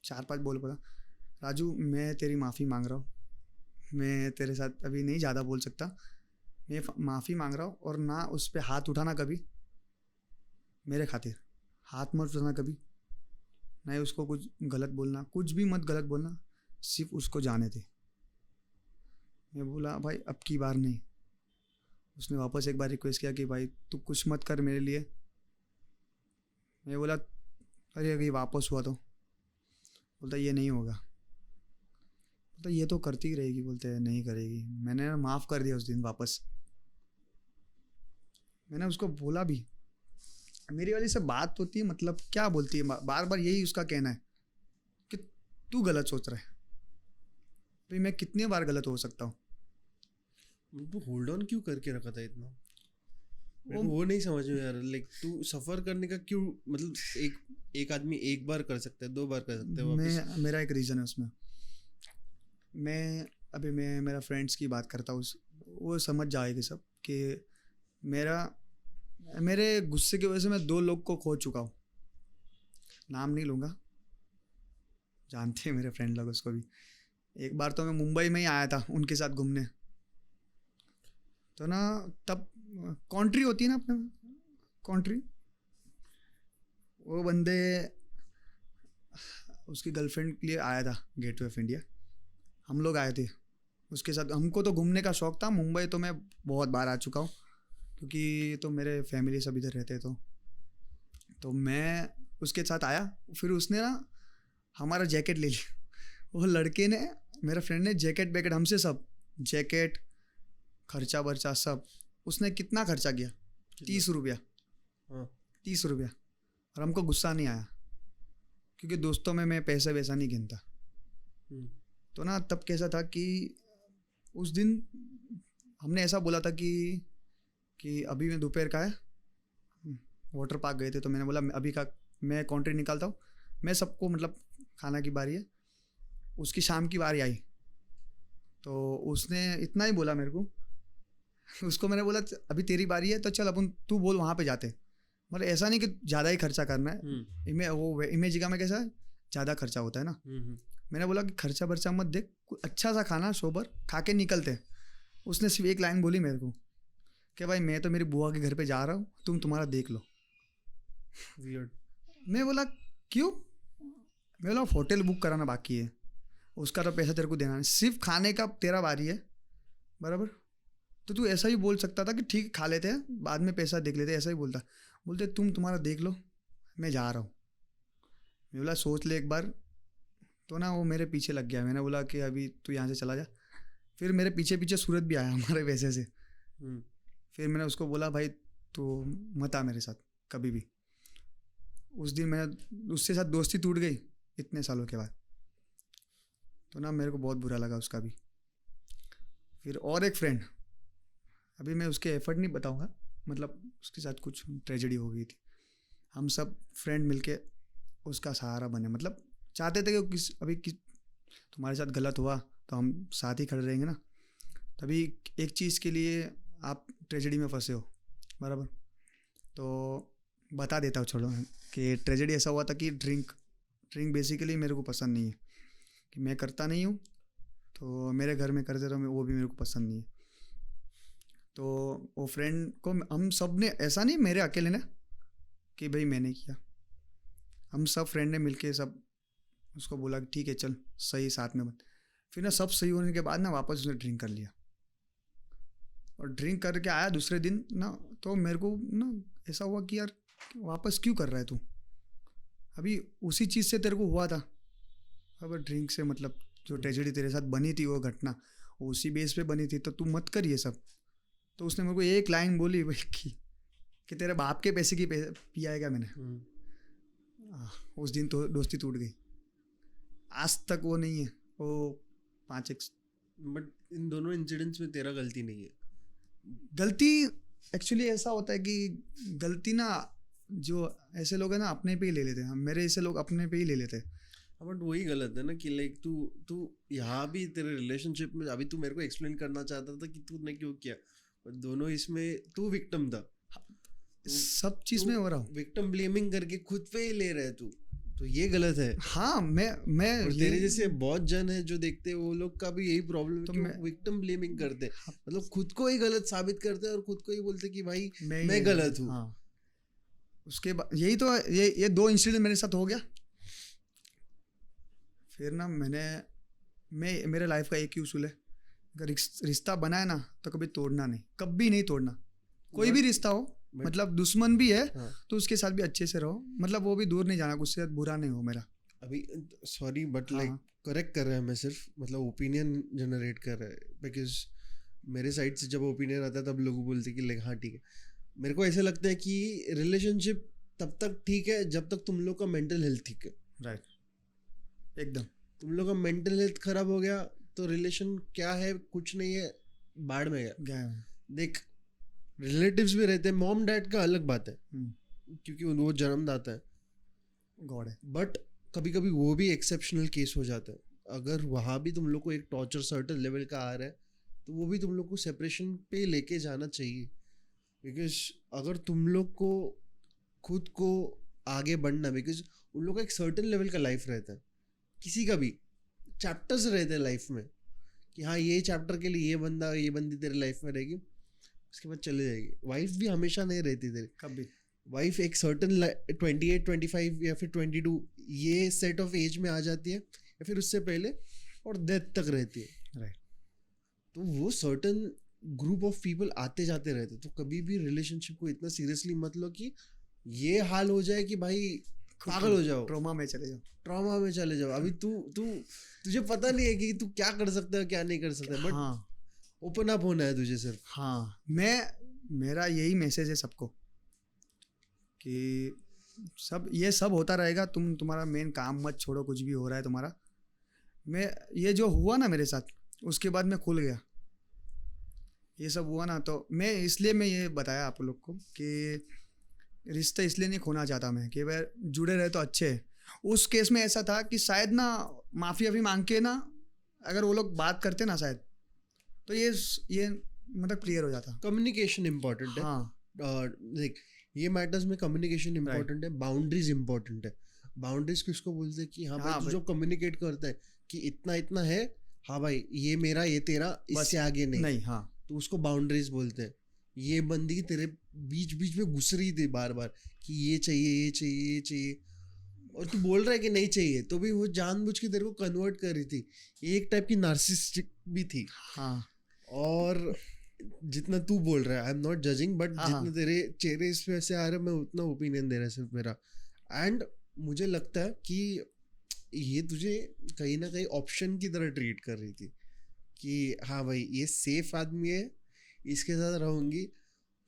4-5 बोल बोला, राजू मैं तेरी माफ़ी मांग रहा हूँ, मैं तेरे साथ अभी नहीं ज़्यादा बोल सकता, मैं माफ़ी मांग रहा हूँ, और ना उस पर हाथ उठाना कभी, मेरे खातिर हाथ मत उठाना कभी, नहीं उसको कुछ गलत बोलना, कुछ भी मत गलत बोलना, सिर्फ उसको जाने दे। मैं बोला भाई अब की बार नहीं। उसने वापस एक बार रिक्वेस्ट किया कि भाई तू कुछ मत कर मेरे लिए। मैं बोला अरे अगर ये वापस हुआ तो? बोलता ये नहीं होगा। बोलता ये तो करती रहेगी। बोलते नहीं करेगी। मैंने माफ़ कर दिया उस दिन वापस। मैंने उसको बोला भी, मेरी वाली से बात होती है, मतलब क्या बोलती है, बार बार यही उसका कहना है कि तू गलत सोच रहा है। भाई मैं कितनी बार गलत हो सकता हूँ? तू होल्ड ऑन क्यों करके रखा था इतना? वो नहीं समझ में यार, लाइक तू सफर करने का क्यों, मतलब एक आदमी एक बार कर सकता है, 2 बार कर सकता है वापस। मेरा एक रीज़न है उसमें। मैं मेरा फ्रेंड्स की बात करता हूँ, वो समझ जाएगी सब कि मेरे गुस्से की वजह से मैं 2 लोग को खो चुका हूँ। नाम नहीं लूँगा, जानते हैं मेरे फ्रेंड लोग उसको भी। एक बार तो मैं मुंबई में ही आया था उनके साथ घूमने, तो ना तब कॉन्ट्री होती है ना अपने कॉन्ट्री, वो बंदे उसकी गर्लफ्रेंड के लिए आया था गेटवे ऑफ इंडिया। हम लोग आए थे उसके साथ। हमको तो घूमने का शौक़ था। मुंबई तो मैं बहुत बार आ चुका हूँ क्योंकि तो मेरे फैमिली सब इधर रहते, तो मैं उसके साथ आया। फिर उसने ना हमारा जैकेट ले लिया। वो लड़के ने, मेरे फ्रेंड ने जैकेट बैकेट हमसे सब, जैकेट खर्चा वर्चा सब उसने कितना खर्चा किया? 30 रुपया। 30 रुपया। और हमको गुस्सा नहीं आया क्योंकि दोस्तों में मैं पैसा वैसा नहीं गिनता। तो ना तब कैसा था कि उस दिन हमने ऐसा बोला था कि अभी मैं दोपहर का है, वाटर पार्क गए थे, तो मैंने बोला अभी का मैं कॉन्ट्री निकालता हूँ, मैं सबको मतलब खाना की बारी है। उसकी शाम की बारी आई तो उसने इतना ही बोला मेरे को। उसको मैंने बोला अभी तेरी बारी है तो चल अपन तू बोल वहाँ पे जाते। मतलब ऐसा नहीं कि ज़्यादा ही खर्चा करना है। वो इमेजिका में कैसा ज़्यादा खर्चा होता है ना। मैंने बोला कि खर्चा बर्चा मत देख, अच्छा सा खाना सोबर खा के निकलते। उसने सिर्फ एक लाइन बोली मेरे को कि भाई मैं तो मेरी बुआ के घर पे जा रहा हूँ, तुम तुम्हारा देख लो। Weird. मैं बोला क्यों? मैं बोला होटल बुक कराना बाकी है, उसका तो पैसा तेरे को देना है, सिर्फ खाने का तेरा बारी है, बराबर? तो तू ऐसा ही बोल सकता था कि ठीक खा लेते हैं बाद में पैसा देख लेते, ऐसा ही बोलता। बोलते तुम तुम्हारा देख लो, मैं जा रहा हूँ। मैं बोला सोच ले एक बार। तो ना वो मेरे पीछे लग गया। मैंने बोला कि अभी तू यहाँ से चला जा। फिर मेरे पीछे पीछे सूरत भी आया हमारे वैसे से। फिर मैंने उसको बोला भाई तो मत आ मेरे साथ कभी भी। उस दिन मैंने उसके साथ दोस्ती टूट गई इतने सालों के बाद। तो ना मेरे को बहुत बुरा लगा उसका भी। फिर और एक फ्रेंड, अभी मैं उसके एफर्ट नहीं बताऊंगा, मतलब उसके साथ कुछ ट्रेजेडी हो गई थी। हम सब फ्रेंड मिलके उसका सहारा बने, मतलब चाहते थे कि तुम्हारे साथ गलत हुआ तो हम साथ ही खड़े रहेंगे ना। तभी एक चीज़ के लिए आप ट्रेजेडी में फंसे हो, बराबर? तो बता देता हूँ, छोड़ो, कि ट्रेजेडी ऐसा हुआ था कि ड्रिंक बेसिकली मेरे को पसंद नहीं है, कि मैं करता नहीं हूँ, तो मेरे घर में करते तो वो भी मेरे को पसंद नहीं है। तो वो फ्रेंड को हम सब ने, ऐसा नहीं मेरे अकेले ने कि भाई मैंने किया, हम सब फ्रेंड ने मिलके सब उसको बोला कि ठीक है चल सही साथ में बन। फिर ना सब सही होने के बाद ना वापस उसने ड्रिंक कर लिया, और ड्रिंक करके आया दूसरे दिन ना, तो मेरे को ना ऐसा हुआ कि यार वापस क्यों कर रहा है तू, अभी उसी चीज़ से तेरे को हुआ था। अब ड्रिंक से मतलब जो ट्रेजेडी तेरे साथ बनी थी, वो घटना उसी बेस पे बनी थी, तो तू मत कर ये सब। तो उसने मेरे को एक लाइन बोली भाई कि तेरे बाप के पैसे की पिया है क्या मैंने। उस दिन तो दोस्ती टूट गई, आज तक वो नहीं है वो 5x। बट इन दोनों इंसिडेंट्स में तेरा गलती नहीं है। गलती एक्चुअली ऐसा होता है कि गलती ना जो ऐसे लोग हैं ना अपने पे ही ले लेते हैं, मेरे ऐसे लोग अपने पे ही ले लेते हैं। बट वही गलत है ना कि लाइक तू यहाँ भी तेरे रिलेशनशिप में अभी तू मेरे को एक्सप्लेन करना चाहता था कि तूने क्यों किया, बट दोनों इसमें तू विक्टिम था, सब चीज़ में हो रहा हूँ। विक्टिम ब्लेमिंग करके खुद पे ही ले रहे तू, तो ये गलत है। हाँ मैं तेरे जैसे बहुत जन है जो देखते हैं, वो लोग का भी यही प्रॉब्लम तो है कि विक्टिम ब्लेमिंग करते हैं, मतलब खुद को ही गलत साबित करते हैं और खुद को ही बोलते कि भाई मैं गलत हूँ। हाँ, उसके बाद यही तो ये 2 इंसिडेंट मेरे साथ हो गया। फिर ना मेरे लाइफ का एक ही उसूल है, अगर रिश्ता बनाए ना तो कभी तोड़ना नहीं, कभी नहीं तोड़ना। कोई भी रिश्ता हो, मतलब दुश्मन भी है तो उसके साथ भी अच्छे से रहो, मतलब वो भी दूर नहीं जाना, उससे बुरा नहीं हो मेरा। अभी सॉरी बट लाइक करेक्ट कर रहे हैं, मैं सिर्फ मतलब ओपिनियन जनरेट कर रहे हैं, बिकॉज मेरे साइड से जब ओपिनियन आता है तब लोग बोलते हैं कि लाइक हाँ ठीक है। मेरे को ऐसे लगता है कि रिलेशनशिप तब तक ठीक है जब तक तुम लोग का मेंटल हेल्थ ठीक है। राइट, एकदम। तुम लोग का मेंटल हेल्थ खराब हो गया तो रिलेशन क्या है, कुछ नहीं है, बाढ़ में गया। देख रिलेटिव्स भी रहते हैं, मॉम डैड का अलग बात है क्योंकि वो जन्मदाता है, गॉड है, बट कभी कभी वो भी एक्सेप्शनल केस हो जाता है। अगर वहाँ भी तुम लोग को एक टॉर्चर सर्टेन लेवल का आ रहा है तो वो भी तुम लोग को सेपरेशन पे लेके जाना चाहिए, बिकॉज अगर तुम लोग को खुद को आगे बढ़ना, बिकॉज उन लोग का एक सर्टेन लेवल का लाइफ रहता है, किसी का भी चैप्टर्स रहते हैं लाइफ में कि हाँ ये चैप्टर के लिए ये बंदा ये बंदी तेरे लाइफ में रहेगी, उसके बाद चले जाएगी। वाइफ भी हमेशा नहीं रहती तेरे, कभी। वाइफ एक सर्टन 28, 25 या फिर 22 ये सेट ऑफ एज में आ जाती है या फिर उससे पहले और डेथ तक रहती है। राइट, तो वो सर्टन ग्रुप ऑफ पीपल आते जाते रहते, तो कभी भी रिलेशनशिप को इतना सीरियसली मत लो कि ये हाल हो जाए कि भाई पागल हो जाओ, ट्रॉमा में चले जाओ। अभी तुझे पता नहीं है कि तू क्या कर सकता है क्या नहीं कर सकता, बट ओपन अप होना है तुझे सिर्फ। हाँ, मेरा यही मैसेज है सबको कि ये सब होता रहेगा, तुम्हारा मेन काम मत छोड़ो, कुछ भी हो रहा है तुम्हारा। ये जो हुआ ना मेरे साथ, उसके बाद मैं खुल गया। ये सब हुआ ना तो मैं ये बताया आप लोग को कि रिश्ता इसलिए नहीं खोना चाहता मैं कि भाई जुड़े रहे तो अच्छे। उस केस में ऐसा था कि शायद ना माफ़ी अभी मांग के ना अगर वो लोग बात करते ना शायद तो ये मतलब क्लियर हो जाता। कम्युनिकेशन इम्पोर्टेंट है। हाँ, देख ये मैटर्स में कम्युनिकेशन इम्पोर्टेंट है, बाउंड्रीज इम्पोर्टेंट है। बाउंड्रीज किसको बोलते हैं कि हाँ भाई जो कम्युनिकेट करता है कि इतना इतना है, हाँ भाई ये मेरा ये तेरा, इससे आगे नहीं। हाँ, तो उसको बाउंड्रीज बोलते हैं। ये बंदी तेरे बीच बीच में घुस रही थी बार बार कि ये चाहिए ये चाहिए ये चाहिए, और तू बोल रहा है कि नहीं चाहिए तो भी वो जानबूझ के तेरे को कन्वर्ट कर रही थी। एक टाइप की नार्सिसिस्टिक भी थी। हाँ, और जितना तू बोल रहा है, I am not judging, but जितना तेरे चेहरे इस पे से आ रहा है मैं उतना ओपिनियन दे रहा है सिर्फ मेरा। एंड मुझे लगता है कि ये तुझे कहीं ना कहीं ऑप्शन की तरह ट्रीट कर रही थी कि हाँ भाई ये सेफ आदमी है, इसके साथ रहूंगी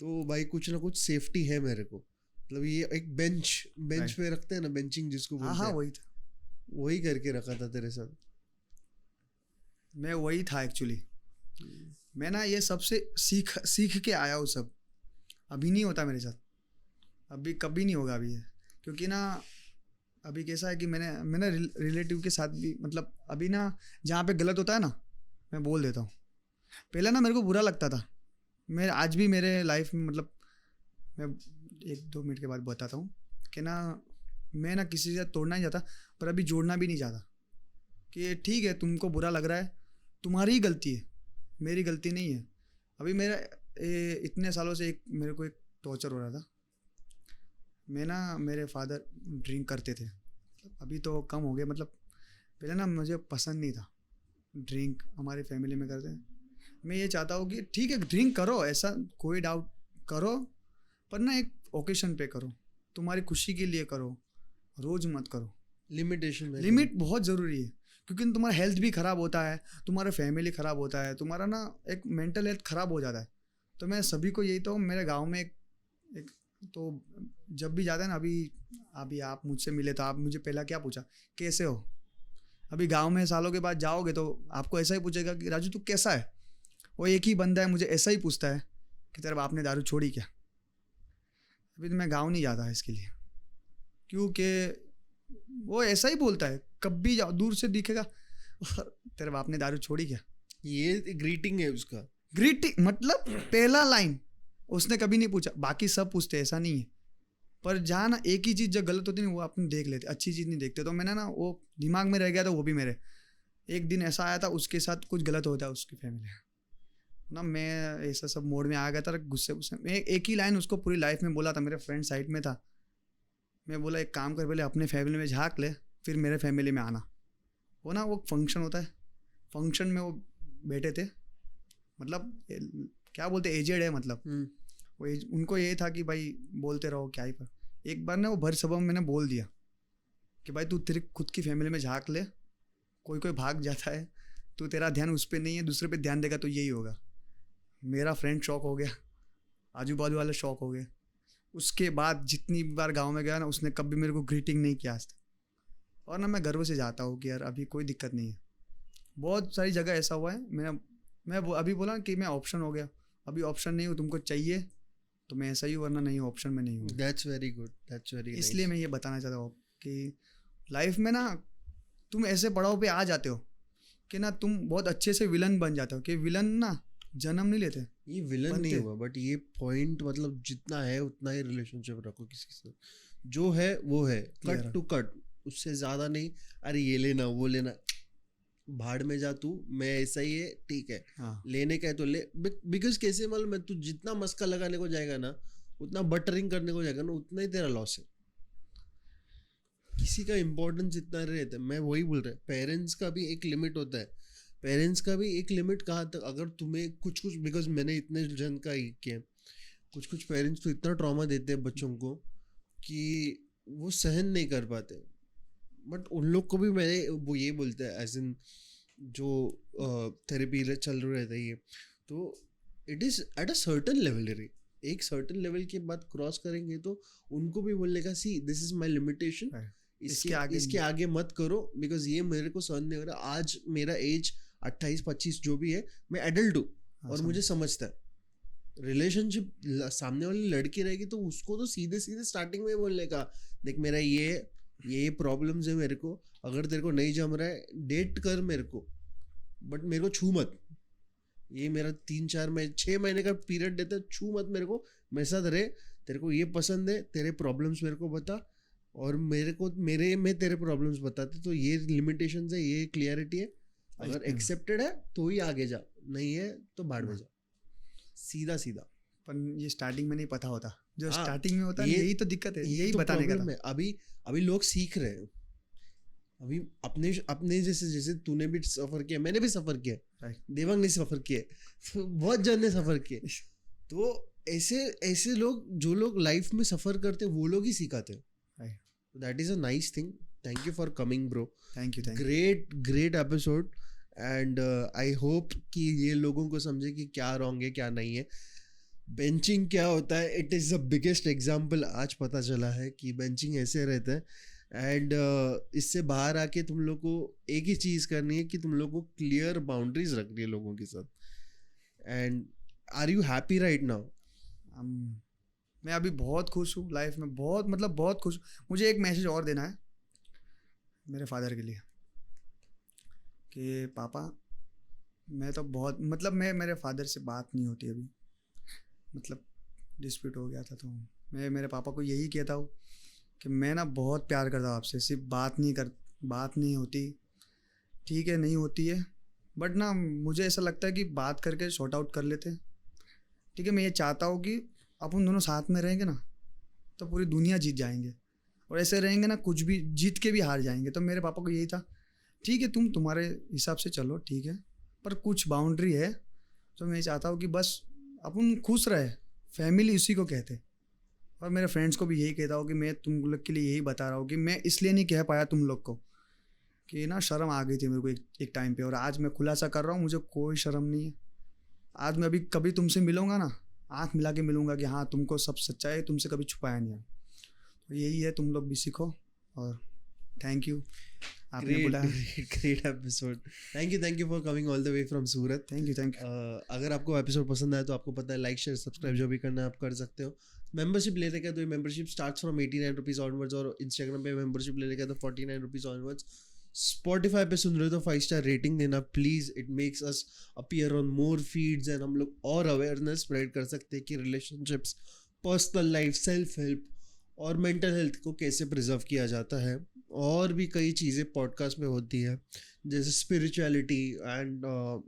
तो भाई कुछ ना कुछ सेफ्टी है मेरे को। मतलब ये एक बेंच पे रखते हैं ना, बेंचिंग जिसको बोलते हैं, वही करके रखा था तेरे साथ। मैं वही था एक्चुअली। मैं ना ये सबसे सीख के आया हूँ सब। अभी नहीं होता मेरे साथ, अभी कभी नहीं होगा अभी है, क्योंकि ना अभी कैसा है कि मैंने रिलेटिव के साथ भी मतलब अभी ना जहाँ पे गलत होता है ना मैं बोल देता हूँ। पहले ना मेरे को बुरा लगता था, मैं आज भी मेरे लाइफ में मतलब मैं 1-2 मिनट के बाद बताता हूँ कि ना मैं ना किसी से तोड़ना नहीं चाहता, पर अभी जोड़ना भी नहीं चाहता कि ठीक है तुमको बुरा लग रहा है, तुम्हारी ही गलती है, मेरी गलती नहीं है। अभी मेरा इतने सालों से मेरे को एक टॉर्चर हो रहा था। मैं ना मेरे फादर ड्रिंक करते थे, अभी तो कम हो गया, मतलब पहले ना मुझे पसंद नहीं था ड्रिंक, हमारी फैमिली में करते हैं। मैं ये चाहता हूँ कि ठीक है ड्रिंक करो, ऐसा कोई डाउट करो, पर ना एक ओकेशन पे करो, तुम्हारी खुशी के लिए करो, रोज़ मत करो। लिमिट बहुत ज़रूरी है, क्योंकि तुम्हारा हेल्थ भी ख़राब होता है, तुम्हारा फैमिली ख़राब होता है, तुम्हारा ना एक मेंटल हेल्थ ख़राब हो जाता है। तो मैं सभी को यही तो, मेरे गांव में एक तो जब भी जाता है ना, अभी आप मुझसे मिले तो आप मुझे पहला क्या पूछा, कैसे हो। अभी गांव में सालों के बाद जाओगे तो आपको ऐसा ही पूछेगा कि राजू तू कैसा है। वो एक ही बंदा है मुझे ऐसा ही पूछता है कि तेरे बाप ने दारू छोड़ी क्या। अभी तो मैं गाँव नहीं जाता इसके लिए, क्योंकि वो ऐसा ही बोलता है, कभी जाओ दूर से दिखेगा तेरे बाप ने दारू छोड़ी क्या। ये ग्रीटिंग है उसका, ग्रीटिंग मतलब पहला लाइन उसने कभी नहीं पूछा, बाकी सब पूछते, ऐसा नहीं है। पर जहाँ ना एक ही चीज़ जब गलत होती है वो अपने देख लेते, अच्छी चीज़ नहीं देखते। तो मैंने ना वो दिमाग में रह गया था, वो भी मेरे एक दिन ऐसा आया था उसके साथ कुछ गलत होता है उसकी फैमिली ना, मैं ऐसा सब मोड में आ गया था गुस्से। मैं एक ही लाइन उसको पूरी लाइफ में बोला था, मेरे फ्रेंड साइड में था, मैं बोला एक काम कर, पहले अपने फैमिली में झाँक ले, फिर मेरे फैमिली में आना। वो ना वो फंक्शन होता है, फंक्शन में वो बैठे थे, मतलब क्या बोलते, एजेड है मतलब, वो उनको ये था कि भाई बोलते रहो क्या ही पर। एक बार ना वो भर सभा में मैंने बोल दिया कि भाई तू तेरी खुद की फैमिली में झाँक ले, कोई कोई भाग जाता है, तो तेरा ध्यान उस पर नहीं है, दूसरे पे ध्यान देगा तो यही होगा। मेरा फ्रेंड शॉक हो गया, आजू बाजू वाले शॉक हो गए। उसके बाद जितनी बार गांव में गया ना, उसने कभी मेरे को ग्रीटिंग नहीं किया आज तक। और ना मैं गर्व से जाता हूँ कि यार अभी कोई दिक्कत नहीं है। बहुत सारी जगह ऐसा हुआ है, मैं अभी बोला कि मैं ऑप्शन हो गया, अभी ऑप्शन नहीं हूँ, तुमको चाहिए तो मैं ऐसा ही, वरना नहीं हूँ, ऑप्शन में नहीं हूँ। That's very good, that's very nice. इसलिए मैं ये बताना चाहता हूँ कि लाइफ में ना तुम ऐसे पड़ाव पे आ जाते हो कि ना तुम बहुत अच्छे से विलन बन जाते हो, कि विलन ना जन्म नहीं लेते। ये विलन नहीं हुआ, बट ये पॉइंट मतलब जितना है उतना ही रिलेशनशिप रखो किसी के साथ, जो है वो है, कट टू कट, उससे ज़्यादा नहीं। अरे ये लेना वो लेना, भाड़ में जा तू, मैं ऐसा ही है, ठीक है। हाँ। लेने का है तो ले, बिकॉज कैसे मालूम है, तू जितना मस्का लगाने को जाएगा ना, उतना बटरिंग करने को जाएगा ना, उतना ही तेरा लॉस है। किसी का इम्पोर्टेंस इतना रहता है। मैं वही बोल रहा हूँ, पेरेंट्स का भी एक लिमिट होता है, पेरेंट्स का भी एक लिमिट कहाँ तक। अगर तुम्हें कुछ बिकॉज मैंने इतने जन का ही किया, कुछ पेरेंट्स तो इतना ट्रॉमा देते हैं बच्चों को कि वो सहन नहीं कर पाते। बट उन लोग को भी मैंने वो ये बोलते हैं, एज इन जो थेरेपी चल रहा रहता है ये, तो it is at a certain level रे, एक सर्टन लेवल के बाद क्रॉस करेंगे तो उनको भी बोलने का, see this is my limitation, इसके आगे मत करो, बिकॉज ये मेरे को सहन नहीं हो रहा। आज मेरा एज 28-25 जो भी है, मैं एडल्ट हूँ और मुझे समझता है। रिलेशनशिप सामने वाली लड़की रहेगी तो उसको तो सीधे स्टार्टिंग में बोलने का, देख मेरा ये प्रॉब्लम्स है मेरे को, अगर तेरे को नहीं जम रहा है डेट कर मेरे को, बट मेरे को छू मत। ये मेरा 6 महीने का पीरियड देता है, छू मत मेरे को, मेरे साथ रहे, तेरे को ये पसंद है, तेरे प्रॉब्लम्स मेरे को बता और मेरे में तेरे प्रॉब्लम्स बताते। तो ये लिमिटेशंस है, ये क्लियरिटी है। अगर एक्सेप्टेड है तो ही आगे जा, नहीं है तो भाड़ में जा, सीधा। पर ये स्टार्टिंग में नहीं पता होता, जो स्टार्टिंग में होता है यही तो दिक्कत है, यही तो बताने का था। अभी लोग सीख रहे हैं, अभी अपने जैसे तूने भी सफर किया, मैंने भी सफर किया, देवांग ने सफर किया, तो बहुत जन ने सफर किया। तो ऐसे लोग, जो लोग लाइफ में सफर करते वो लोग ही सिखाते हैं। That is a nice thing. Thank you for coming bro. Thank you. Great episode, and I hope कि ये लोगों को समझे कि क्या रॉन्ग है क्या नहीं है। बेंचिंग क्या होता है, it is the biggest example. आज पता चला है कि बेंचिंग ऐसे रहता है। एंड इससे बाहर आके तुम लोग को एक ही चीज़ करनी है कि तुम लोग को क्लियर बाउंड्रीज रखनी है लोगों के साथ। And are you happy right now? मैं अभी बहुत खुश हूँ लाइफ में, बहुत खुश। मुझे एक मैसेज और देना है मेरे फादर के लिए कि पापा, मैं तो बहुत मैं मेरे फादर से बात नहीं होती अभी, डिस्प्यूट हो गया था, तो मैं मेरे पापा को यही कहता हूँ कि मैं ना बहुत प्यार करता हूँ आपसे, सिर्फ बात नहीं होती, ठीक है नहीं होती है, बट ना मुझे ऐसा लगता है कि बात करके सॉर्ट आउट कर लेते हैं, ठीक है। मैं ये चाहता हूँ कि अपन दोनों साथ में रहेंगे ना तो पूरी दुनिया जीत जाएंगे, और ऐसे रहेंगे ना कुछ भी जीत के भी हार जाएंगे। तो मेरे पापा को यही था, ठीक है तुम तुम्हारे हिसाब से चलो ठीक है, पर कुछ बाउंड्री है। तो मैं चाहता हूँ कि बस अपन खुश रहे, फैमिली उसी को कहते। और मेरे फ्रेंड्स को भी यही कहता हूँ कि मैं तुम लोग के लिए यही बता रहा हूँ कि मैं इसलिए नहीं कह पाया तुम लोग को कि ना शर्म आ गई थी मेरे को एक टाइम पे, और आज मैं खुलासा कर रहा हूँ, मुझे कोई शर्म नहीं है। आज मैं अभी कभी तुमसे मिलूँगा ना, आँख मिला के मिलूँगा कि हाँ तुमको सब सच्चाई तुमसे कभी छुपाया नहीं है। तो यही है, तुम लोग भी सीखो। और थैंक यू, आपने बुलाया। Great episode. Thank you for coming all the way from Surat. Thank you. अगर आपको एपिसोड पसंद आया तो आपको पता है, लाइक शेयर सब्सक्राइब जो भी करना है आप कर सकते हो। मेंबरशिप ले रखा है तो ये membership starts from 89 rupees onwards, और इंस्टाग्राम पे मेंबरशिप ले रखा है तो 49 रुपीज़ ऑनवर्ड्स। स्पॉटिफाई पे सुन रहे हो तो 5 स्टार रेटिंग देना please, it makes us appear on more feeds, and हम लोग और अवेयरनेस स्प्रेड कर सकते हैं कि relationships, personal life, self help और मेंटल हेल्थ को कैसे प्रिजर्व किया जाता है। और भी कई चीज़ें पॉडकास्ट में होती है, जैसे spirituality and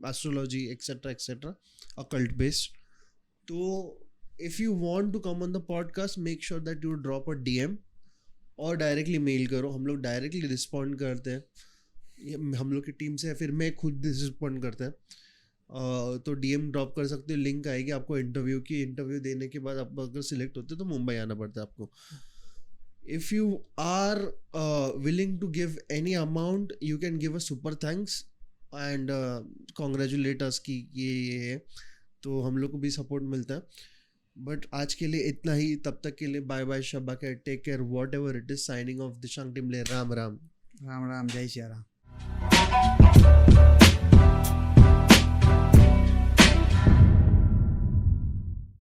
astrology etcetera occult based. तो if you want to come on the podcast, make sure that you drop a DM और डायरेक्टली मेल करो, हम लोग डायरेक्टली रिस्पॉन्ड करते हैं, हम लोग की टीम से, फिर मैं खुद रिस्पॉन्ड करता है। तो डीएम ड्रॉप कर सकते हो, लिंक आएगी आपको इंटरव्यू की, इंटरव्यू देने के बाद आप अगर सिलेक्ट होते हो तो मुंबई आना पड़ता है आपको। If you are willing to give any amount you can give a super thanks and congratulate us कि ये है, तो हम लोग को भी सपोर्ट मिलता है। बट आज के लिए इतना ही, तब तक के लिए बाय बाय, शब्बा care, take care, what ever it is, signing off Dishang Timle, Ram Ram. Ram Ram, जय सिया राम।